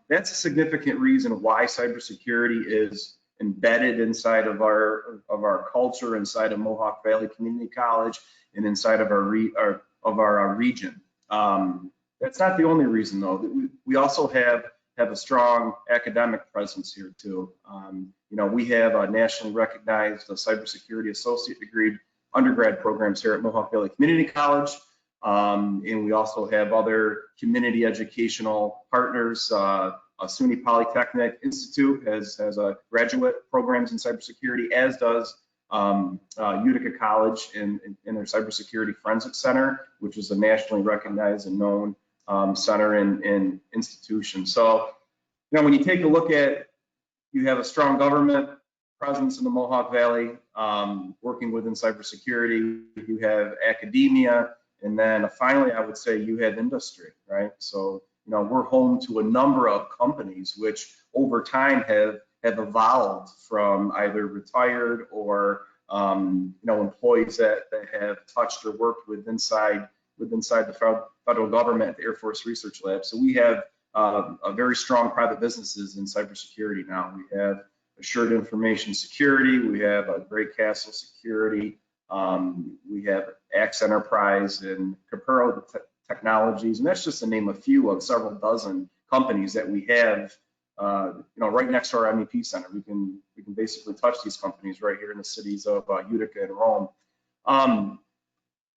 that's a significant reason why cybersecurity is embedded inside of our culture, inside of Mohawk Valley Community College, and inside of our region. That's not the only reason, though. We also have a strong academic presence here too. We have a nationally recognized cybersecurity associate degree undergrad programs here at Mohawk Valley Community College, and we also have other community educational partners. SUNY Polytechnic Institute has a graduate programs in cybersecurity, as does Utica College in their Cybersecurity Forensic Center, which is a nationally recognized and known center and institution. So, when you take a look at, you have a strong government presence in the Mohawk Valley, working within cybersecurity, you have academia, and then finally, I would say you have industry, right? So, we're home to a number of companies which over time have evolved from either retired or employees that have touched or worked with inside the federal government at the Air Force Research Lab. So we have a very strong private businesses in cybersecurity now. We have Assured Information Security, we have a Great Castle Security, we have Axe Enterprise and Capuro Technologies, and that's just to name a few of several dozen companies that we have right next to our MEP Center. We can basically touch these companies right here in the cities of Utica and Rome.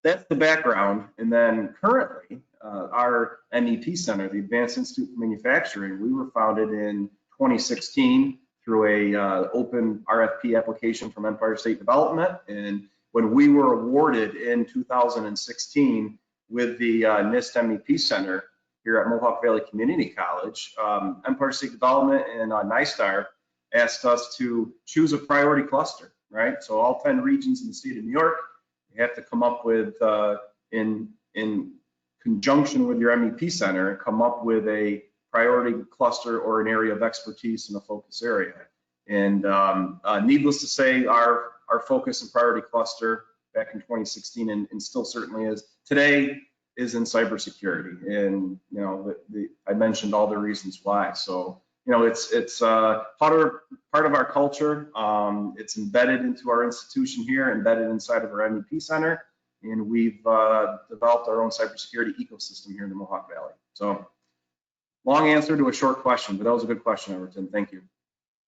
That's the background. And then currently, our MEP Center, the Advanced Institute for Manufacturing, we were founded in 2016 through a open RFP application from Empire State Development. And when we were awarded in 2016 with the NIST MEP Center here at Mohawk Valley Community College, Empire State Development and NISTAR asked us to choose a priority cluster, right? So all 10 regions in the state of New York, you have to come up with, in conjunction with your MEP Center, come up with a priority cluster or an area of expertise in a focus area. And needless to say, our focus and priority cluster back in 2016 and still certainly is today is in cybersecurity. And I mentioned all the reasons why. So it's part of our culture. It's embedded into our institution here, embedded inside of our MEP Center, and we've developed our own cybersecurity ecosystem here in the Mohawk Valley. So long answer to a short question, but that was a good question, Everton. Thank you.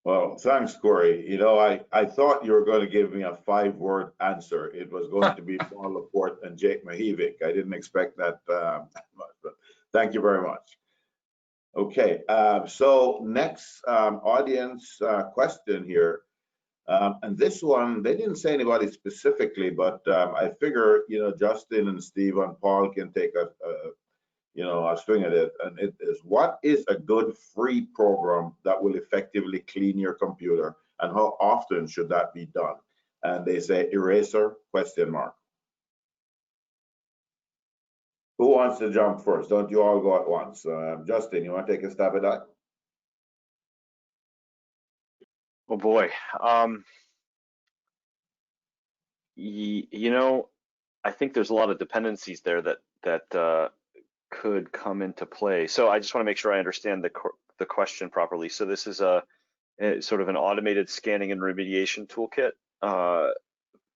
Well, thanks, Corey. I thought you were going to give me a 5-word answer. It was going to be Paul LaPorte and Jake Mahivik. I didn't expect that much, but thank you very much. Okay, so next audience question here. And this one, they didn't say anybody specifically, but I figure, Justin and Steve and Paul can take a swing at it. And it is, what is a good free program that will effectively clean your computer, and how often should that be done? And they say eraser, ? Who wants to jump first? Don't you all go at once? Justin, you want to take a stab at that? Oh boy. You know, I think there's a lot of dependencies there that could come into play. So I just want to make sure I understand the question properly. So this is a sort of an automated scanning and remediation toolkit.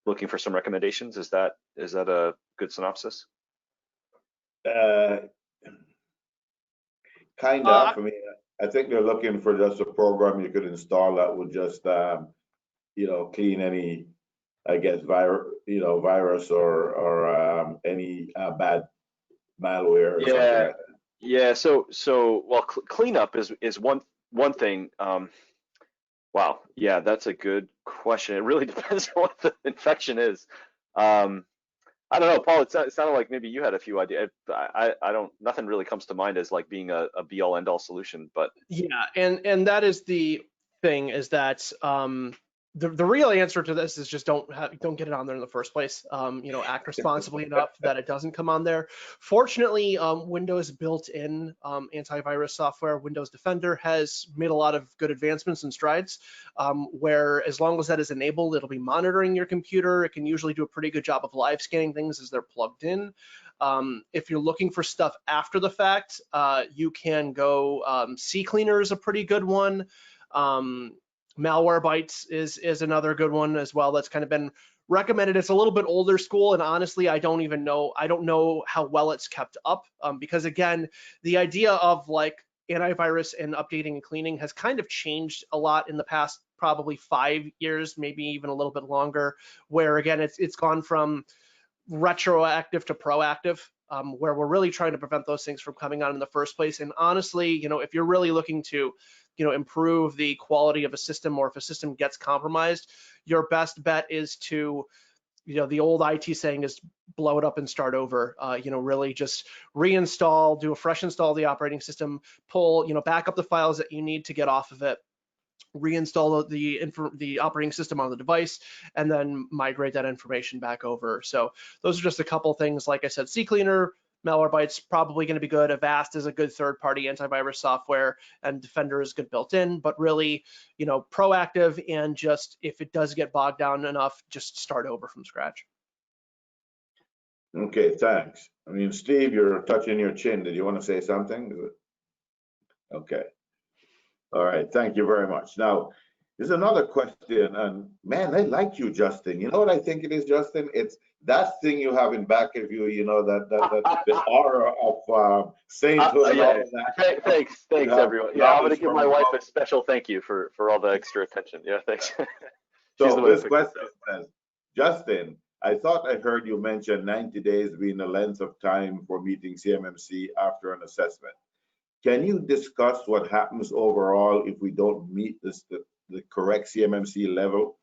Looking for some recommendations. Is that a good synopsis? Kind of. I mean, I think they're looking for just a program you could install that would just, clean any, I guess, virus or any bad malware or something like that. Yeah. So well, cleanup is one thing. Wow. Yeah, that's a good question. It really depends on what the infection is. I don't know, Paul. It sounded like maybe you had a few ideas. I don't. Nothing really comes to mind as like being a be all end all solution. But Yeah, and that is the thing, is that the real answer to this is just don't get it on there in the first place. Act responsibly enough that it doesn't come on there. Fortunately, Windows built-in antivirus software, Windows Defender, has made a lot of good advancements and strides, where as long as that is enabled, it'll be monitoring your computer. It can usually do a pretty good job of live scanning things as they're plugged in. If you're looking for stuff after the fact, you can go, CCleaner is a pretty good one. Malwarebytes is another good one as well. That's kind of been recommended. It's a little bit older school, and honestly, I don't know how well it's kept up, because again, the idea of like antivirus and updating and cleaning has kind of changed a lot in the past probably 5 years, maybe even a little bit longer, where again, it's gone from retroactive to proactive, where we're really trying to prevent those things from coming on in the first place. And honestly, if you're really looking to improve the quality of a system, or if a system gets compromised, your best bet is to, the old IT saying is blow it up and start over. Really just reinstall, do a fresh install of the operating system, pull, back up the files that you need to get off of it, reinstall the operating system on the device, and then migrate that information back over. So those are just a couple things. Like I said, CCleaner, Malwarebytes probably going to be good. Avast is a good third-party antivirus software, and Defender is good built-in. But really, proactive, and just if it does get bogged down enough, just start over from scratch. Okay, thanks. I mean, Steve, you're touching your chin. Did you want to say something? Okay. All right, thank you very much. Now, there's another question, and man, I like you, Justin. You know what I think it is, Justin? It's that thing you have in back of you, that the aura of sainthood. Yeah. Thanks, everyone. Yeah, I'm gonna give my wife a special thank you for all the extra attention. Yeah, thanks. So this question says, Justin, I thought I heard you mention 90 days being the length of time for meeting CMMC after an assessment. Can you discuss what happens overall if we don't meet the correct CMMC level?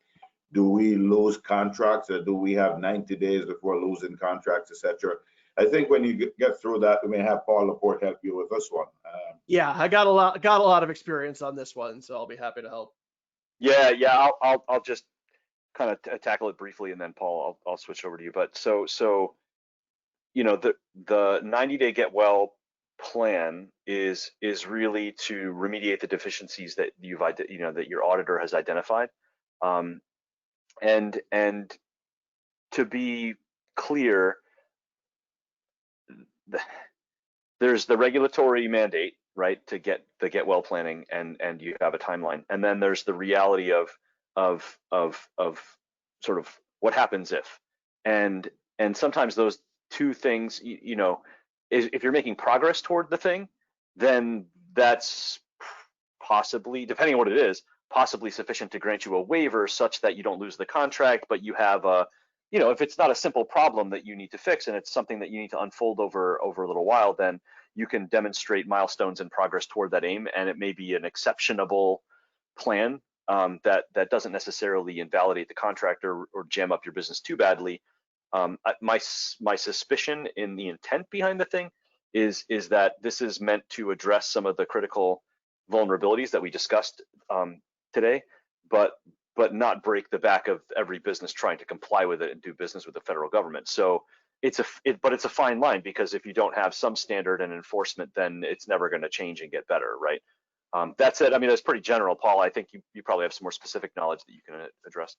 Do we lose contracts, or do we have 90 days before losing contracts, etc.? I think when you get through that, we may have Paul LaPorte help you with this one. Yeah, I got a lot of experience on this one, so I'll be happy to help. Yeah, I'll just kind of tackle it briefly, and then Paul, I'll switch over to you. But so the 90-day get well plan is really to remediate the deficiencies that that your auditor has identified, and to be clear, there's the regulatory mandate, right, to get the get well planning, and you have a timeline, and then there's the reality of sort of what happens if, and sometimes those two things, if you're making progress toward the thing, then that's possibly, depending on what it is, possibly sufficient to grant you a waiver such that you don't lose the contract, but you have a, if it's not a simple problem that you need to fix and it's something that you need to unfold over a little while, then you can demonstrate milestones and progress toward that aim, and it may be an exceptionable plan that doesn't necessarily invalidate the contract or jam up your business too badly. My suspicion in the intent behind the thing is that this is meant to address some of the critical vulnerabilities that we discussed today, but not break the back of every business trying to comply with it and do business with the federal government. So it's a fine line, because if you don't have some standard and enforcement, then it's never going to change and get better, right? That said, I mean, that's pretty general, Paul. I think you probably have some more specific knowledge that you can address.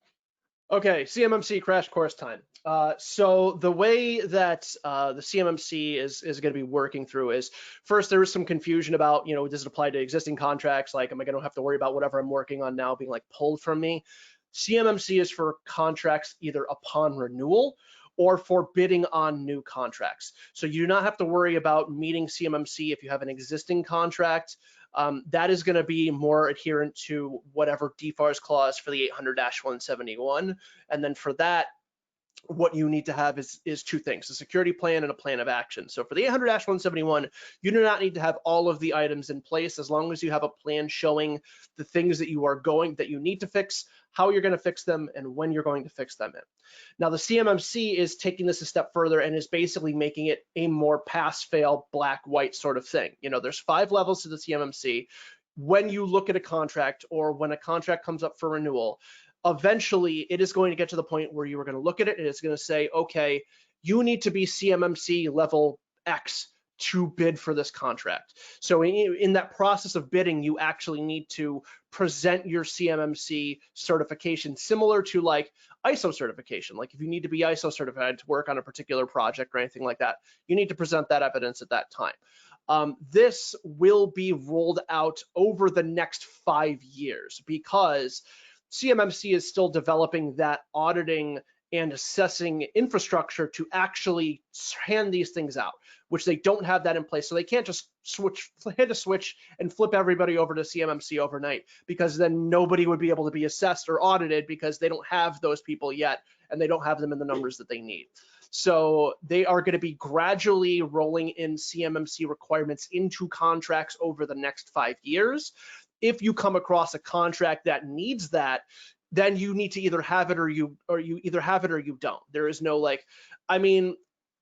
Okay, CMMC crash course time. So the way that the CMMC is going to be working through is, first, there was some confusion about, does it apply to existing contracts? Like, am I going to have to worry about whatever I'm working on now being like pulled from me? CMMC is for contracts either upon renewal or for bidding on new contracts. So you do not have to worry about meeting CMMC if you have an existing contract. That is going to be more adherent to whatever DFARS clause for the 800-171. And then for that, what you need to have is two things, a security plan and a plan of action. So for the 800-171, you do not need to have all of the items in place as long as you have a plan showing the things that you need to fix, how you're going to fix them, and when you're going to fix them in. Now the CMMC is taking this a step further and is basically making it a more pass-fail, black-white sort of thing. There's 5 levels to the CMMC. When you look at a contract or when a contract comes up for renewal, eventually it is going to get to the point where you are going to look at it and it's going to say, okay, you need to be CMMC level X to bid for this contract. So in that process of bidding, you actually need to present your CMMC certification, similar to like ISO certification. Like if you need to be ISO certified to work on a particular project or anything like that, you need to present that evidence at that time. This will be rolled out over the next 5 years because CMMC is still developing that auditing and assessing infrastructure to actually hand these things out, which they don't have that in place. So they can't just hit a switch and flip everybody over to CMMC overnight, because then nobody would be able to be assessed or audited because they don't have those people yet and they don't have them in the numbers that they need. So they are going to be gradually rolling in CMMC requirements into contracts over the next 5 years. If you come across a contract that needs that, then you need to either have it or you either have it or you don't. There is no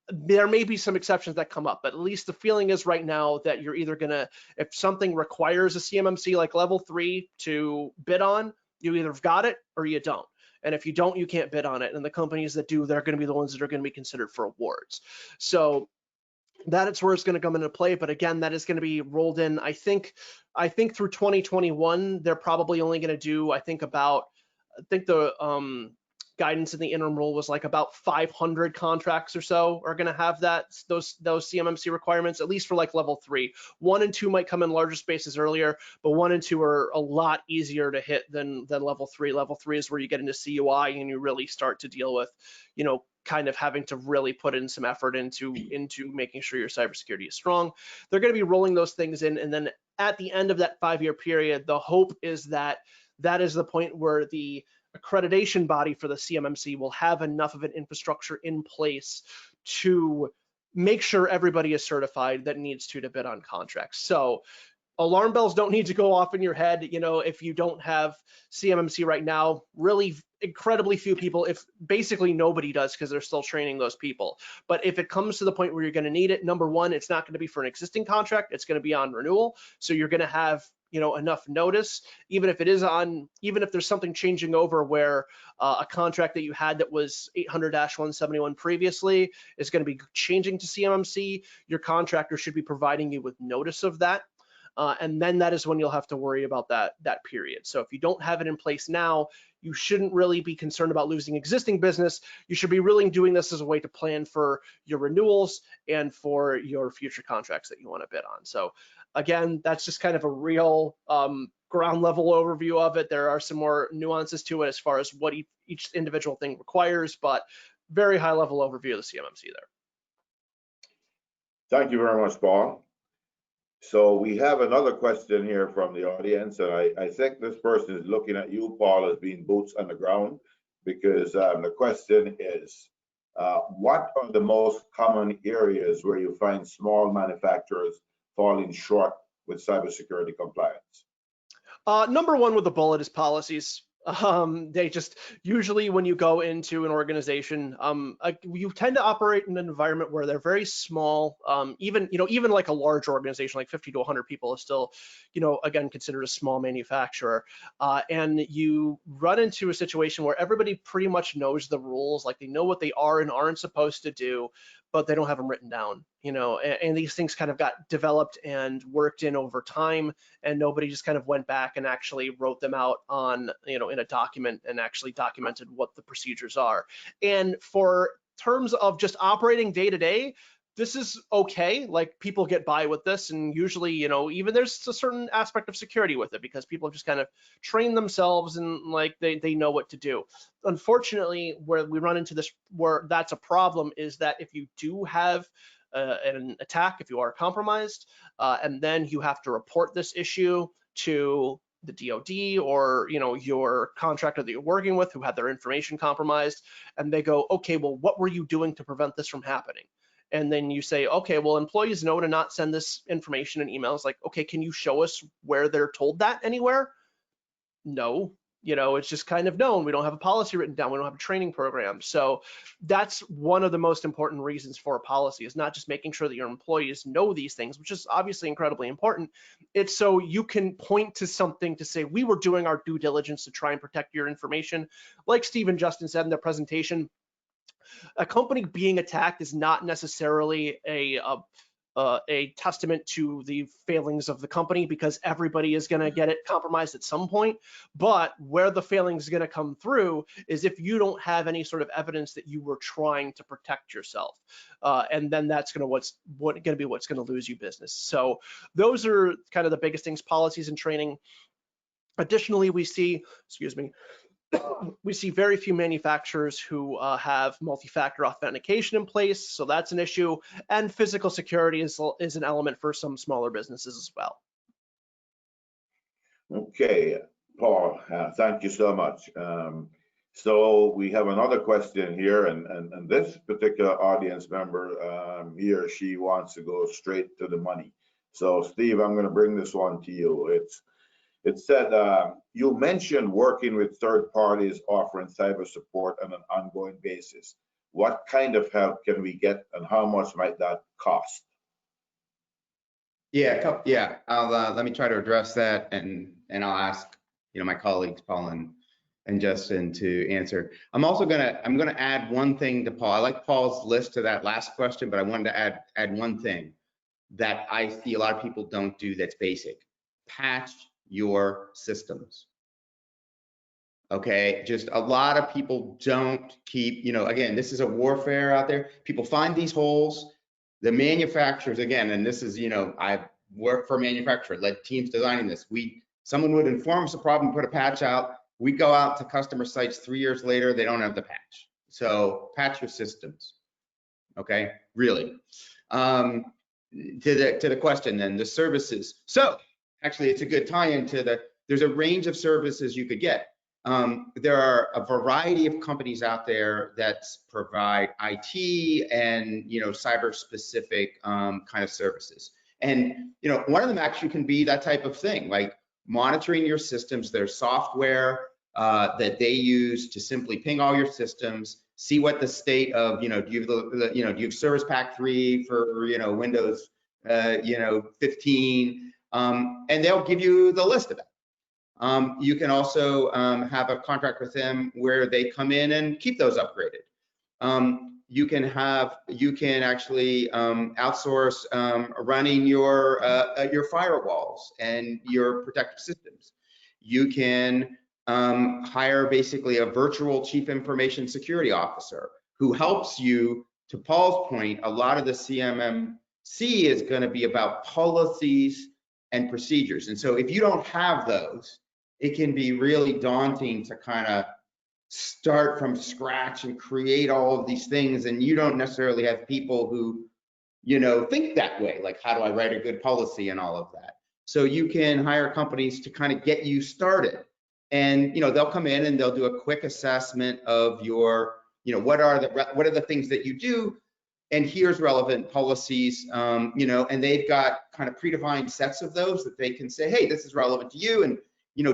there may be some exceptions that come up, but at least the feeling is right now that you're either gonna, if something requires a CMMC like level 3 to bid on, you either got it or you don't. And if you don't, you can't bid on it. And the companies that do, they're going to be the ones that are going to be considered for awards. So that is where it's going to come into play. But again, that is going to be rolled in. I think through 2021, they're probably only going to do, I think the guidance in the interim rule was like about 500 contracts or so are going to have those CMMC requirements, at least for like level 3. 1 and 2 might come in larger spaces earlier, but 1 and 2 are a lot easier to hit than level 3. Level 3 is where you get into CUI and you really start to deal with, kind of having to really put in some effort into making sure your cybersecurity is strong. They're going to be rolling those things in, and then at the end of that 5-year period, the hope is that is the point where the accreditation body for the CMMC will have enough of an infrastructure in place to make sure everybody is certified that needs to bid on contracts. So alarm bells don't need to go off in your head, if you don't have CMMC right now. Really incredibly few people, if basically nobody does, because they're still training those people. But if it comes to the point where you're going to need it, number one, it's not going to be for an existing contract, it's going to be on renewal. So you're going to have enough notice, even if there's something changing over where a contract that you had that was 800-171 previously is going to be changing to CMMC, your contractor should be providing you with notice of that. And then that is when you'll have to worry about that period. So if you don't have it in place now, you shouldn't really be concerned about losing existing business. You should be really doing this as a way to plan for your renewals and for your future contracts that you want to bid on. So again, that's just kind of a real ground level overview of it. There are some more nuances to it as far as what each individual thing requires, but very high level overview of the CMMC there. Thank you very much, Paul. So we have another question here from the audience, and I think this person is looking at you, Paul, as being boots on the ground, because the question is, what are the most common areas where you find small manufacturers falling short with cybersecurity compliance? Number one with the bullet is policies. They just usually, when you go into an organization, you tend to operate in an environment where they're very small. Even like a large organization, like 50 to 100 people, is still, again, considered a small manufacturer. And you run into a situation where everybody pretty much knows the rules, like they know what they are and aren't supposed to do, but they don't have them written down. and these things kind of got developed and worked in over time, and nobody just kind of went back and actually wrote them out on, in a document and actually documented what the procedures are. And for terms of just operating day to day, this is okay. Like, people get by with this, and usually, even there's a certain aspect of security with it because people just kind of train themselves and like they know what to do. Unfortunately, where we run into this, where that's a problem, is that if you do have an attack, if you are compromised, and then you have to report this issue to the DoD or your contractor that you're working with who had their information compromised, and they go, okay, well, what were you doing to prevent this from happening? And then you say, okay, well, employees know to not send this information in emails. Like, okay, can you show us where they're told that anywhere? No, it's just kind of known. We don't have a policy written down. We don't have a training program. So that's one of the most important reasons for a policy, is not just making sure that your employees know these things, which is obviously incredibly important. It's so you can point to something to say, we were doing our due diligence to try and protect your information. Like Steve and Justin said in their presentation, a company being attacked is not necessarily a testament to the failings of the company, because everybody is going to get it compromised at some point. But where the failings is going to come through is if you don't have any sort of evidence that you were trying to protect yourself, and then that's going to be what's going to lose you business. So those are kind of the biggest things: policies and training. Additionally, we see, we see very few manufacturers who have multi-factor authentication in place, so that's an issue. And physical security is an element for some smaller businesses as well. Okay, Paul, thank you so much. So we have another question here, and this particular audience member, he or she wants to go straight to the money. So Steve, I'm going to bring this one to you. It said, you mentioned working with third parties offering cyber support on an ongoing basis. What kind of help can we get, and how much might that cost? Yeah, I'll let me try to address that, and I'll ask my colleagues Paul and Justin to answer. I'm gonna add one thing to Paul. I like Paul's list to that last question, but I wanted to add one thing that I see a lot of people don't do that's basic: patch your systems. Okay, just a lot of people don't keep, again, this is a warfare out there. People find these holes. The manufacturers, again, and this is, I've worked for a manufacturer, led teams designing this. Someone would inform us a problem, put a patch out. We go out to customer sites 3 years later, they don't have the patch. So patch your systems. Okay, really. To the question then, the services. So actually, it's a good tie-in to there's a range of services you could get. There are a variety of companies out there that provide IT and cyber-specific kind of services. And one of them actually can be that type of thing, like monitoring your systems. There's software that they use to simply ping all your systems, see what the state of do you have Service Pack 3 for Windows 15. And they'll give you the list of it. You can also have a contract with them where they come in and keep those upgraded. You can actually outsource running your firewalls and your protective systems. You can hire basically a virtual chief information security officer who helps you. To Paul's point, a lot of the CMMC is going to be about policies and procedures. And so if you don't have those, it can be really daunting to kind of start from scratch and create all of these things. And you don't necessarily have people who, think that way, like how do I write a good policy and all of that. So you can hire companies to kind of get you started. And, they'll come in and they'll do a quick assessment of your, what are the things that you do? And here's relevant policies, and they've got kind of predefined sets of those that they can say, hey, this is relevant to you, and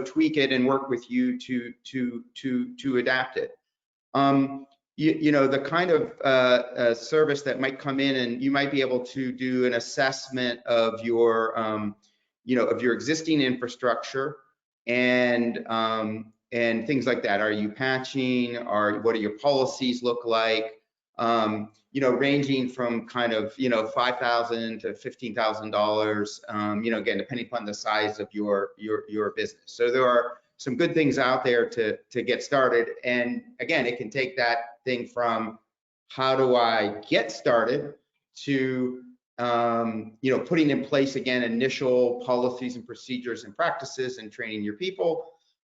tweak it and work with you to adapt it. The kind of service that might come in, and you might be able to do an assessment of your of your existing infrastructure and things like that. Are you patching? What do your policies look like? ranging from kind of, $5,000 to $15,000, again, depending upon the size of your business. So there are some good things out there to get started. And again, it can take that thing from how do I get started to, putting in place, again, initial policies and procedures and practices and training your people,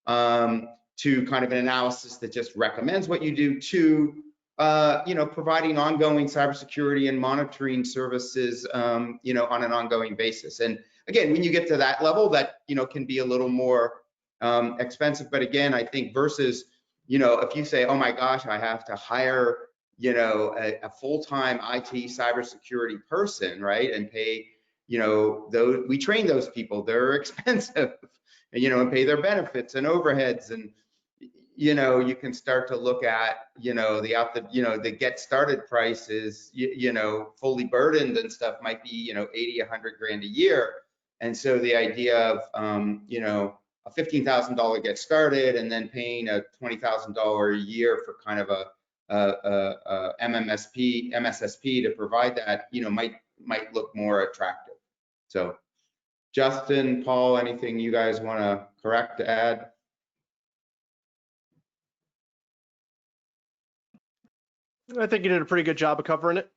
to kind of an analysis that just recommends what you do, to providing ongoing cybersecurity and monitoring services, on an ongoing basis. And again, when you get to that level, that, can be a little more expensive. But again, I think versus, if you say, oh my gosh, I have to hire, a full-time IT cybersecurity person, right? And pay, we train those people, they're expensive, and pay their benefits and overheads, and you can start to look at, the get started price is, fully burdened and stuff might be, 80, 100 grand a year. And so the idea of, a $15,000 get started and then paying a $20,000 a year for kind of a MSSP to provide that, might look more attractive. So Justin, Paul, anything you guys want to correct, add? I think you did a pretty good job of covering it.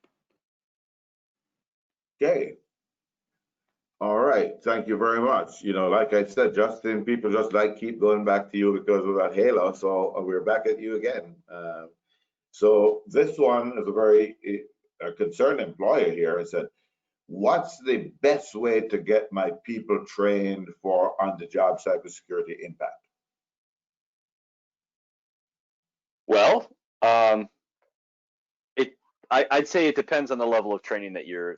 Okay. All right, thank you very much. Like I said, Justin, people just keep going back to you because of that halo, so we're back at you again. So this one is a very concerned employer here. Is that what's the best way to get my people trained for on-the-job cybersecurity impact? Well, I'd say it depends on the level of training that you're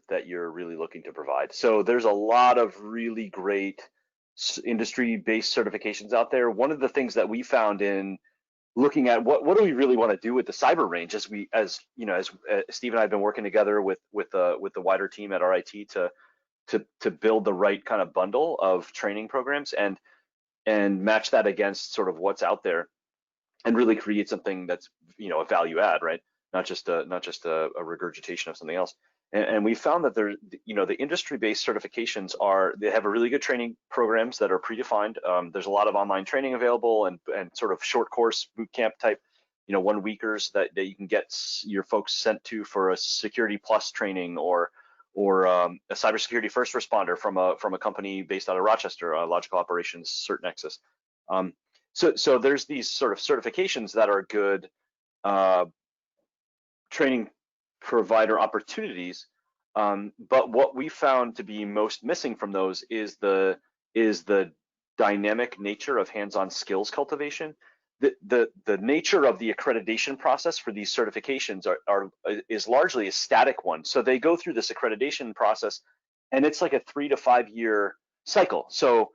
really looking to provide. So there's a lot of really great industry-based certifications out there. One of the things that we found in looking at what do we really want to do with the cyber range, as Steve and I have been working together with the wider team at RIT to build the right kind of bundle of training programs and match that against sort of what's out there and really create something that's a value add, right? Not just a regurgitation of something else. And we found that the industry-based certifications they have a really good training programs that are predefined. There's a lot of online training available and sort of short course boot camp type, 1 weekers that you can get your folks sent to for a security plus training or a cybersecurity first responder from a company based out of Rochester, Logical Operations CERT Nexus. So there's these sort of certifications that are good training provider opportunities, but what we found to be most missing from those is the dynamic nature of hands-on skills cultivation. The nature of the accreditation process for these certifications is largely a static one. So they go through this accreditation process, and it's like a 3 to 5 year cycle. So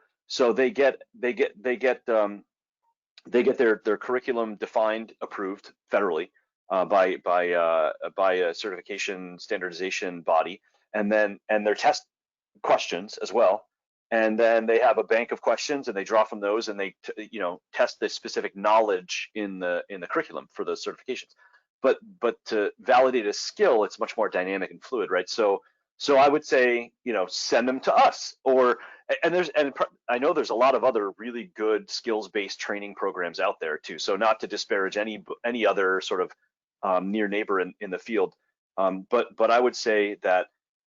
they get their curriculum defined, approved federally. By a certification standardization body, and their test questions as well, and then they have a bank of questions and they draw from those and they test the specific knowledge in the curriculum for those certifications. But to validate a skill, it's much more dynamic and fluid, right? So I would say send them to us, and I know there's a lot of other really good skills-based training programs out there too. So not to disparage any other sort of near neighbor in the field, but I would say that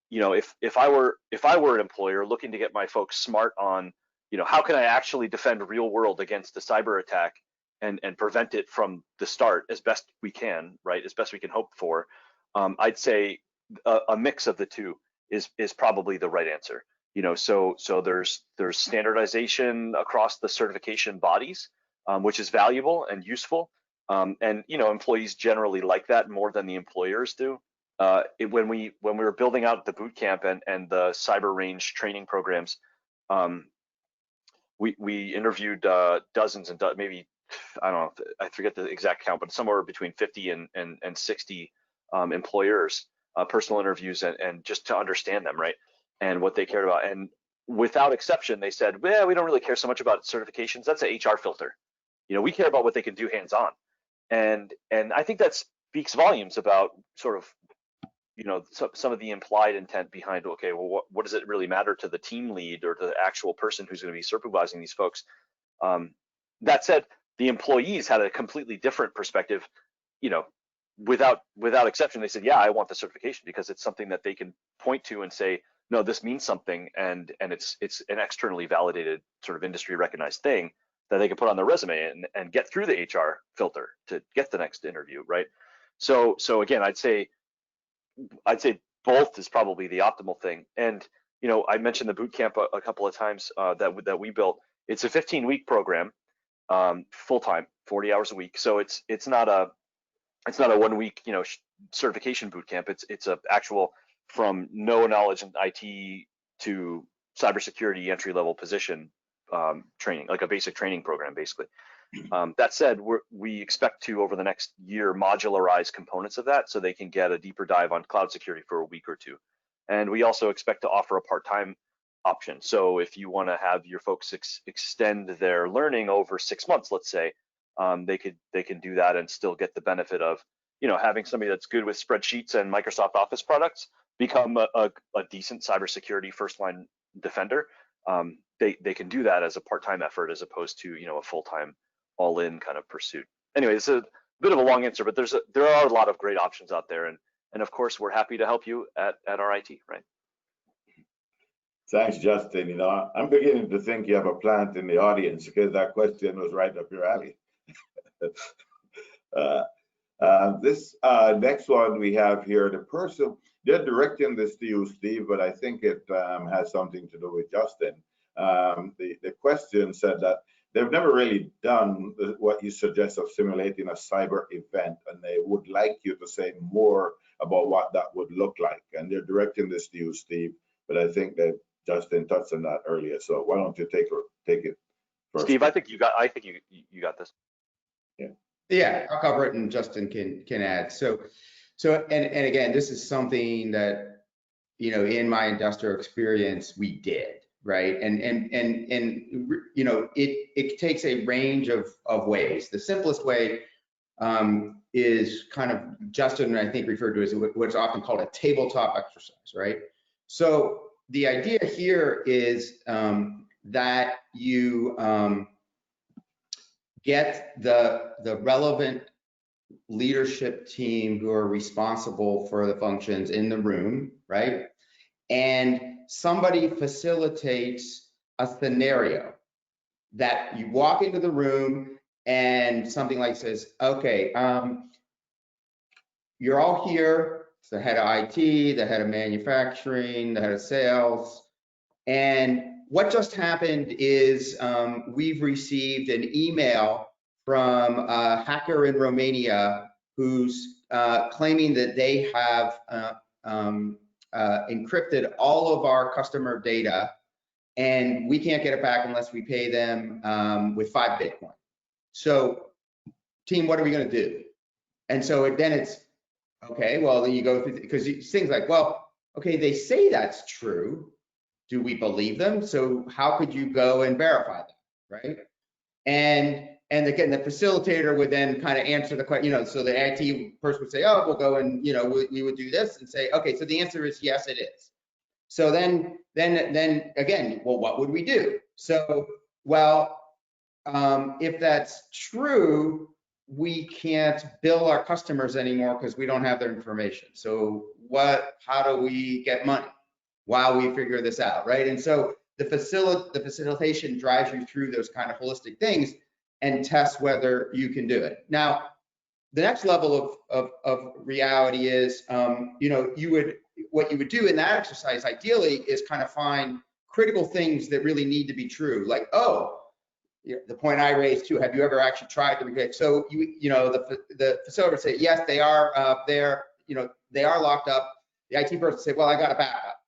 if I were an employer looking to get my folks smart on how can I actually defend real world against a cyber attack and prevent it from the start as best we can, right, as best we can hope for, I'd say a mix of the two is probably the right answer. So there's standardization across the certification bodies, which is valuable and useful. And employees generally like that more than the employers do. When we were building out the boot camp and the cyber range training programs, we interviewed dozens and maybe, I don't know, I forget the exact count, but somewhere between 50 and 60 employers, personal interviews, and just to understand them, right, and what they cared about. And without exception, they said, well, we don't really care so much about certifications. That's an HR filter. We care about what they can do hands-on. And I think that's speaks volumes about sort of, you know, some of the implied intent behind, okay, well, what does it really matter to the team lead or to the actual person who's going to be supervising these folks? That said, the employees had a completely different perspective, you know, without exception. They said, yeah, I want the certification because it's something that they can point to and say, no, this means something, and it's an externally validated sort of industry recognized thing that they can put on their resume and get through the HR filter to get the next interview, right? So again, I'd say both is probably the optimal thing. And you know, I mentioned the boot camp a couple of times that we built. It's a 15-week program, full time, 40 hours a week. So it's not a 1 week, you know, certification boot camp. It's a actual from no knowledge in IT to cybersecurity entry level position training, like a basic training program, basically. That said, we expect to, over the next year, modularize components of that so they can get a deeper dive on cloud security for a week or two. And we also expect to offer a part-time option. So if you want to have your folks extend their learning over 6 months, let's say, they can do that and still get the benefit of, you know, having somebody that's good with spreadsheets and Microsoft Office products become a decent cybersecurity first-line defender. They can do that as a part-time effort as opposed to, you know, a full-time all-in kind of pursuit. Anyway, it's a bit of a long answer, but there are a lot of great options out there, and of course we're happy to help you at RIT, right? Thanks, Justin. You know, I'm beginning to think you have a plant in the audience because that question was right up your alley. This next one we have here, the person, they're directing this to you, Steve, but I think it has something to do with Justin. The question said that they've never really done what you suggest of simulating a cyber event, and they would like you to say more about what that would look like. And they're directing this to you, Steve, but I think that Justin touched on that earlier. So why don't you take it first? Steve, I think you got this. Yeah, I'll cover it and Justin can add. So and again, this is something that, you know, in my industrial experience we did, right? And you know, it takes a range of ways. The simplest way is kind of, Justin, I think, referred to as what's often called a tabletop exercise, right? So the idea here is that you get the relevant leadership team who are responsible for the functions in the room, right? And somebody facilitates a scenario that you walk into the room and something like says, okay, you're all here. It's the head of IT, the head of manufacturing, the head of sales. And what just happened is we've received an email from a hacker in Romania who's claiming that they have encrypted all of our customer data, and we can't get it back unless we pay them with 5 Bitcoin. So, team, what are we going to do? And so then it's, okay, well, then you go through, because things like, well, okay, they say that's true. Do we believe them? So how could you go and verify that, right? And again, the facilitator would then kind of answer the question, you know, so the IT person would say, oh, we'll go and, you know, we would do this and say, okay, so the answer is yes, it is. So then again, well, what would we do? So, well, if that's true, we can't bill our customers anymore because we don't have their information. So how do we get money while we figure this out, right? And so the facilitation drives you through those kind of holistic things and tests whether you can do it. Now, the next level of reality is, you know, what you would do in that exercise ideally is kind of find critical things that really need to be true, like, oh, the point I raised too, have you ever actually tried to reconnect? So you know, the facilitator say, yes, they are there, you know, they are locked up. The IT person say, well, I got a backup.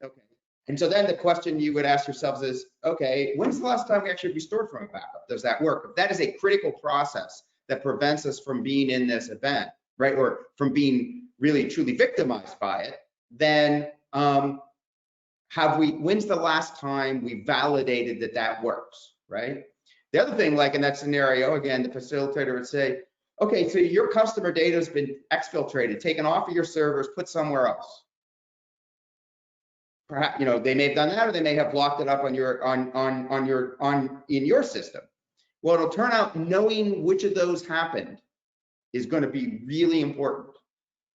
Okay. And so then the question you would ask yourselves is, okay, when's the last time we actually restored from a backup? Does that work? If that is a critical process that prevents us from being in this event, right, or from being really truly victimized by it, then when's the last time we validated that that works, right? The other thing, like in that scenario, again, the facilitator would say, Okay, so your customer data has been exfiltrated, taken off of your servers, put somewhere else. Perhaps, you know, they may have done that, or they may have locked it up on your in your system. Well, it'll turn out knowing which of those happened is going to be really important,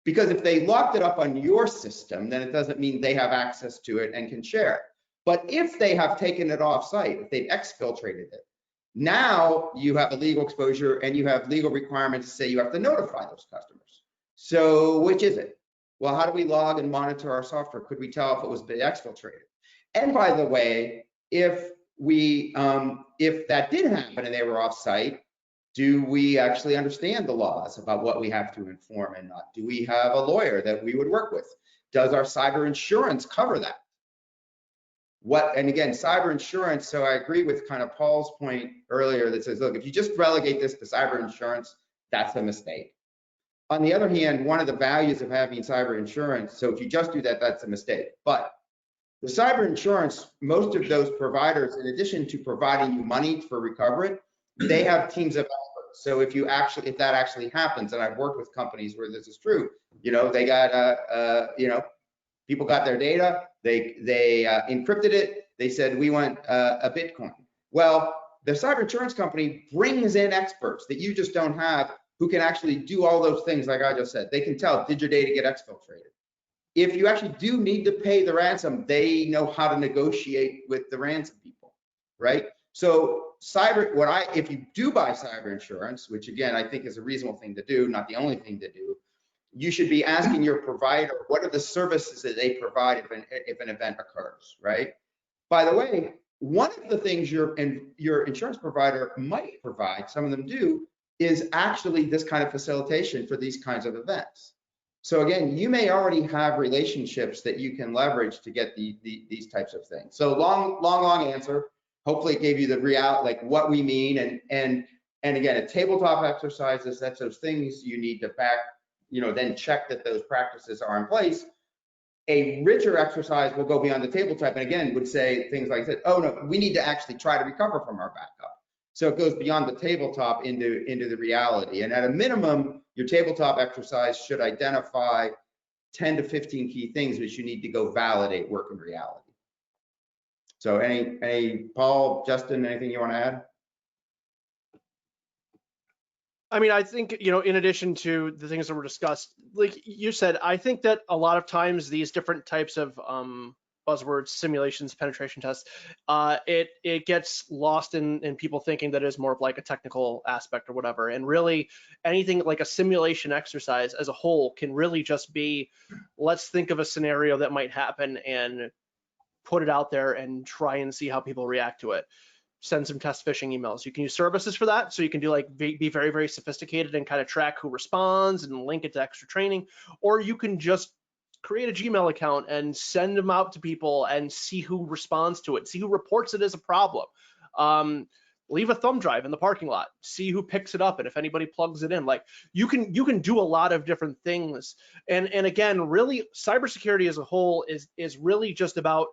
because if they locked it up on your system, then it doesn't mean they have access to it and can share it. But if they have taken it off site, if they've exfiltrated it, now you have a legal exposure and you have legal requirements to say you have to notify those customers. So which is it? Well, how do we log and monitor our software? Could we tell if it was being exfiltrated? And by the way, if that did happen and they were off site, do we actually understand the laws about what we have to inform and not? Do we have a lawyer that we would work with? Does our cyber insurance cover that? And again, cyber insurance, so I agree with kind of Paul's point earlier that says, look, if you just relegate this to cyber insurance, that's a mistake. On the other hand, one of the values of having cyber insurance, so if you just do that, that's a mistake. But the cyber insurance, most of those providers, in addition to providing you money for recovery, they have teams of experts. So if that actually happens, and I've worked with companies where this is true, you know, they got, you know, people got their data, they encrypted it, they said, we want a Bitcoin. Well, the cyber insurance company brings in experts that you just don't have, who can actually do all those things like I just said. They can tell, did your data get exfiltrated? If you actually do need to pay the ransom, they know how to negotiate with the ransom people, right? So if you do buy cyber insurance, which again, I think is a reasonable thing to do, not the only thing to do, you should be asking your provider, what are the services that they provide if an event occurs, right? By the way, one of the things your insurance provider might provide, some of them do, is actually this kind of facilitation for these kinds of events. So again, you may already have relationships that you can leverage to get these types of things. So long answer. Hopefully it gave you the like what we mean. And again, a tabletop exercises, that's those things you need to then check that those practices are in place. A richer exercise will go beyond the tabletop and again would say things like that, oh no, we need to actually try to recover from our backup. So it goes beyond the tabletop into the reality. And at a minimum, your tabletop exercise should identify 10 to 15 key things which you need to go validate work in reality. So any Paul, Justin, anything you want to add? I mean, I think, you know, in addition to the things that were discussed, like you said, I think that a lot of times these different types of buzzwords, simulations, penetration tests, it gets lost in people thinking that it's more of like a technical aspect or whatever. And really anything like a simulation exercise as a whole can really just be, let's think of a scenario that might happen and put it out there and try and see how people react to it. Send some test phishing emails. You can use services for that. So you can do like be very, very sophisticated and kind of track who responds and link it to extra training, or you can just create a Gmail account and send them out to people and see who responds to it, see who reports it as a problem. Leave a thumb drive in the parking lot, see who picks it up and if anybody plugs it in. Like you can do a lot of different things. And again, really cybersecurity as a whole is really just about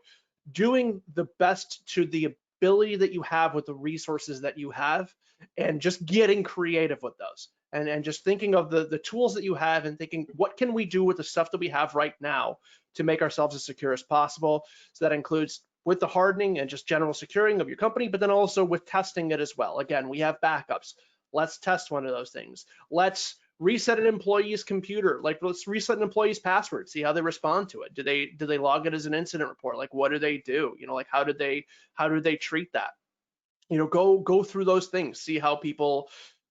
doing the best to the ability that you have with the resources that you have and just getting creative with those. And just thinking of the tools that you have and thinking, what can we do with the stuff that we have right now to make ourselves as secure as possible? So that includes with the hardening and just general securing of your company, but then also with testing it as well. Again, we have backups. Let's test one of those things. Let's reset an employee's computer. Like let's reset an employee's password, see how they respond to it. Do they log it as an incident report? Like what do they do? You know, like how do they treat that? You know, go through those things, see how people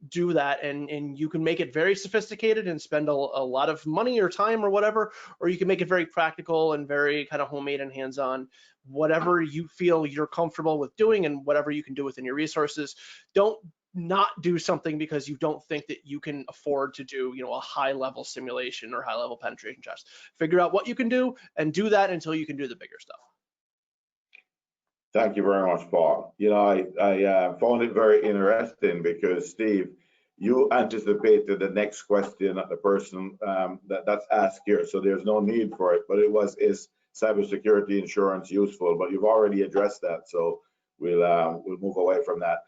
do that, and you can make it very sophisticated and spend a lot of money or time or whatever, or you can make it very practical and very kind of homemade and hands-on, whatever you feel you're comfortable with doing and whatever you can do within your resources. Don't not do something because you don't think that you can afford to do, you know, a high-level simulation or high-level penetration test. Figure out what you can do and do that until you can do the bigger stuff. Thank you very much, Paul. You know, I found it very interesting because, Steve, you anticipated the next question that the person that's asked here, so there's no need for it, but it was, is cybersecurity insurance useful? But you've already addressed that, so we'll move away from that.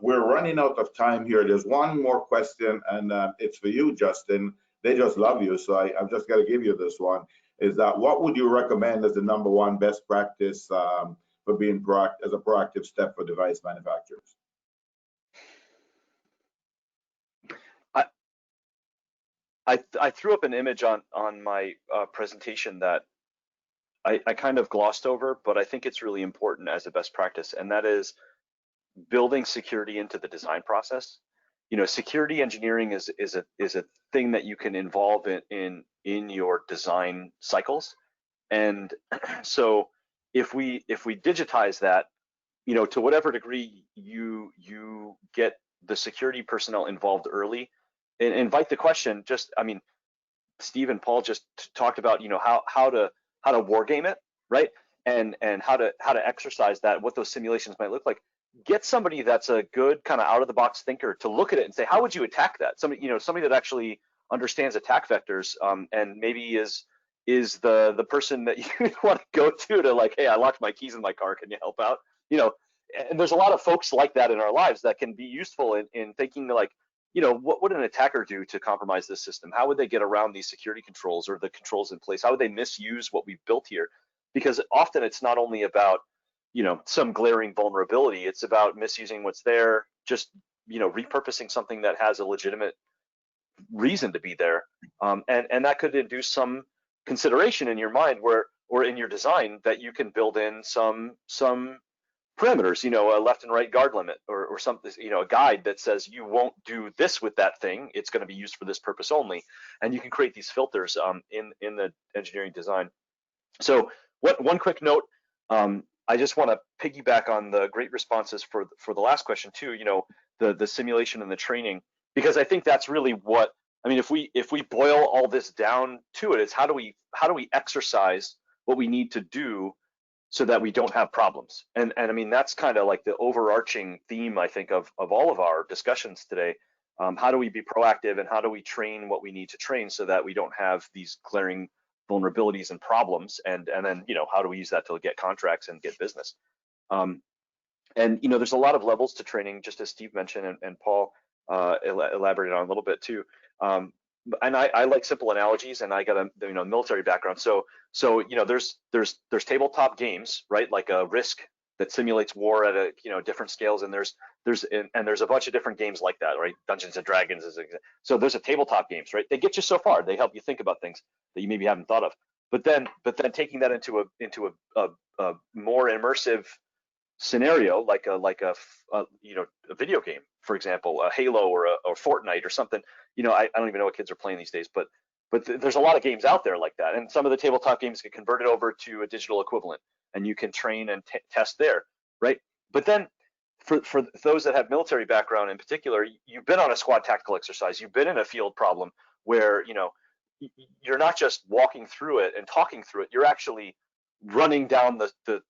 We're running out of time here. There's one more question, and it's for you, Justin. They just love you, so I've just got to give you this one. Is that what would you recommend as the #1 best practice for being as a proactive step for device manufacturers? I threw up an image on my presentation that I kind of glossed over, but I think it's really important as a best practice, and that is building security into the design process. You know, security engineering is a thing that you can involve in your design cycles, and so if we digitize that, you know, to whatever degree you get the security personnel involved early, and invite the question. Just, I mean, Steve and Paul just talked about, you know, how to war game it, right? And how to exercise that, what those simulations might look like. Get somebody that's a good kind of out of the box thinker to look at it and say, how would you attack that? Somebody, you know, somebody that actually understands attack vectors, and maybe is the person that you want to go to like, hey, I locked my keys in my car, can you help out? You know, and there's a lot of folks like that in our lives that can be useful in thinking like, you know, what would an attacker do to compromise this system? How would they get around these security controls or the controls in place? How would they misuse what we've built here? Because often it's not only about, you know, some glaring vulnerability, it's about misusing what's there, just, you know, repurposing something that has a legitimate reason to be there. And that could induce some consideration in your mind or in your design that you can build in some parameters, you know, a left and right guard limit or something, you know, a guide that says you won't do this with that thing. It's going to be used for this purpose only. And you can create these filters in the engineering design. So one quick note, I just want to piggyback on the great responses for the last question too, you know, the simulation and the training, because I think that's really what, I mean, if we boil all this down to it, is how do we exercise what we need to do so that we don't have problems. And I mean, that's kind of like the overarching theme, I think, of all of our discussions today. How do we be proactive, and how do we train what we need to train so that we don't have these glaring vulnerabilities and problems, and then, you know, how do we use that to get contracts and get business? And, you know, there's a lot of levels to training, just as Steve mentioned, and Paul elaborated on a little bit too. And I like simple analogies, and I got a, you know, military background. So you know, there's tabletop games, right? Like a Risk that simulates war at a, you know, different scales, and there's a bunch of different games like that, right? Dungeons and Dragons is so there's a tabletop games, right? They get you so far. They help you think about things that you maybe haven't thought of. But then taking that into a more immersive scenario, like a you know, a video game, for example, a Halo or Fortnite or something. You know, I don't even know what kids are playing these days, but there's a lot of games out there like that, and some of the tabletop games get converted over to a digital equivalent, and you can train and test there, right? But then for those that have military background in particular, you've been on a squad tactical exercise, you've been in a field problem where, you know, you're not just walking through it and talking through it, you're actually running down the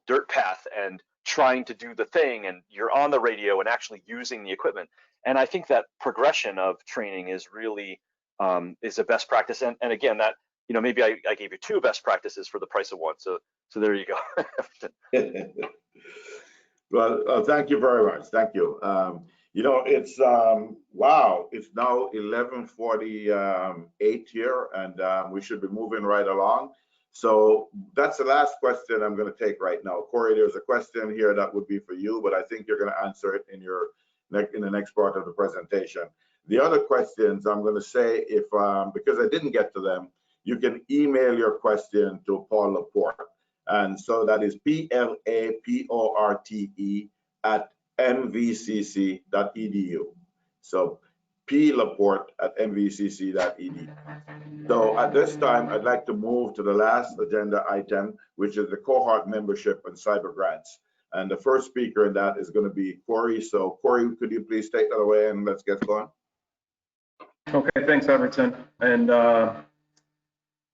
dirt path and trying to do the thing, and you're on the radio and actually using the equipment. And I think that progression of training is really is a best practice. And again, that, you know, maybe I gave you 2 best practices for the price of 1. So there you go. Well, thank you very much. Thank you. You know, it's wow, it's now 11:48 here, and we should be moving right along. So that's the last question I'm going to take right now. Corey, there's a question here that would be for you, but I think you're going to answer it in the next part of the presentation. The other questions I'm going to say, if because I didn't get to them, you can email your question to Paul LaPorte. And so that is PLAPORTE @mvcc.edu. So PLaporte@mvcc.edu. So at this time, I'd like to move to the last agenda item, which is the cohort membership and cyber grants. And the first speaker in that is going to be Corey. So Corey, could you please take that away and let's get going? Okay, thanks, Everton. And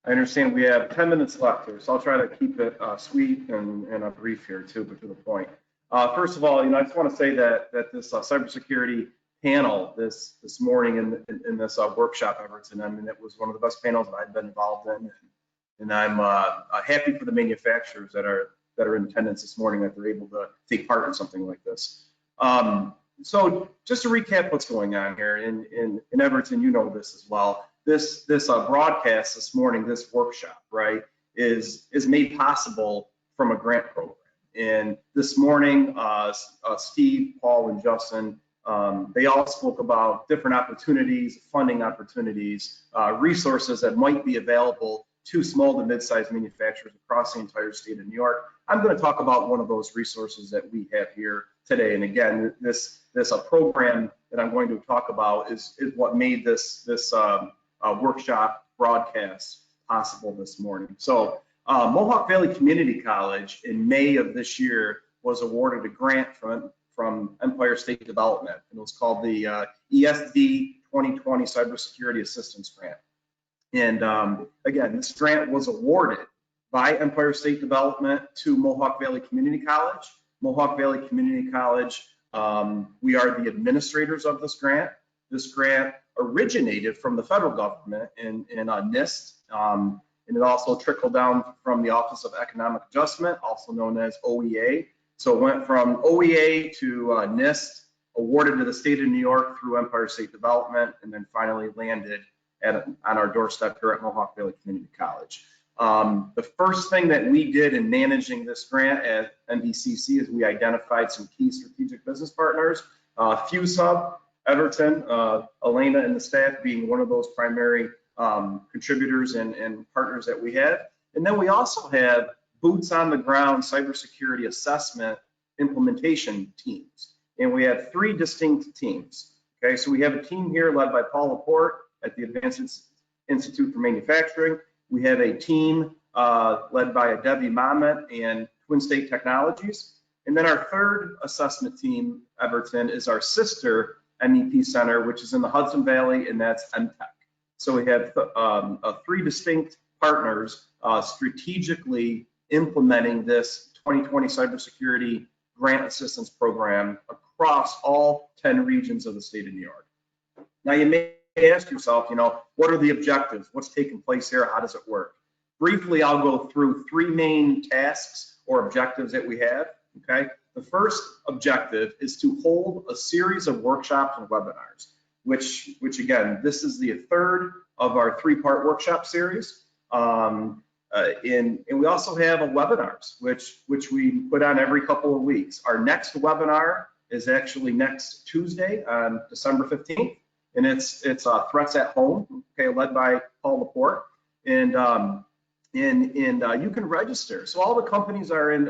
I understand we have 10 minutes left here, so I'll try to keep it sweet and brief here too, but to the point. First of all, you know, I just want to say that this cybersecurity panel this morning in this workshop, Everton, I mean, it was one of the best panels that I've been involved in, and I'm happy for the manufacturers that are in attendance this morning, that they're able to take part in something like this. So just to recap what's going on here, in Everton, you know this as well. This broadcast this morning, this workshop, right, is made possible from a grant program. And this morning, Steve, Paul, and Justin, they all spoke about different opportunities, funding opportunities, resources that might be available to small to mid-sized manufacturers across the entire state of New York. I'm going to talk about one of those resources that we have here today. And again, this program that I'm going to talk about is what made this workshop broadcast possible this morning. So Mohawk Valley Community College in May of this year was awarded a grant from Empire State Development, and it was called the ESD 2020 Cybersecurity Assistance Grant. And again, this grant was awarded by Empire State Development to Mohawk Valley Community College. Mohawk Valley Community College, we are the administrators of this grant. This grant originated from the federal government in NIST, and it also trickled down from the Office of Economic Adjustment, also known as OEA. So it went from OEA to NIST, awarded to the state of New York through Empire State Development, and then finally landed on our doorstep here at Mohawk Valley Community College. The first thing that we did in managing this grant at MVCC is we identified some key strategic business partners, FuzeHub, Everton, Elena and the staff being one of those primary contributors and partners that we had. And then we also have boots on the ground cybersecurity assessment implementation teams. And we have 3 distinct teams. Okay, so we have a team here led by Paul LaPorte at the Advanced Institute for Manufacturing. We have a team led by Debbie Mamet and Twin State Technologies. And then our third assessment team, Everton, is our sister MEP Center, which is in the Hudson Valley, and that's MTech. So we have 3 distinct partners strategically implementing this 2020 cybersecurity grant assistance program across all 10 regions of the state of New York. Now you may ask yourself, what are the objectives? What's taking place here? How does it work? Briefly, I'll go through 3 main tasks or objectives that we have, okay? The first objective is to hold a series of workshops and webinars, which again, this is the 3rd of our 3-part workshop series. And we also have webinars, which we put on every couple of weeks. Our next webinar is actually next Tuesday on December 15th, and it's Threats at Home, okay, led by Paul LaPorte, and you can register. So all the companies are in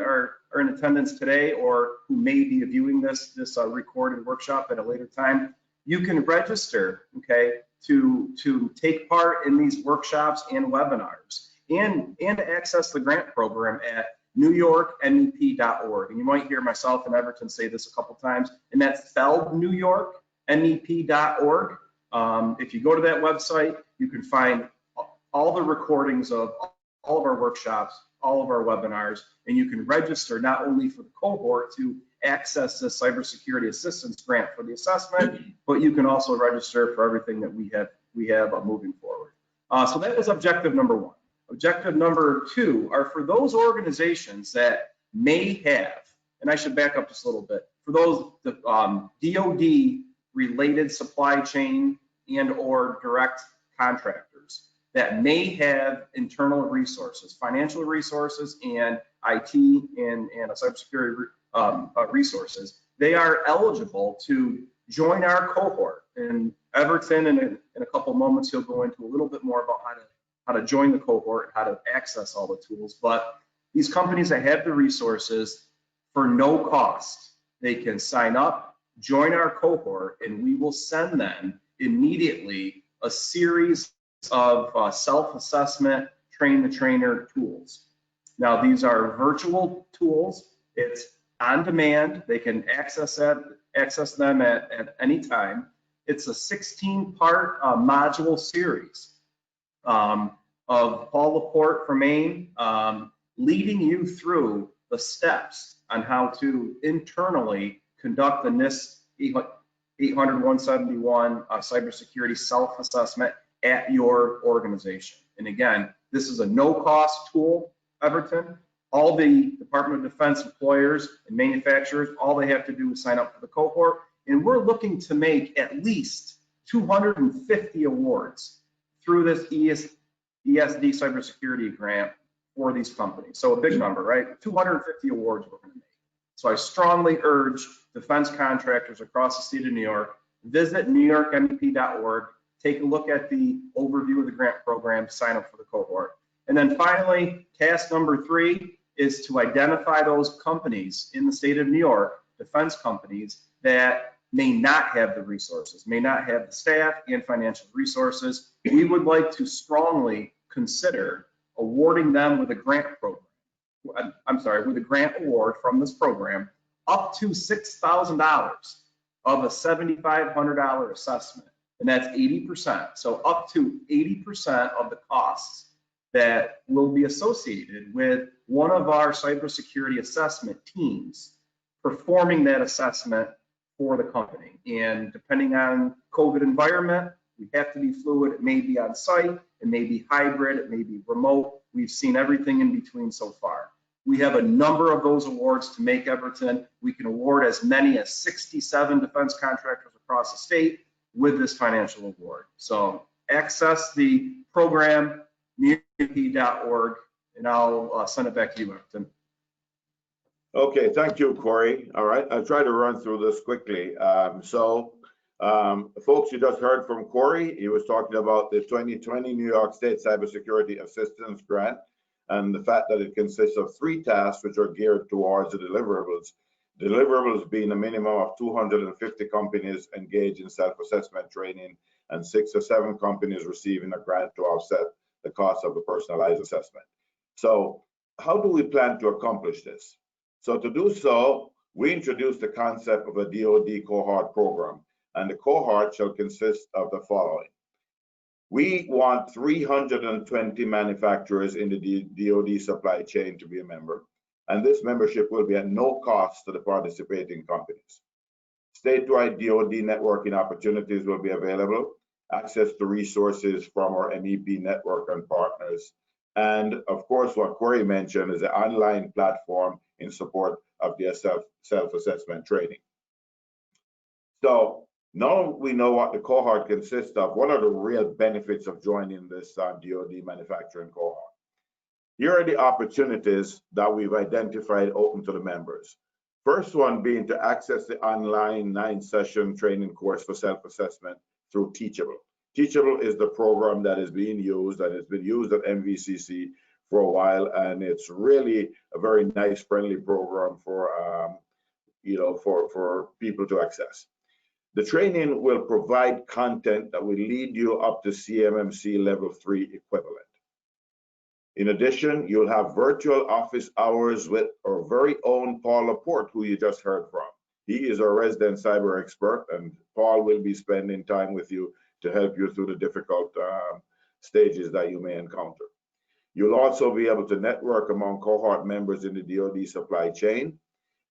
attendance today, or who may be viewing this recorded workshop at a later time. You can register, okay, to take part in these workshops and webinars, and access the grant program at newyorkmep.org. And you might hear myself and Everton say this a couple times, and that's spelled newyorkmep.org. If you go to that website, you can find all the recordings of all of our workshops, all of our webinars, and you can register not only for the cohort to access the cybersecurity assistance grant for the assessment, but you can also register for everything that we have moving forward. So that was objective number 1. Objective number 2 are for those organizations that may have, and I should back up just a little bit, for those DoD related supply chain and or direct contractors that may have internal resources, financial resources, and IT and cybersecurity resources. They are eligible to join our cohort. And Everton, in a couple moments, he'll go into a little bit more about how to join the cohort, how to access all the tools. But these companies that have the resources for no cost, they can sign up, join our cohort, and we will send them immediately a series of self-assessment train-the-trainer tools. Now, these are virtual tools. It's on demand. They can access them at any time. It's a 16-part module series of Paul LaPorte from Maine, leading you through the steps on how to internally conduct the NIST 800-171 cybersecurity self-assessment at your organization. And again, this is a no-cost tool, Everton. All the Department of Defense employers and manufacturers, all they have to do is sign up for the cohort. And we're looking to make at least 250 awards through this ESD cybersecurity grant for these companies. So a big number, right? 250 awards we're going to make. So I strongly urge defense contractors across the state of New York, visit newyorkmep.org, take a look at the overview of the grant program, sign up for the cohort. And then finally, task number 3 is to identify those companies in the state of New York, defense companies, that may not have the resources, may not have the staff and financial resources. We would like to strongly consider awarding them with a grant program. With a grant award from this program up to $6,000 of a $7,500 assessment, and that's 80%. So up to 80% of the costs that will be associated with one of our cybersecurity assessment teams performing that assessment for the company. And depending on COVID environment, we have to be fluid. It may be on site, it may be hybrid, it may be remote. We've seen everything in between so far. We have a number of those awards to make, Everton. We can award as many as 67 defense contractors across the state with this financial award. So access the program, newyorkmep.org, and I'll send it back to you, Everton. Okay, thank you, Corey. All right, I'll try to run through this quickly. Folks, you just heard from Corey. He was talking about the 2020 New York State Cybersecurity Assistance Grant and the fact that it consists of 3 tasks which are geared towards the deliverables. Deliverables being a minimum of 250 companies engaged in self-assessment training and 6 or 7 companies receiving a grant to offset the cost of a personalized assessment. So how do we plan to accomplish this? So to do so, we introduced the concept of a DoD cohort program, and the cohort shall consist of the following. We want 320 manufacturers in the DoD supply chain to be a member, and this membership will be at no cost to the participating companies. Statewide DoD networking opportunities will be available, access to resources from our MEP network and partners, and of course, what Corey mentioned is an online platform in support of their self-assessment training. So now we know what the cohort consists of. What are the real benefits of joining this DoD manufacturing cohort? Here are the opportunities that we've identified open to the members. First one being to access the online 9-session training course for self-assessment through Teachable. Teachable is the program that is being used, and it's been used at MVCC for a while, and it's really a very nice, friendly program for for people to access. The training will provide content that will lead you up to CMMC level 3 equivalent. In addition, you'll have virtual office hours with our very own Paul LaPorte, who you just heard from. He is our resident cyber expert, and Paul will be spending time with you to help you through the difficult stages that you may encounter. You'll also be able to network among cohort members in the DoD supply chain,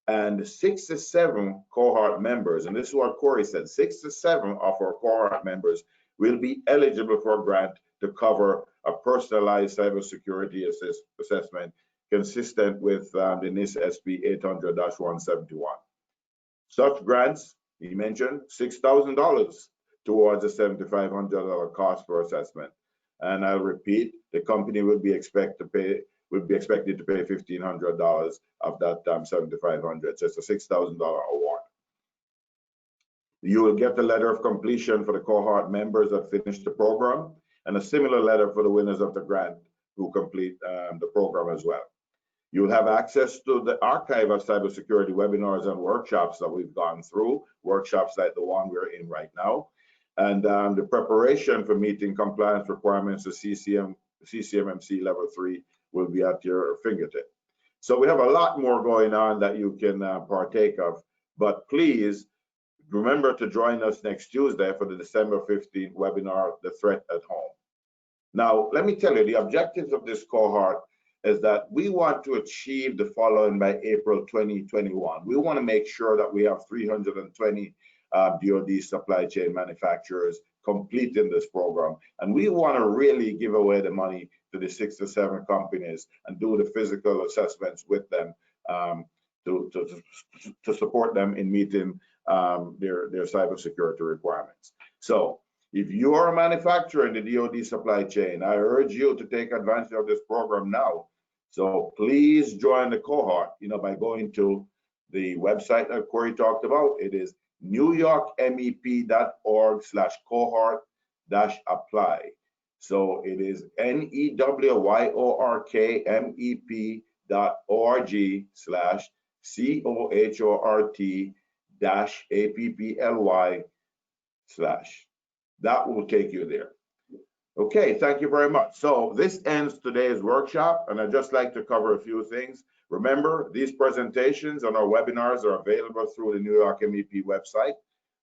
and 6 to 7 cohort members, and this is what Corey said, 6 to 7 of our cohort members will be eligible for a grant to cover a personalized cybersecurity assessment consistent with the NIST SP 800-171. Such grants, he mentioned, $6,000 towards a $7,500 cost per assessment. And I'll repeat, the company will be expected to pay $1,500 of that $7,500. So it's a $6,000 award. You will get the letter of completion for the cohort members that finish the program, and a similar letter for the winners of the grant who complete the program as well. You'll have access to the archive of cybersecurity webinars and workshops that we've gone through, workshops like the one we're in right now. And the preparation for meeting compliance requirements to CMMC level 3 will be at your fingertip. So we have a lot more going on that you can partake of, but please remember to join us next Tuesday for the December 15th webinar, The Threat at Home. Now, let me tell you, the objectives of this cohort is that we want to achieve the following by April 2021. We want to make sure that we have 320 DoD supply chain manufacturers completing this program, and we want to really give away the money to the 6 to 7 companies and do the physical assessments with them to support them in meeting their cybersecurity requirements. So if you are a manufacturer in the DoD supply chain, I urge you to take advantage of this program now. So please join the cohort, by going to the website that Corey talked about. It is newyorkmep.org/cohort-apply. So it is NEWYORKMEP.org/COHORT-APPLY/ that will take you there. Okay, thank you very much. So this ends today's workshop, and I'd just like to cover a few things. Remember, these presentations and our webinars are available through the New York MEP website.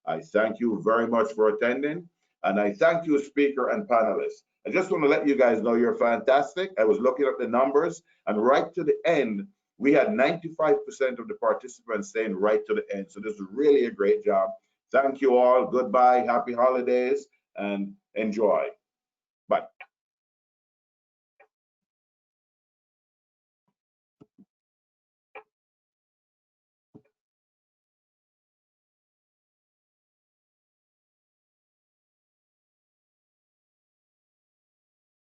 I thank you very much for attending, and I thank you, speaker and panelists. I just want to let you guys know you're fantastic. I was looking at the numbers, and right to the end, we had 95% of the participants staying right to the end. So this is really a great job. Thank you all. Goodbye. Happy holidays and enjoy. Bye.